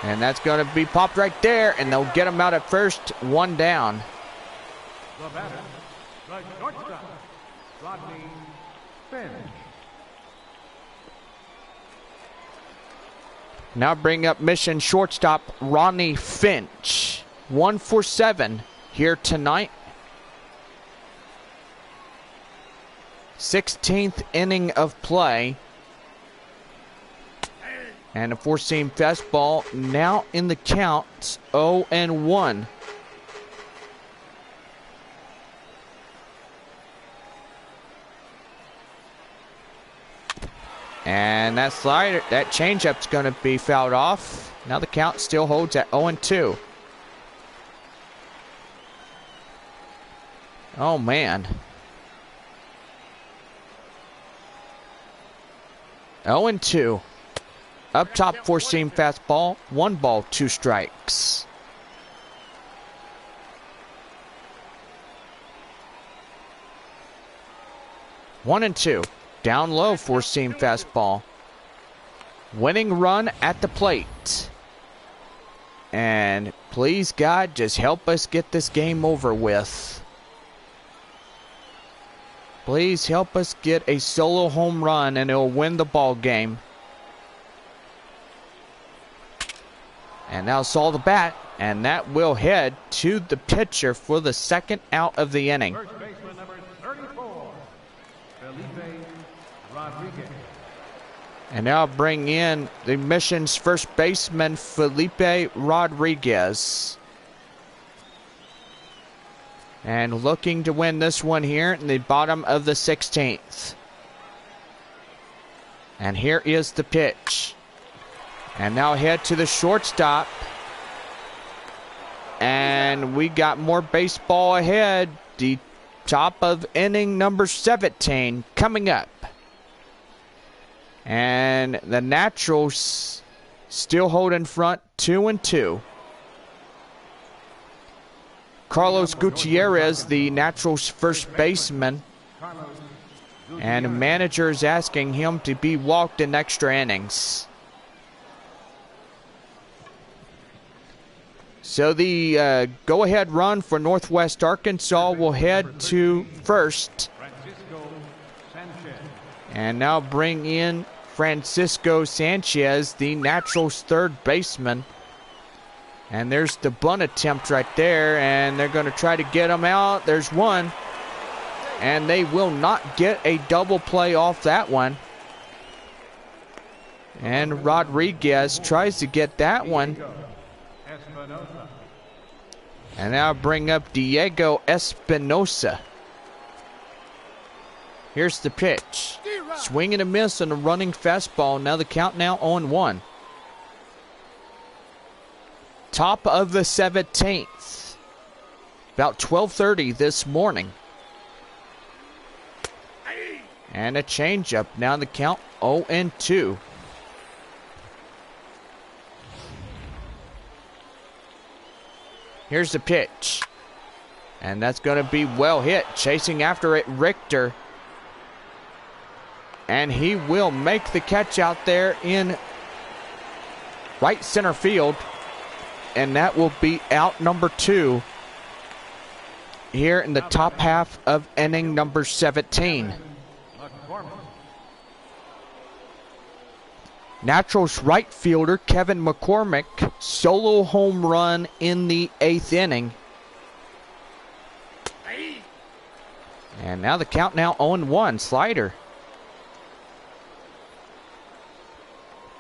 And that's going to be popped right there, and they'll get him out at first. 1 down. The batter, the shortstop, RODNEY, FINCH. Now bring up mission shortstop Ronnie Finch. 1 for 7 here tonight. 16th inning of play. And a four-seam fastball now in the count, 0-1. And that slider, that changeup's going to be fouled off. Now the count still holds at 0-2. Oh, man. 0-2. Up top, four-seam fastball. 1 ball, 2 strikes. One and 2. Down low, four-seam fastball. Winning run at the plate. And please, God, just help us get this game over with. Please help us get a solo home run, and it'll win the ball game. And now saw the bat, and that will head to the pitcher for the 2nd out of the inning. First baseman number 34, FELIPE Rodriguez. And now bring in the mission's first baseman, Felipe Rodriguez. And looking to win this one here in the bottom of the 16th. And here is the pitch. And now head to the shortstop. And we got more baseball ahead. The top of inning number 17 coming up. And the Naturals still hold in front 2-2. Carlos Gutierrez, the Naturals first baseman, and the manager is asking him to be walked in extra innings. So the go-ahead run for Northwest Arkansas will head to first. And now bring in Francisco Sanchez, the Naturals third baseman. And there's the bunt attempt right there, and they're going to try to get him out. There's one, and they will not get a double play off that one. And Rodriguez tries to get that one. And now bring up Diego Espinosa. Here's the pitch. Swing and a miss on a running fastball. Now the count now 0-1. Top of the 17th. About 12:30 this morning. And a changeup. Now the count 0-2. Here's the pitch. And that's going to be well hit. Chasing after it, Richter. And he will make the catch out there in right center field. And that will be out number 2 here in the top half of inning number 17. Naturals right fielder Kevin McCormick, solo home run in the 8th inning. And now the count now 0-1, slider.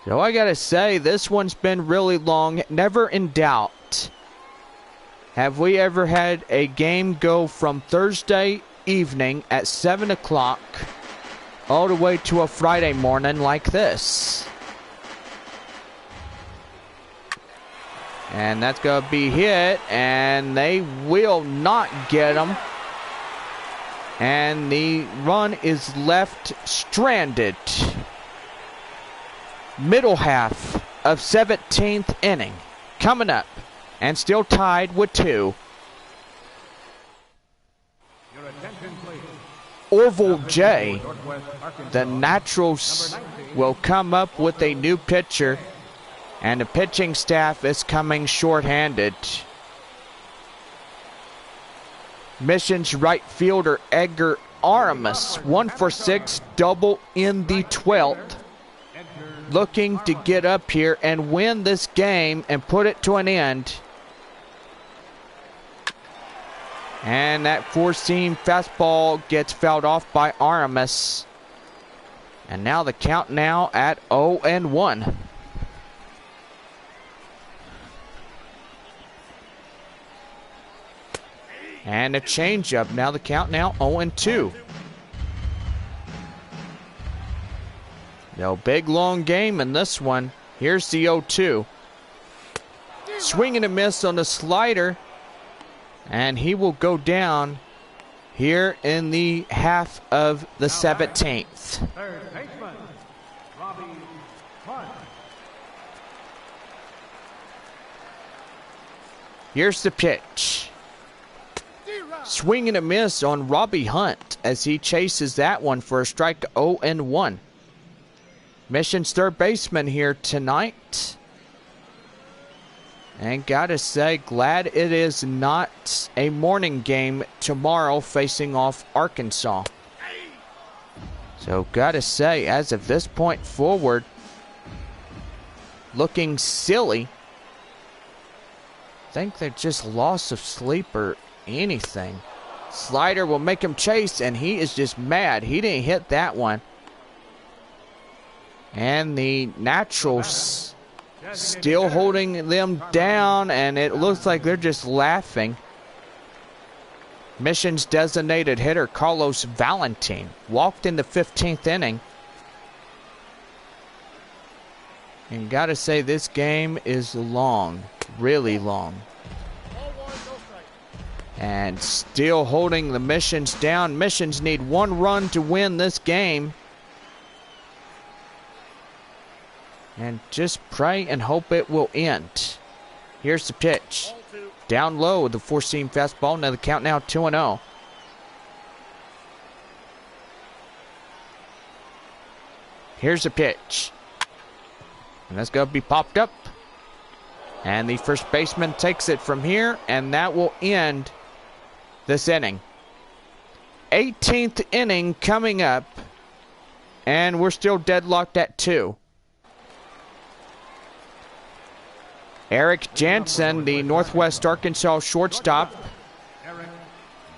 So I gotta say, this one's been really long, never in doubt. Have we ever had a game go from Thursday evening at 7 o'clock all the way to a Friday morning like this? And that's gonna be hit, and they will not get him. And the run is left stranded. Middle half of 17th inning coming up, and still tied with 2. Orville J, the Naturals will come up with a new pitcher, and the pitching staff is coming short-handed. Mission's right fielder Edgar Aramis, 1 for 6, double in the 12th. Looking to get up here and win this game and put it to an end. And that four-seam fastball gets fouled off by Aramis. And now the count now at 0-1. And a changeup. Now the count now 0-2. No big long game in this one. Here's the 0-2. Swing and a miss on the slider. And he will go down here in the half of the 17th. Here's the pitch. Swing and a miss on Robbie Hunt as he chases that one for a strike, 0-1. Mission's third baseman here tonight. And gotta say, glad it is not a morning game tomorrow facing off Arkansas. So gotta say, as of this point forward, looking silly. I think they're just loss of sleep or anything. Slider will make him chase, and he is just mad. He didn't hit that one. And the Naturals still holding them down, and it looks like they're just laughing. Missions designated hitter Carlos Valentin walked in the 15th inning. And gotta say, this game is long, really long. And still holding the Missions down. Missions need 1 run to win this game. And just pray and hope it will end. Here's the pitch. Down low with the 4-seam fastball. Now the count now 2-0. Here's the pitch. And that's going to be popped up. And the first baseman takes it from here. And that will end this inning. 18th inning coming up. And we're still deadlocked at 2. Eric Jansen, the Northwest Arkansas shortstop.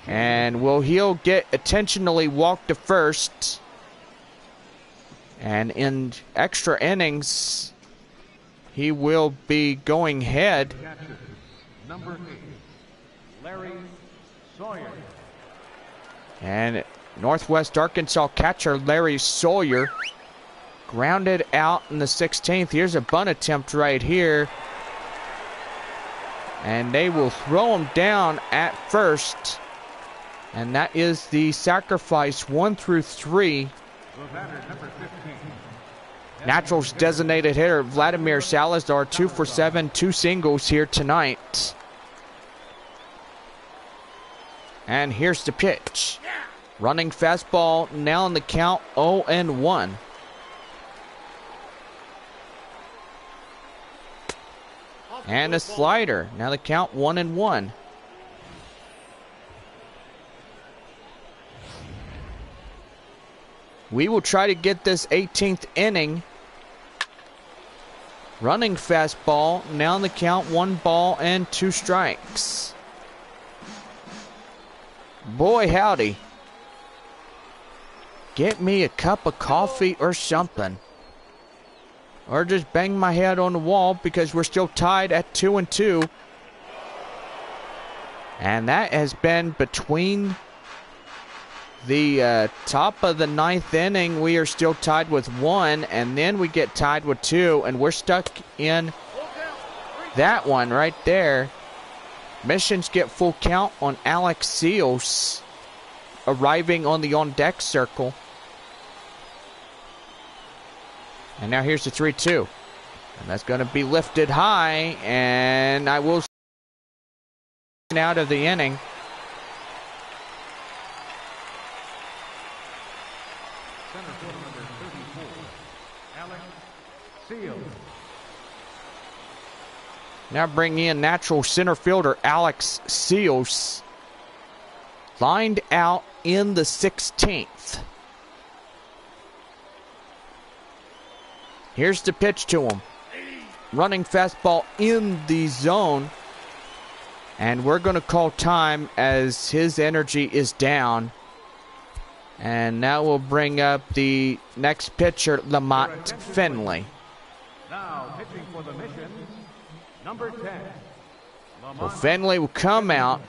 And he'll get intentionally walked to first. And in extra innings, he will be going ahead. Number 8, Larry Sawyer. And Northwest Arkansas catcher Larry Sawyer grounded out in the 16th. Here's a bunt attempt right here. And they will throw him down at first. And that is the sacrifice 1 through 3. Naturals designated hitter Vladimir Salazar, 2 for 7, 2 singles here tonight. And here's the pitch. Running fastball now in the count 0-1. And a slider. Now the count 1-1. We will try to get this 18th inning. Running fastball. Now in the count 1 ball and 2 strikes. Boy howdy. Get me a cup of coffee or something. Or just bang my head on the wall because we're still tied at 2-2. And that has been between the top of the 9th inning. We are still tied with 1. And then we get tied with 2. And we're stuck in that one right there. Missions get full count on Alex Seals arriving on the on-deck circle. And now here's the 3-2. And that's going to be lifted high. And I will out of the inning. Center field number 34, Alex Seals. Now bring in natural center fielder Alex Seals. Lined out in the 16th. Here's the pitch to him. Running fastball in the zone. And we're going to call time as his energy is down. And now we'll bring up the next pitcher, Lamont Finley. Now pitching for the Mission, number 10. So Finley will come out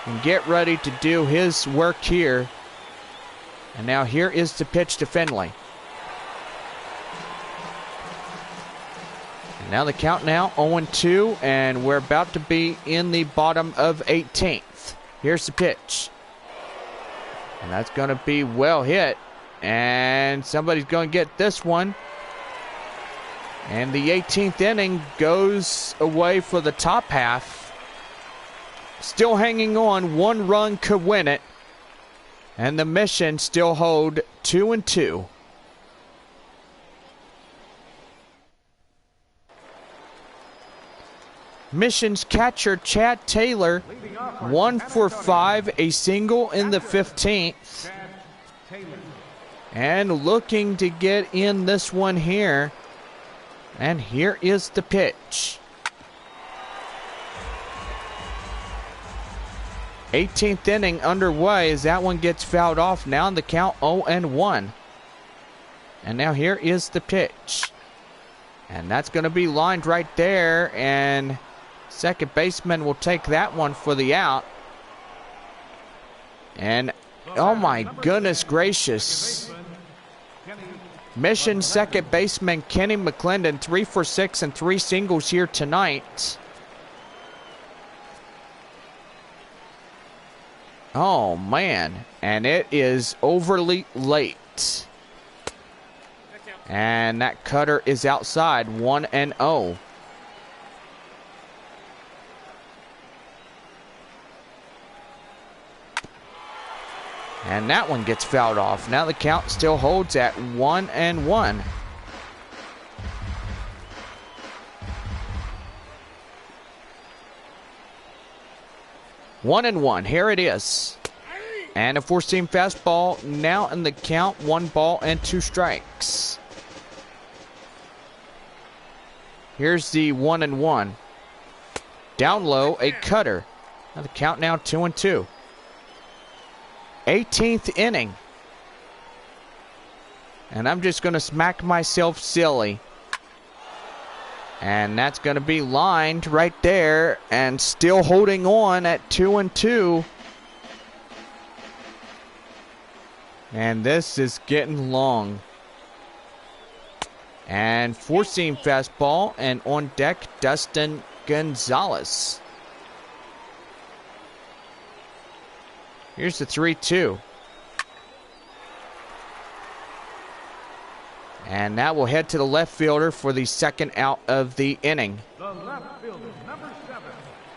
and get ready to do his work here. And now here is the pitch to Finley. Now the count now 0-2, and we're about to be in the bottom of 18th. Here's the pitch. And that's going to be well hit. And somebody's going to get this one. And the 18th inning goes away for the top half. Still hanging on. 1 run could win it. And the Mission still hold 2-2. Mission's catcher Chad Taylor, 1 for 5, a single in the 15th. And looking to get in this one here. And here is the pitch. 18th inning underway as that one gets fouled off. Now in the count 0-1. And now here is the pitch. And that's going to be lined right there. And second baseman will take that one for the out. And oh my goodness gracious. Mission second baseman Kenny McClendon, 3 for 6 and 3 singles here tonight. Oh man, and it is overly late. And that cutter is outside, 1-0. And that one gets fouled off. Now the count still holds at 1-1. One and one. Here it is. And a four-seam fastball now in the count. 1 ball and 2 strikes. Here's the 1-1. Down low, a cutter. Now the count now 2-2. 18th inning. And I'm just going to smack myself silly. And that's going to be lined right there. And still holding on at 2-2. And this is getting long. And four-seam fastball. And on deck, Dustin Gonzalez. Here's the 3-2. And that will head to the left fielder for the second out of the inning. The left fielder, number 7.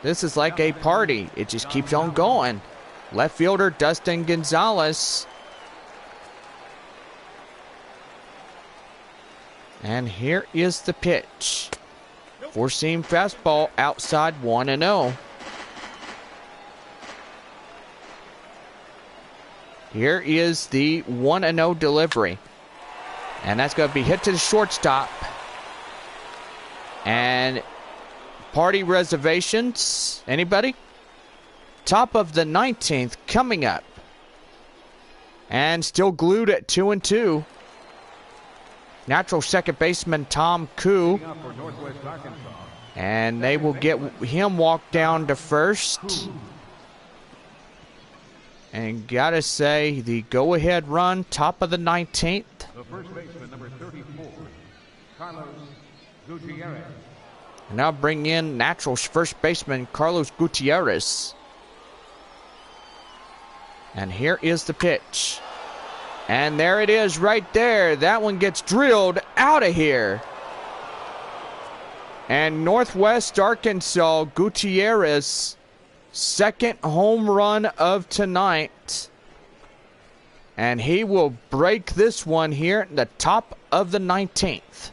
This is like a party. It just keeps on going. Left fielder Dustin Gonzalez. And here is the pitch. Four-seam fastball outside, 1-0. Here is the 1-0 delivery. And that's going to be hit to the shortstop. And party reservations. Anybody? Top of the 19th coming up. And still glued at 2-2. Natural second baseman Tom Koo. And they will get him walked down to first. And gotta say, the go-ahead run, top of the 19th. The first baseman, number 34, Carlos Gutierrez. And now bring in natural first baseman Carlos Gutierrez. And here is the pitch. And there it is right there. That one gets drilled out of here. And Northwest Arkansas, Gutierrez, second home run of tonight. And he will break this one here at the top of the 19th.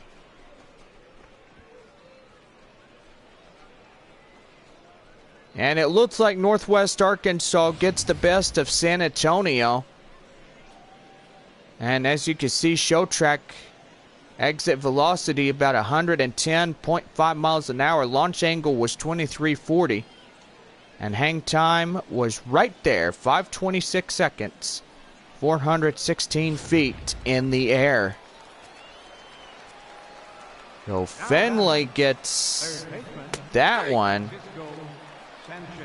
And it looks like Northwest Arkansas gets the best of San Antonio. And as you can see, show track exit velocity about 110.5 miles an hour. Launch angle was 2340. And hang time was right there, 5:26 seconds, 416 feet in the air. So Finley gets that one.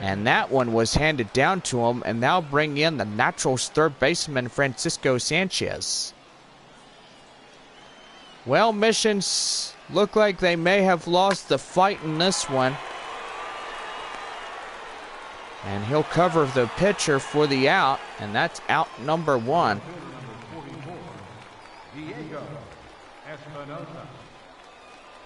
And that one was handed down to him. And now bring in the Naturals third baseman, Francisco Sanchez. Well, Missions look like they may have lost the fight in this one. And he'll cover the pitcher for the out. And that's out number 1.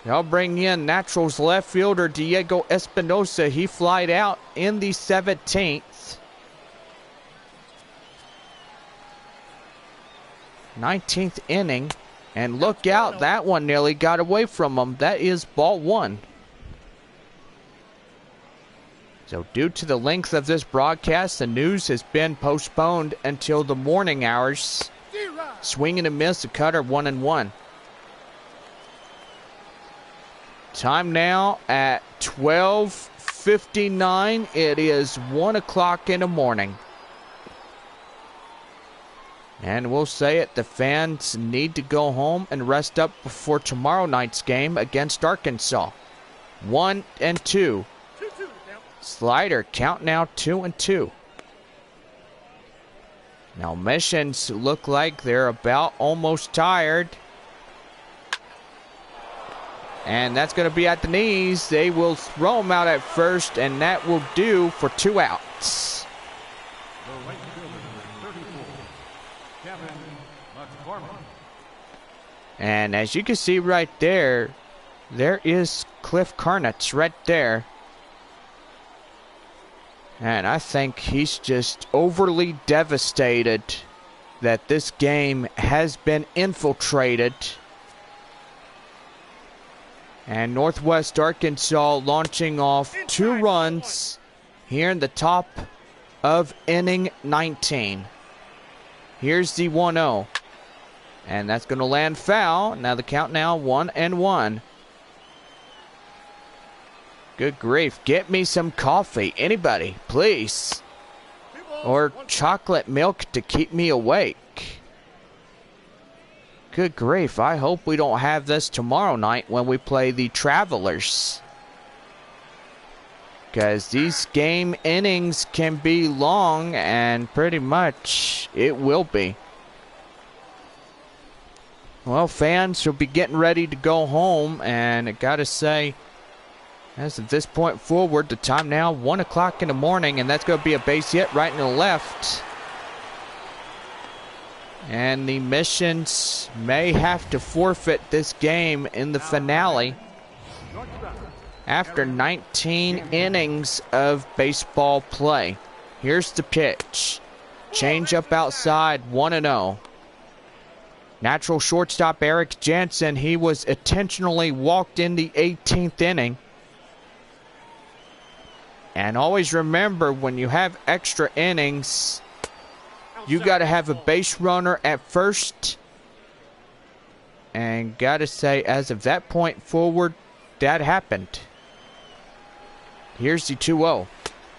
They'll bring in Naturals left fielder Diego Espinosa. He flied out in the 17th. 19th inning. And look out, that one nearly got away from him. That is ball 1. So due to the length of this broadcast, the news has been postponed until the morning hours. Swing and a miss, a cutter, 1-1. Time now at 12:59. It is 1 o'clock in the morning. And we'll say it, the fans need to go home and rest up before tomorrow night's game against Arkansas. 1-2. 2-2 now. Slider, count now 2-2. Now missions look like they're about almost tired. And that's going to be at the knees. They will throw him out at first, and that will do for 2 outs. The right fielder, 34, Kevin McCormick. And as you can see right there, there is Cliff Carnets right there. And I think he's just overly devastated that this game has been infiltrated. And Northwest Arkansas launching off 2 runs here in the top of inning 19. Here's the 1-0. And that's going to land foul. Now the count now 1-1. Good grief. Get me some coffee. Anybody, please. Or chocolate milk to keep me awake. Good grief. I hope we don't have this tomorrow night when we play the Travelers. Because these game innings can be long, and pretty much it will be. Well, fans will be getting ready to go home, and I gotta say, as of this point forward, the time now 1 o'clock in the morning, and that's going to be a base hit right in the left. And the Missions may have to forfeit this game in the finale after 19 innings of baseball play. Here's the pitch. Change up outside, 1-0. Natural shortstop Eric Jansen, he was intentionally walked in the 18th inning. And always remember, when you have extra innings, you got to have a base runner at first. And got to say, as of that point forward, that happened. Here's the 2-0.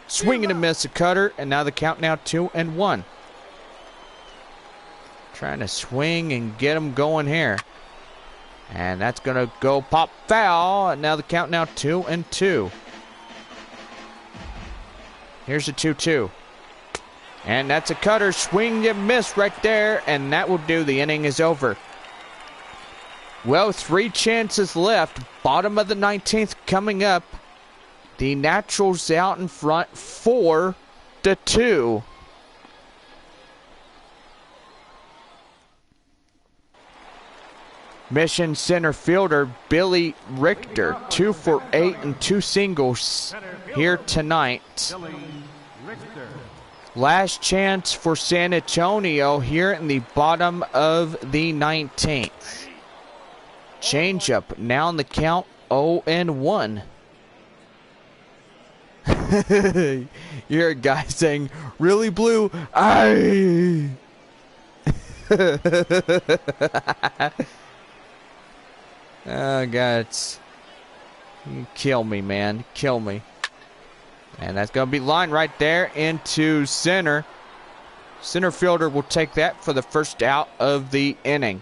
Swing and a miss, a cutter, and now the count now 2-1. Trying to swing and get him going here. And that's going to go pop foul, and now the count now 2-2. Here's a 2-2. And that's a cutter. Swing and miss right there. And that will do. The inning is over. Well, 3 chances left. Bottom of the 19th coming up. The Naturals out in front 4-2. Mission center fielder Billy Richter, 2 for 8 and 2 singles here tonight. Last chance for San Antonio here in the bottom of the 19th. Changeup now in the count 0-1. You're a guy saying, really, Blue? Aye. Oh, God, you kill me, man. Kill me. And that's going to be lined right there into center. Center fielder will take that for the first out of the inning.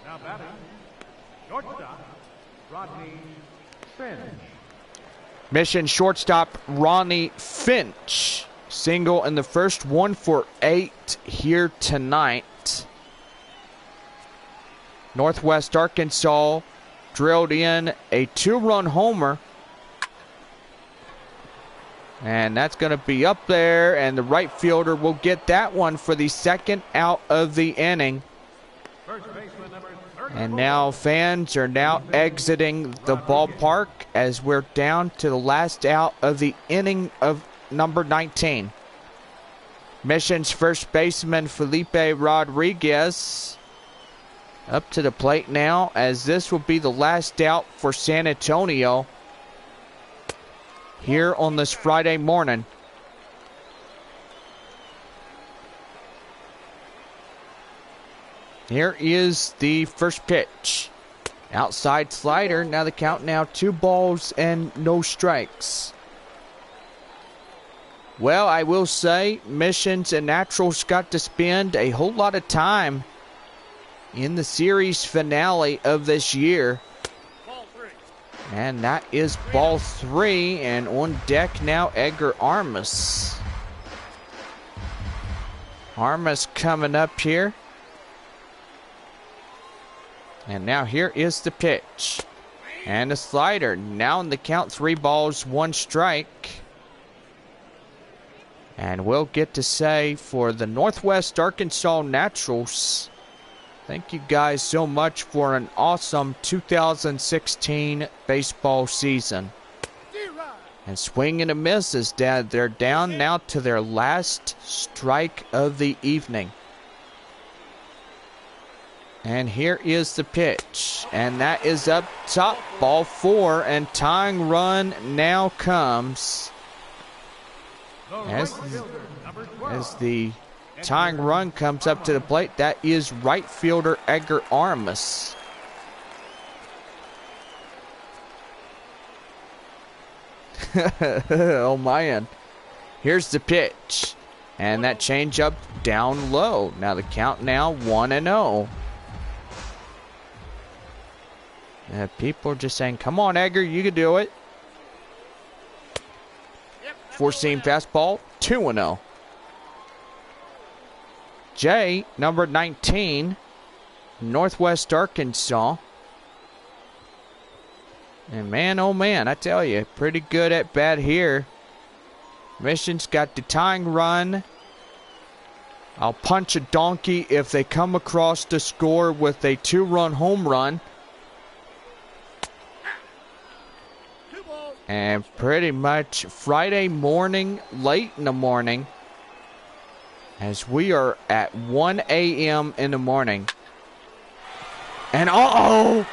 Now batting, shortstop, Rodney Finch. Mission shortstop Ronnie Finch. Single in the first, 1 for 8 here tonight. Northwest Arkansas drilled in a 2-run homer. And that's going to be up there, and the right fielder will get that one for the second out of the inning. First baseman number 34. And now fans are now exiting the ballpark as we're down to the last out of the inning of number 19. Mission's first baseman Felipe Rodriguez up to the plate now, as this will be the last out for San Antonio here on this Friday morning. Here is the first pitch. Outside slider. Now the count now 2 balls and no strikes. Well, I will say, Missions and Naturals got to spend a whole lot of time in the series finale of this year. And that is ball 3, and on deck now, Edgar Armas. Armas coming up here. And now here is the pitch. And the slider. Now in the count, 3 balls, 1 strike. And we'll get to say for the Northwest Arkansas Naturals, thank you guys so much for an awesome 2016 baseball season. And swing and a miss is down. They're down now to their last strike of the evening. And here is the pitch. And that is up top, ball 4. And tying run now comes as the tying run comes up to the plate. That is right fielder Edgar Armas. Oh man. Here's the pitch. And that changeup down low. Now the count now 1-0. People are just saying, come on, Edgar, you can do it. 4-seam fastball, 2-0. Jay, number 19, Northwest Arkansas. And man, oh man, I tell you, pretty good at bat here. Mission's got the tying run. I'll punch a donkey if they come across the score with a 2-run home run. And pretty much Friday morning, late in the morning, as we are at 1 a.m. in the morning. And oh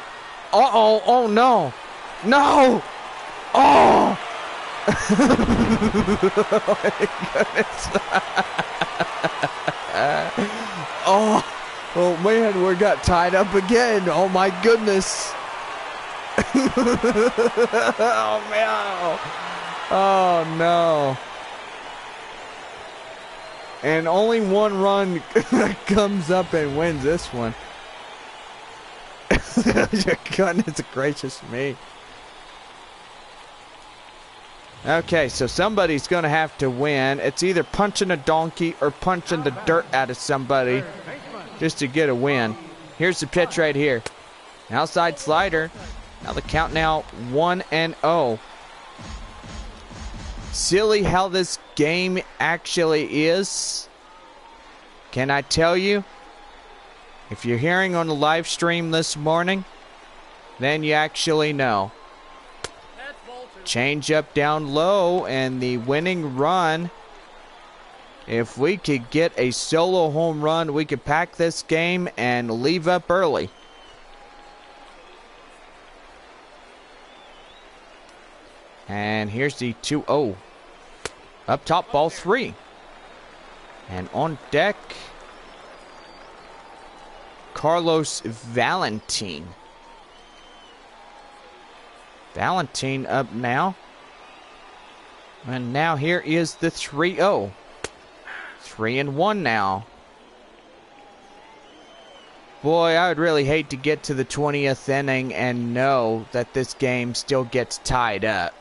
no, no, oh, oh my goodness. Oh man, we got tied up again. Oh my goodness. Oh man. Oh no. And only 1 run comes up and wins this one. Goodness gracious me. Okay, so somebody's going to have to win. It's either punching a donkey or punching the dirt out of somebody just to get a win. Here's the pitch right here. Outside slider. Now the count now 1-0. Silly how this game actually is. Can I tell you? If you're hearing on the live stream this morning, then you actually know. Change up down low and the winning run. If we could get a solo home run, we could pack this game and leave up early. And here's the 2-0. Up top, ball 3. And on deck, Carlos Valentin. Valentin up now. And now here is the 3-0. 3-1 now. Boy, I would really hate to get to the 20th inning and know that this game still gets tied up.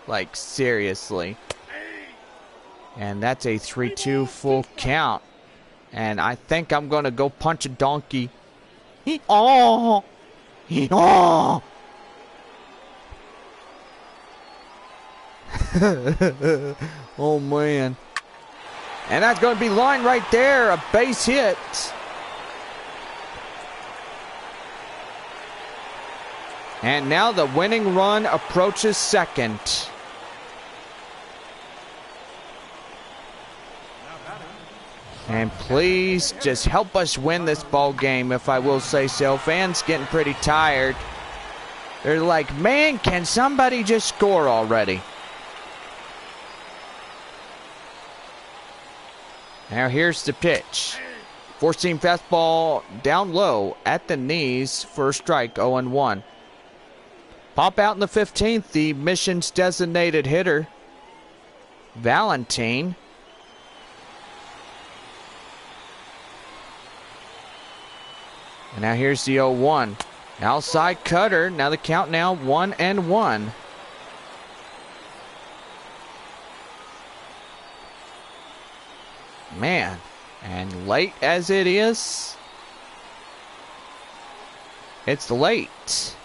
Like, seriously. And that's a 3-2 full count. And I think I'm going to go punch a donkey. Oh! Oh! Oh, man. And that's going to be line right there. A base hit. And now the winning run approaches second. And please just help us win this ball game, if I will say so. Fans getting pretty tired. They're like, man, can somebody just score already? Now here's the pitch. 4-seam fastball down low at the knees for a strike, 0-1. Pop out in the 15th, the Mission's designated hitter. VALENTIN. And now here's the 0-1. Outside cutter. Now the count now 1-1. Man. And late as it is, it's late.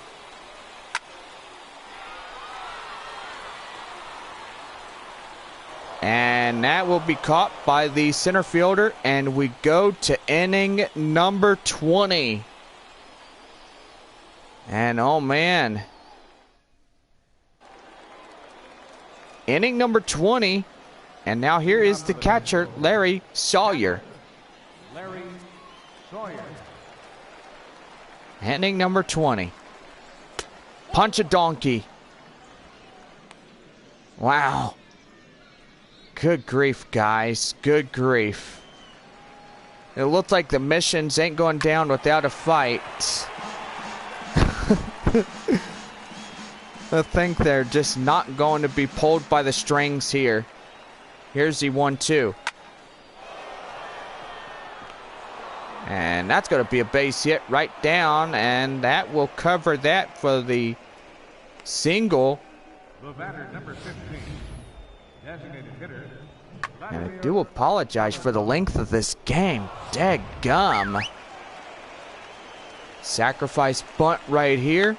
And that will be caught by the center fielder, and we go to inning number 20. And oh man, inning number 20, and now here is the catcher, Larry Sawyer. Larry Sawyer. Inning number 20. Punch a donkey. Wow. Good grief, guys. Good grief. It looks like the missions ain't going down without a fight. I think they're just not going to be pulled by the strings here. Here's the 1-2. And that's going to be a base hit right down, and that will cover that for the single. The batter, number 15. Designated hitter. And I do apologize for the length of this game. Daggum. Sacrifice bunt right here.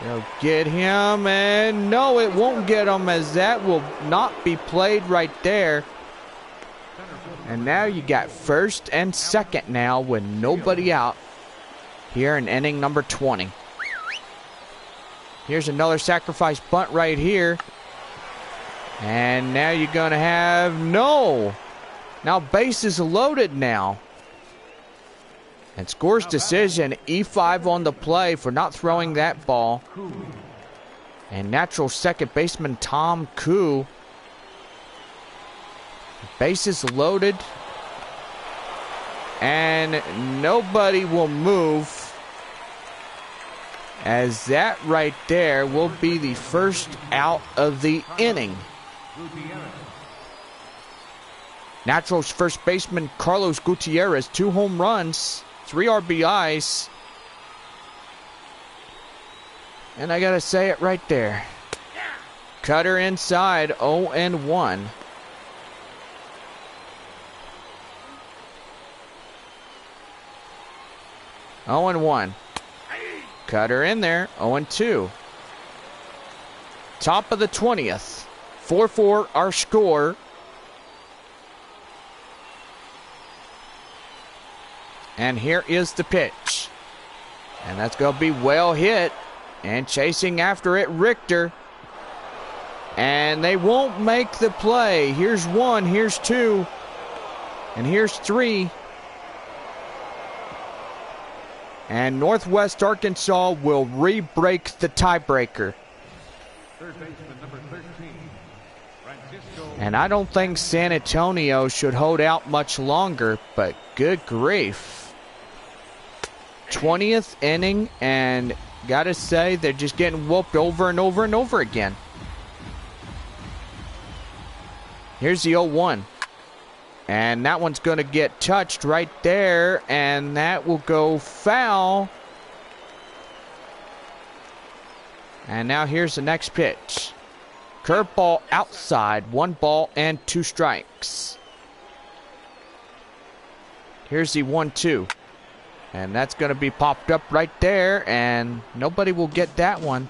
They'll get him, and no, it won't get him, as that will not be played right there. And now you got first and second now with nobody out here in inning number 20. Here's another sacrifice bunt right here. And now you're going to have no. Now bases loaded now. And scores decision, E5 on the play for not throwing that ball. And natural second baseman Tom Koo. Bases loaded. And nobody will move, as that right there will be the first out of the inning. Naturals first baseman Carlos Gutierrez, 2 home runs, 3 RBIs. And I gotta say it right there. Cutter inside, 0-1. Oh and 1. Cutter in there, 0-2. Top of the 20th. 4-4 our score. And here is the pitch. And that's going to be well hit. And chasing after it, Richter. And they won't make the play. Here's 1, here's 2, and here's 3. And Northwest Arkansas will re-break the tiebreaker. Third baseman, number 13. Francisco. And I don't think San Antonio should hold out much longer, but good grief. 20th inning, and gotta say, they're just getting whooped over and over and over again. Here's the 0-1. And that one's going to get touched right there, and that will go foul. And now here's the next pitch. Curveball outside, 1 ball and 2 strikes. Here's the 1-2. And that's going to be popped up right there, and nobody will get that one.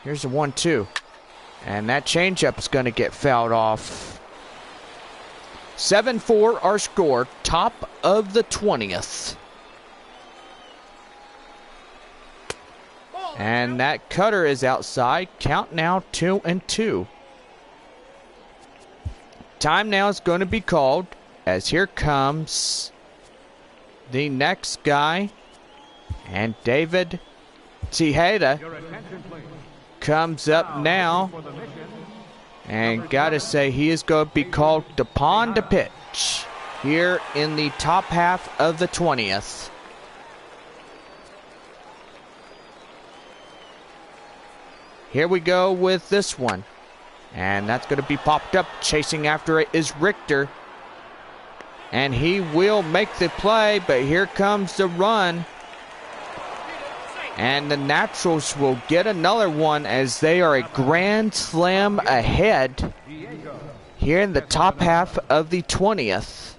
Here's the 1-2. And that changeup is going to get fouled off. 7-4 our score, top of the 20th. And that cutter is outside. Count now 2-2. Time now is going to be called, as here comes the next guy. And David Tejeda comes up now. And gotta say, he is going to be called upon to pitch here in the top half of the 20th. Here we go with this one. And that's going to be popped up. Chasing after it is Richter. And he will make the play, but here comes the run. And the Naturals will get another one as they are a grand slam ahead here in the top half of the 20th.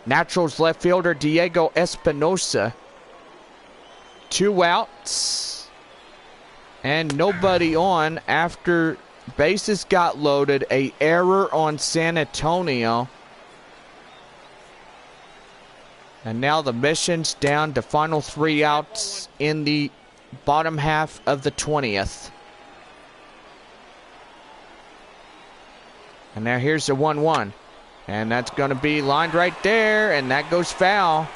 Naturals left fielder Diego Espinosa. 2 outs. And nobody on after bases got loaded. A error on San Antonio. And now the Mission's down to final 3 outs in the bottom half of the 20th. And now here's the 1-1. And that's going to be lined right there. And that goes foul.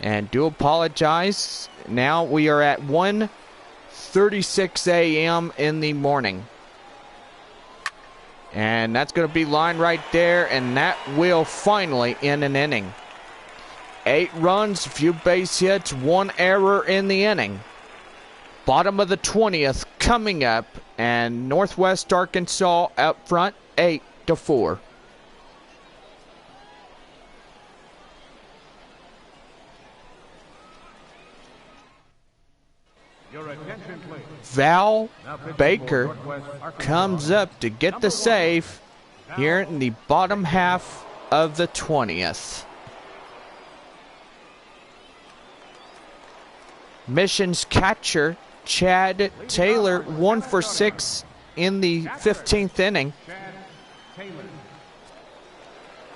And do apologize. Now we are at 1:36 a.m. in the morning. And that's going to be lined right there. And that will finally end an inning. 8 runs, a few base hits, 1 error in the inning. Bottom of the 20th coming up. And Northwest Arkansas up front 8-4. Val Baker comes up to get the save here in the bottom half of the 20th. Mission's catcher, Chad Taylor, 1 for 6 in the 15th inning.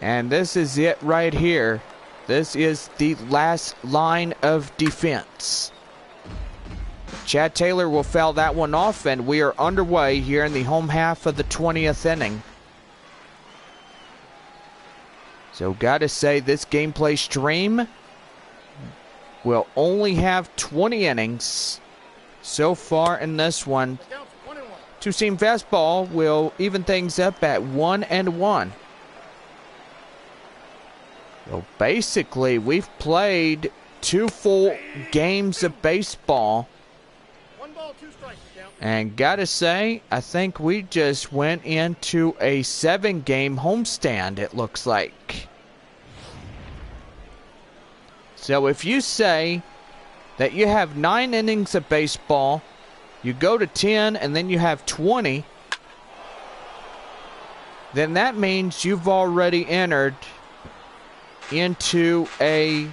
And this is it right here. This is the last line of defense. Chad Taylor will foul that one off, and we are underway here in the home half of the 20th inning. So gotta say, this gameplay stream will only have 20 innings so far in this one. Two-seam fastball will even things up at 1-1. So basically, we've played 2 full games of baseball. And gotta say, I think we just went into a 7-game homestand, it looks like. So if you say that you have 9 innings of baseball, you go to 10, and then you have 20, then that means you've already entered into a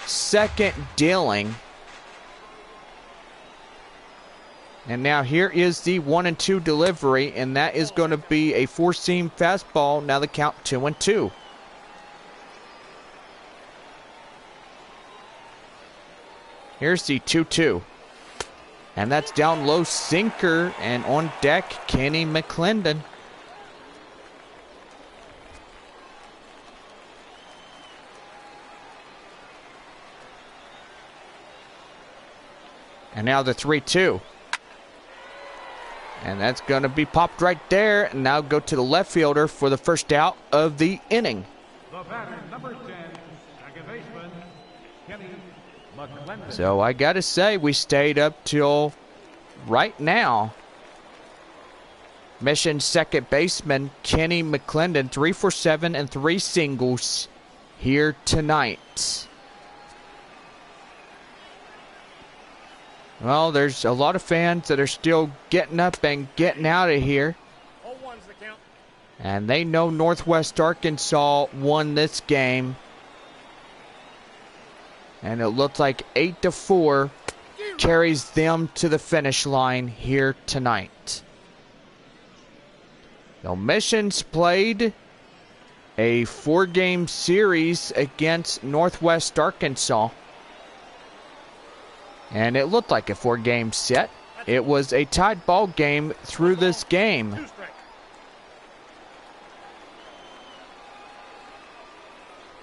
second dealing. And now here is the 1-2 delivery, and that is going to be a 4-seam fastball. Now the count 2-2. Here's the 2-2. And that's down low, sinker, and on deck, Kenny McClendon. And now the 3-2. And that's going to be popped right there. And now go to the left fielder for the first out of the inning. The batter, number 10, second baseman, Kenny McClendon. So I got to say, we stayed up till right now. Mission second baseman Kenny McClendon, 3 for 7 and 3 singles here tonight. Well, there's a lot of fans that are still getting up and getting out of here. And they know Northwest Arkansas won this game. And it looks like 8-4 carries them to the finish line here tonight. The Mission's played a 4-game series against Northwest Arkansas. And it looked like a 4-game set. It was a tied ball game through this game.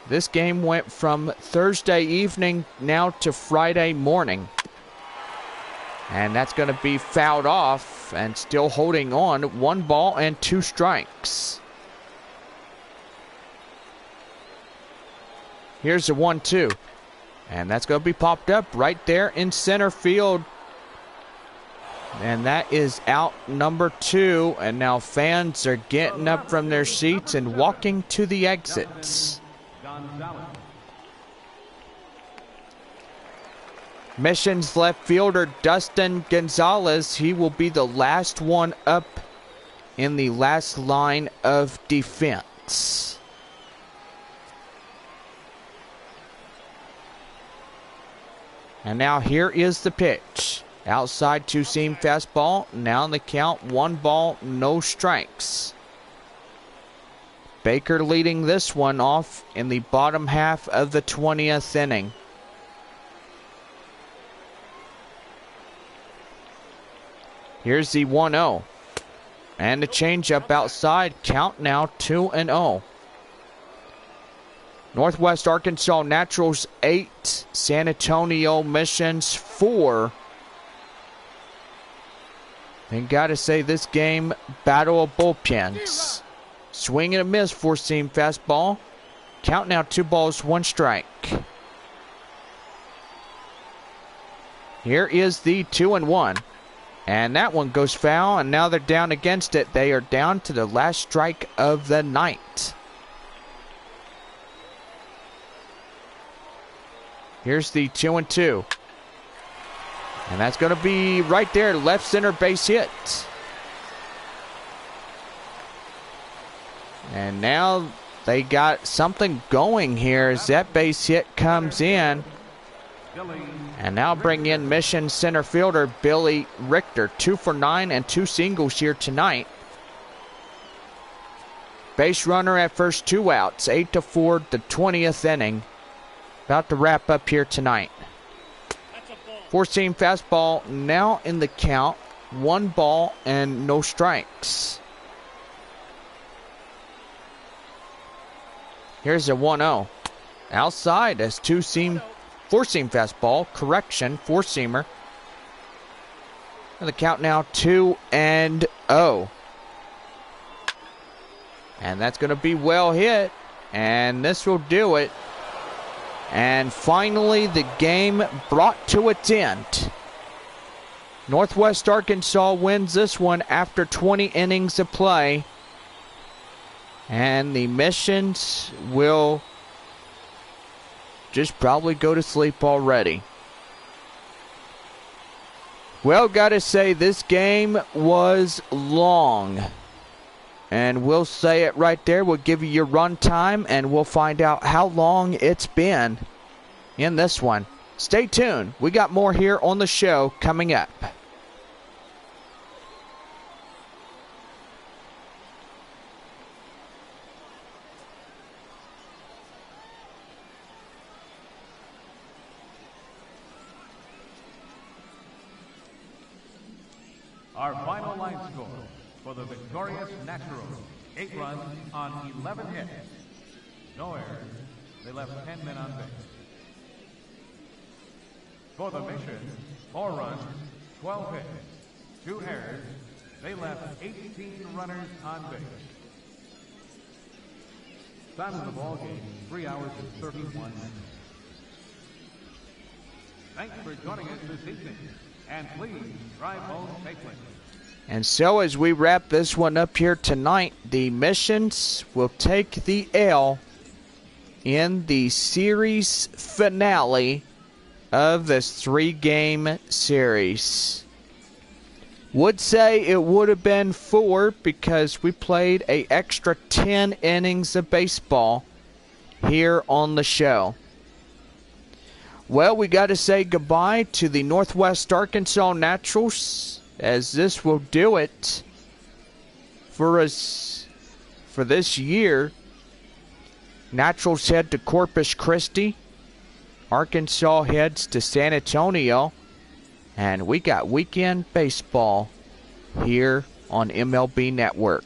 This game went from Thursday evening now to Friday morning. And that's going to be fouled off and still holding on. 1 ball and 2 strikes. Here's the 1-2. And that's going to be popped up right there in center field. And that is out number 2. And now fans are getting up from their seats and walking to the exits. Mission's left fielder Dustin Gonzalez, he will be the last one up in the last line of defense. And now here is the pitch. Outside two-seam fastball. Now in the count, 1 ball, no strikes. Baker leading this one off in the bottom half of the 20th inning. Here's the 1-0. And the changeup outside. Count now 2-0. Northwest Arkansas Naturals 8. San Antonio Missions 4. And gotta say, this game, battle of bullpens. Swing and a miss, 4-seam fastball. Count now 2 balls, 1 strike. Here is the 2-1. And that one goes foul, and now they're down against it. They are down to the last strike of the night. Here's the 2-2. And that's going to be right there, left center base hit. And now they got something going here as that base hit comes in. And now bring in Mission center fielder Billy Richter. 2 for 9 and 2 singles here tonight. Base runner at first, 2 outs. 8-4, the 20th inning. About to wrap up here tonight. 4-seam fastball now in the count. 1 ball and no strikes. Here's a 1-0. Outside as 4-seam fastball. Correction, 4-seamer. And the count now 2-0. And that's going to be well hit. And this will do it. And finally, the game brought to its end. Northwest Arkansas wins this one after 20 innings of play. And the Missions will just probably go to sleep already. Well, gotta say, this game was long. And we'll say it right there. We'll give you your run time, and we'll find out how long it's been in this one. Stay tuned. We got more here on the show coming up. Our final line score for the victorious Naturals: 8 runs on 11 hits. No errors. They left 10 men on base. For the Mission, 4 runs, 12 hits, 2 errors. They left 18 runners on base. Time of the ball game, 3 hours and 31 minutes. Thanks for joining us this evening, and please drive home safely. And so as we wrap this one up here tonight, the Missions will take the L in the series finale of this 3-game series. Would say it would have been 4 because we played an extra 10 innings of baseball here on the show. Well, we got to say goodbye to the Northwest Arkansas Naturals, as this will do it for us for this year. Naturals head to Corpus Christi. Arkansas heads to San Antonio. And we got weekend baseball here on MLB Network.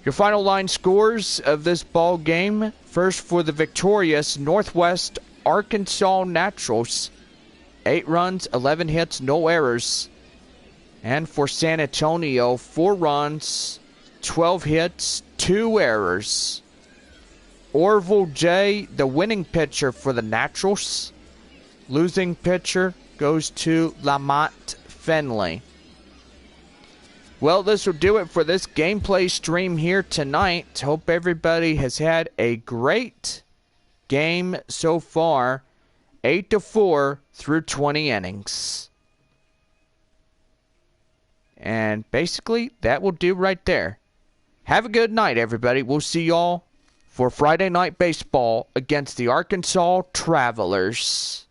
Your final line scores of this ball game. First, for the victorious Northwest Arkansas Naturals, 8 runs, 11 hits, no errors. And for San Antonio, 4 runs, 12 hits, 2 errors. Orville J., the winning pitcher for the Naturals. Losing pitcher goes to Lamont Finley. Well, this will do it for this gameplay stream here tonight. Hope everybody has had a great game so far. 8-4 through 20 innings. And basically, that will do right there. Have a good night, everybody. We'll see y'all for Friday Night Baseball against the Arkansas Travelers.